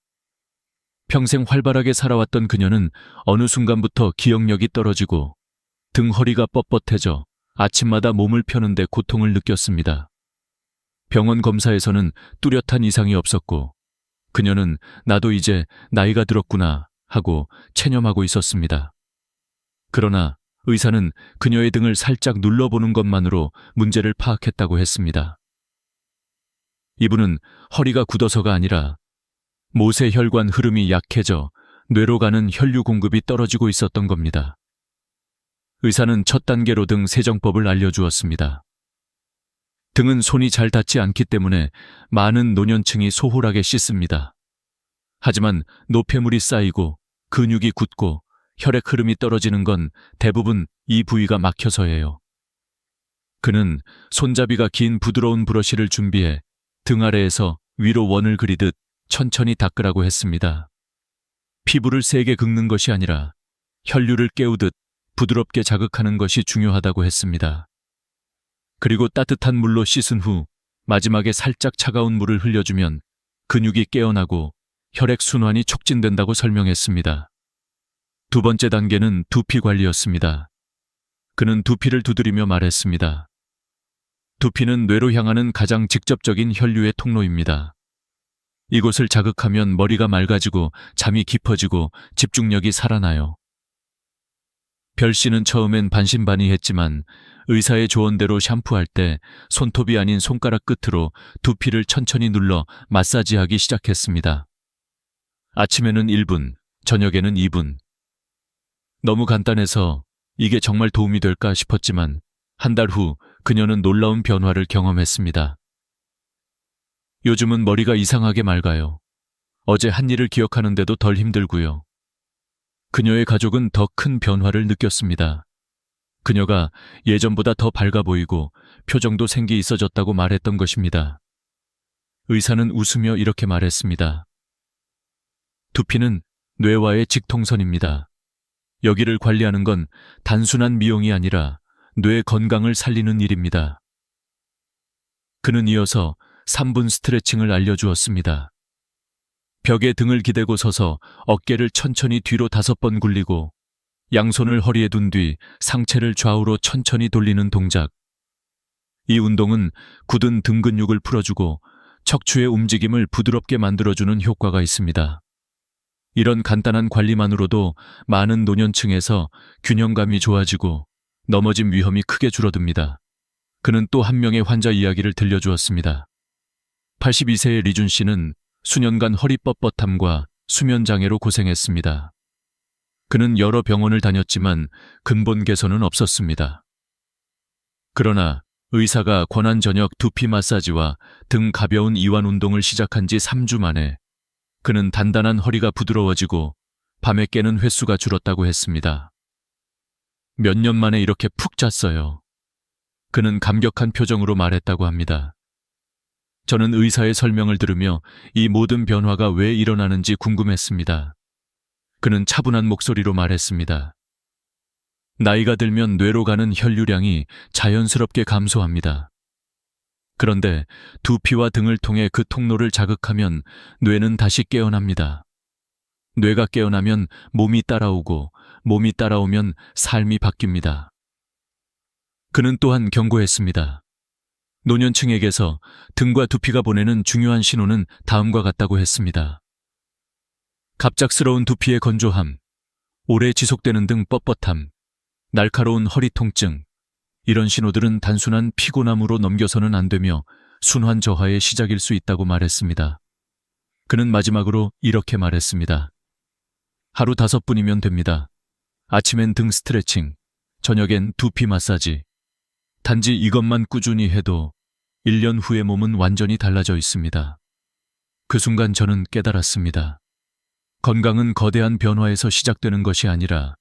평생 활발하게 살아왔던 그녀는 어느 순간부터 기억력이 떨어지고 등 허리가 뻣뻣해져 아침마다 몸을 펴는데 고통을 느꼈습니다. 병원 검사에서는 뚜렷한 이상이 없었고 그녀는 나도 이제 나이가 들었구나 하고 체념하고 있었습니다. 그러나 의사는 그녀의 등을 살짝 눌러보는 것만으로 문제를 파악했다고 했습니다. 이분은 허리가 굳어서가 아니라 모세혈관 흐름이 약해져 뇌로 가는 혈류 공급이 떨어지고 있었던 겁니다. 의사는 첫 단계로 등 세정법을 알려주었습니다. 등은 손이 잘 닿지 않기 때문에 많은 노년층이 소홀하게 씻습니다. 하지만 노폐물이 쌓이고 근육이 굳고 혈액 흐름이 떨어지는 건 대부분 이 부위가 막혀서예요. 그는 손잡이가 긴 부드러운 브러쉬를 준비해 등 아래에서 위로 원을 그리듯 천천히 닦으라고 했습니다. 피부를 세게 긁는 것이 아니라 혈류를 깨우듯 부드럽게 자극하는 것이 중요하다고 했습니다. 그리고 따뜻한 물로 씻은 후 마지막에 살짝 차가운 물을 흘려주면 근육이 깨어나고 혈액순환이 촉진된다고 설명했습니다. 두 번째 단계는 두피 관리였습니다. 그는 두피를 두드리며 말했습니다. 두피는 뇌로 향하는 가장 직접적인 혈류의 통로입니다. 이곳을 자극하면 머리가 맑아지고 잠이 깊어지고 집중력이 살아나요. 별 씨는 처음엔 반신반의했지만 의사의 조언대로 샴푸할 때 손톱이 아닌 손가락 끝으로 두피를 천천히 눌러 마사지하기 시작했습니다. 아침에는 1분, 저녁에는 2분. 너무 간단해서 이게 정말 도움이 될까 싶었지만 한 달 후 그녀는 놀라운 변화를 경험했습니다. 요즘은 머리가 이상하게 맑아요. 어제 한 일을 기억하는데도 덜 힘들고요. 그녀의 가족은 더 큰 변화를 느꼈습니다. 그녀가 예전보다 더 밝아 보이고 표정도 생기 있어졌다고 말했던 것입니다. 의사는 웃으며 이렇게 말했습니다. 두피는 뇌와의 직통선입니다. 여기를 관리하는 건 단순한 미용이 아니라 뇌 건강을 살리는 일입니다. 그는 이어서 3분 스트레칭을 알려주었습니다. 벽에 등을 기대고 서서 어깨를 천천히 뒤로 5번 굴리고 양손을 허리에 둔 뒤 상체를 좌우로 천천히 돌리는 동작. 이 운동은 굳은 등 근육을 풀어주고 척추의 움직임을 부드럽게 만들어주는 효과가 있습니다. 이런 간단한 관리만으로도 많은 노년층에서 균형감이 좋아지고 넘어짐 위험이 크게 줄어듭니다. 그는 또 한 명의 환자 이야기를 들려주었습니다. 82세의 리준 씨는 수년간 허리 뻣뻣함과 수면장애로 고생했습니다. 그는 여러 병원을 다녔지만 근본 개선은 없었습니다. 그러나 의사가 권한 저녁 두피 마사지와 등 가벼운 이완 운동을 시작한 지 3주 만에 그는 단단한 허리가 부드러워지고 밤에 깨는 횟수가 줄었다고 했습니다. 몇 년 만에 이렇게 푹 잤어요. 그는 감격한 표정으로 말했다고 합니다. 저는 의사의 설명을 들으며 이 모든 변화가 왜 일어나는지 궁금했습니다. 그는 차분한 목소리로 말했습니다. 나이가 들면 뇌로 가는 혈류량이 자연스럽게 감소합니다. 그런데 두피와 등을 통해 그 통로를 자극하면 뇌는 다시 깨어납니다. 뇌가 깨어나면 몸이 따라오고 몸이 따라오면 삶이 바뀝니다. 그는 또한 경고했습니다. 노년층에게서 등과 두피가 보내는 중요한 신호는 다음과 같다고 했습니다. 갑작스러운 두피의 건조함, 오래 지속되는 등 뻣뻣함, 날카로운 허리 통증, 이런 신호들은 단순한 피곤함으로 넘겨서는 안 되며 순환 저하의 시작일 수 있다고 말했습니다. 그는 마지막으로 이렇게 말했습니다. 하루 5분이면 됩니다. 아침엔 등 스트레칭, 저녁엔 두피 마사지. 단지 이것만 꾸준히 해도 1년 후의 몸은 완전히 달라져 있습니다. 그 순간 저는 깨달았습니다. 건강은 거대한 변화에서 시작되는 것이 아니라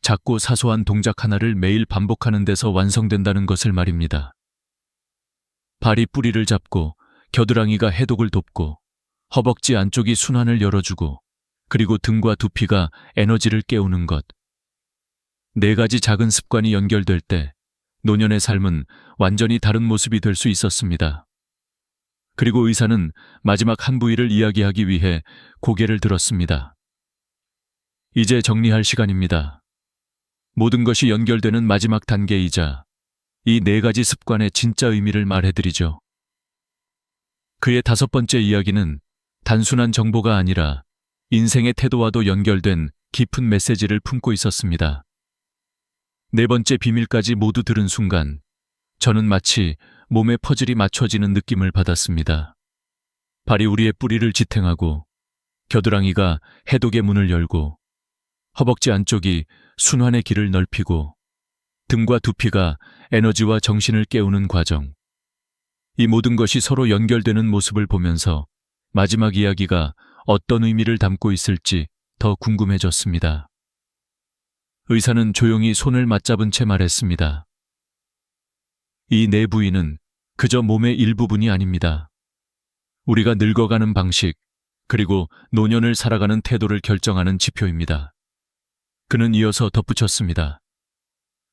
작고 사소한 동작 하나를 매일 반복하는 데서 완성된다는 것을 말입니다. 발이 뿌리를 잡고 겨드랑이가 해독을 돕고 허벅지 안쪽이 순환을 열어주고 그리고 등과 두피가 에너지를 깨우는 것. 4가지 작은 습관이 연결될 때 노년의 삶은 완전히 다른 모습이 될 수 있었습니다. 그리고 의사는 마지막 한 부위를 이야기하기 위해 고개를 들었습니다. 이제 정리할 시간입니다. 모든 것이 연결되는 마지막 단계이자 이 4가지 습관의 진짜 의미를 말해드리죠. 그의 5번째 이야기는 단순한 정보가 아니라 인생의 태도와도 연결된 깊은 메시지를 품고 있었습니다. 4번째 비밀까지 모두 들은 순간 저는 마치 몸의 퍼즐이 맞춰지는 느낌을 받았습니다. 발이 우리의 뿌리를 지탱하고 겨드랑이가 해독의 문을 열고 허벅지 안쪽이 순환의 길을 넓히고 등과 두피가 에너지와 정신을 깨우는 과정. 이 모든 것이 서로 연결되는 모습을 보면서 마지막 이야기가 어떤 의미를 담고 있을지 더 궁금해졌습니다. 의사는 조용히 손을 맞잡은 채 말했습니다. 이 4부위는 그저 몸의 일부분이 아닙니다. 우리가 늙어가는 방식, 그리고 노년을 살아가는 태도를 결정하는 지표입니다. 그는 이어서 덧붙였습니다.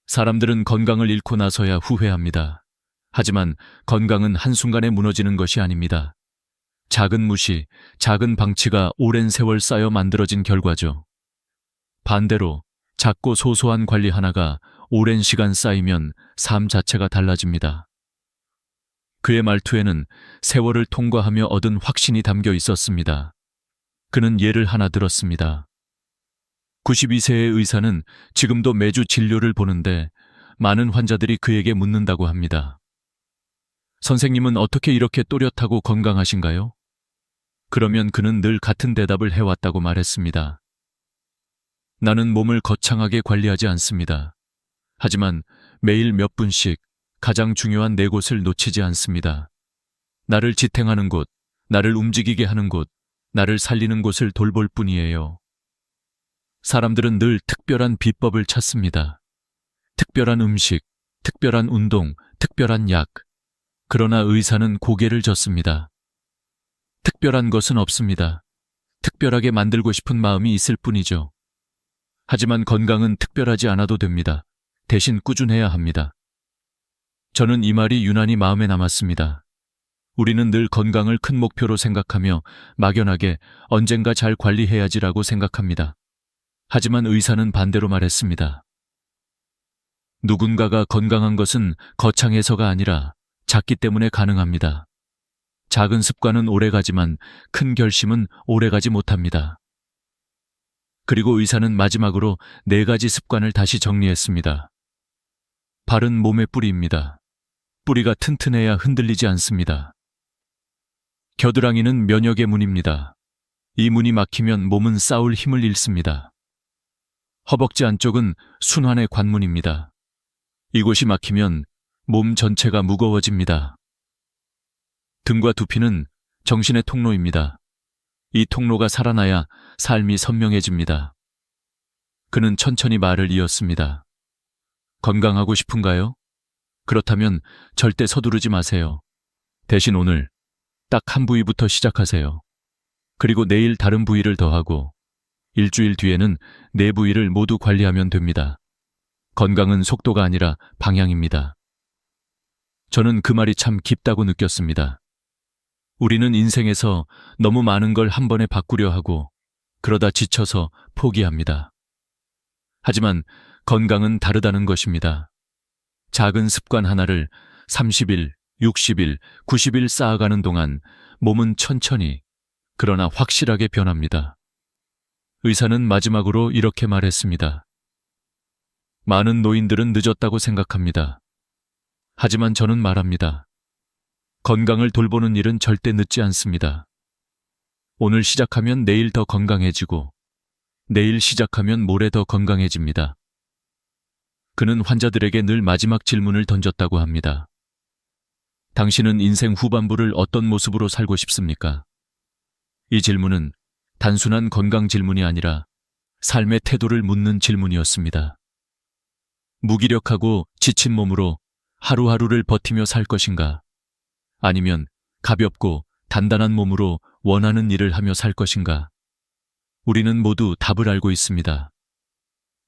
사람들은 건강을 잃고 나서야 후회합니다. 하지만 건강은 한순간에 무너지는 것이 아닙니다. 작은 무시, 작은 방치가 오랜 세월 쌓여 만들어진 결과죠. 반대로 작고 소소한 관리 하나가 오랜 시간 쌓이면 삶 자체가 달라집니다. 그의 말투에는 세월을 통과하며 얻은 확신이 담겨 있었습니다. 그는 예를 하나 들었습니다. 92세의 의사는 지금도 매주 진료를 보는데 많은 환자들이 그에게 묻는다고 합니다. 선생님은 어떻게 이렇게 또렷하고 건강하신가요? 그러면 그는 늘 같은 대답을 해왔다고 말했습니다. 나는 몸을 거창하게 관리하지 않습니다. 하지만 매일 몇 분씩 가장 중요한 네 곳을 놓치지 않습니다. 나를 지탱하는 곳, 나를 움직이게 하는 곳, 나를 살리는 곳을 돌볼 뿐이에요. 사람들은 늘 특별한 비법을 찾습니다. 특별한 음식, 특별한 운동, 특별한 약. 그러나 의사는 고개를 젓습니다. 특별한 것은 없습니다. 특별하게 만들고 싶은 마음이 있을 뿐이죠. 하지만 건강은 특별하지 않아도 됩니다. 대신 꾸준해야 합니다. 저는 이 말이 유난히 마음에 남았습니다. 우리는 늘 건강을 큰 목표로 생각하며 막연하게 언젠가 잘 관리해야지라고 생각합니다. 하지만 의사는 반대로 말했습니다. 누군가가 건강한 것은 거창해서가 아니라 작기 때문에 가능합니다. 작은 습관은 오래가지만 큰 결심은 오래가지 못합니다. 그리고 의사는 마지막으로 4가지 습관을 다시 정리했습니다. 발은 몸의 뿌리입니다. 뿌리가 튼튼해야 흔들리지 않습니다. 겨드랑이는 면역의 문입니다. 이 문이 막히면 몸은 싸울 힘을 잃습니다. 허벅지 안쪽은 순환의 관문입니다. 이곳이 막히면 몸 전체가 무거워집니다. 등과 두피는 정신의 통로입니다. 이 통로가 살아나야 삶이 선명해집니다. 그는 천천히 말을 이었습니다. 건강하고 싶은가요? 그렇다면 절대 서두르지 마세요. 대신 오늘 딱 한 부위부터 시작하세요. 그리고 내일 다른 부위를 더하고 일주일 뒤에는 4부위를 모두 관리하면 됩니다. 건강은 속도가 아니라 방향입니다. 저는 그 말이 참 깊다고 느꼈습니다. 우리는 인생에서 너무 많은 걸 한 번에 바꾸려 하고 그러다 지쳐서 포기합니다. 하지만 건강은 다르다는 것입니다. 작은 습관 하나를 30일, 60일, 90일 쌓아가는 동안 몸은 천천히 그러나 확실하게 변합니다. 의사는 마지막으로 이렇게 말했습니다. 많은 노인들은 늦었다고 생각합니다. 하지만 저는 말합니다. 건강을 돌보는 일은 절대 늦지 않습니다. 오늘 시작하면 내일 더 건강해지고 내일 시작하면 모레 더 건강해집니다. 그는 환자들에게 늘 마지막 질문을 던졌다고 합니다. 당신은 인생 후반부를 어떤 모습으로 살고 싶습니까? 이 질문은 단순한 건강 질문이 아니라 삶의 태도를 묻는 질문이었습니다. 무기력하고 지친 몸으로 하루하루를 버티며 살 것인가? 아니면 가볍고 단단한 몸으로 원하는 일을 하며 살 것인가? 우리는 모두 답을 알고 있습니다.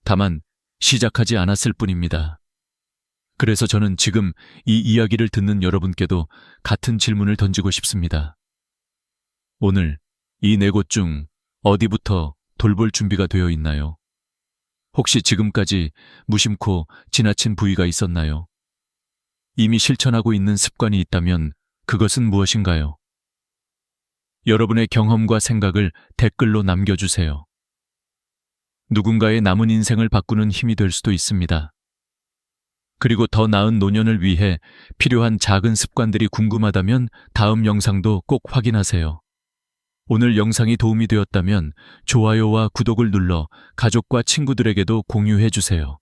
다만 시작하지 않았을 뿐입니다. 그래서 저는 지금 이 이야기를 듣는 여러분께도 같은 질문을 던지고 싶습니다. 오늘 이 4곳 중 어디부터 돌볼 준비가 되어 있나요? 혹시 지금까지 무심코 지나친 부위가 있었나요? 이미 실천하고 있는 습관이 있다면 그것은 무엇인가요? 여러분의 경험과 생각을 댓글로 남겨주세요. 누군가의 남은 인생을 바꾸는 힘이 될 수도 있습니다. 그리고 더 나은 노년을 위해 필요한 작은 습관들이 궁금하다면 다음 영상도 꼭 확인하세요. 오늘 영상이 도움이 되었다면 좋아요와 구독을 눌러 가족과 친구들에게도 공유해 주세요.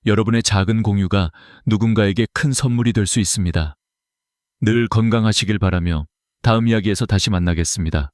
여러분의 작은 공유가 누군가에게 큰 선물이 될 수 있습니다. 늘 건강하시길 바라며 다음 이야기에서 다시 만나겠습니다.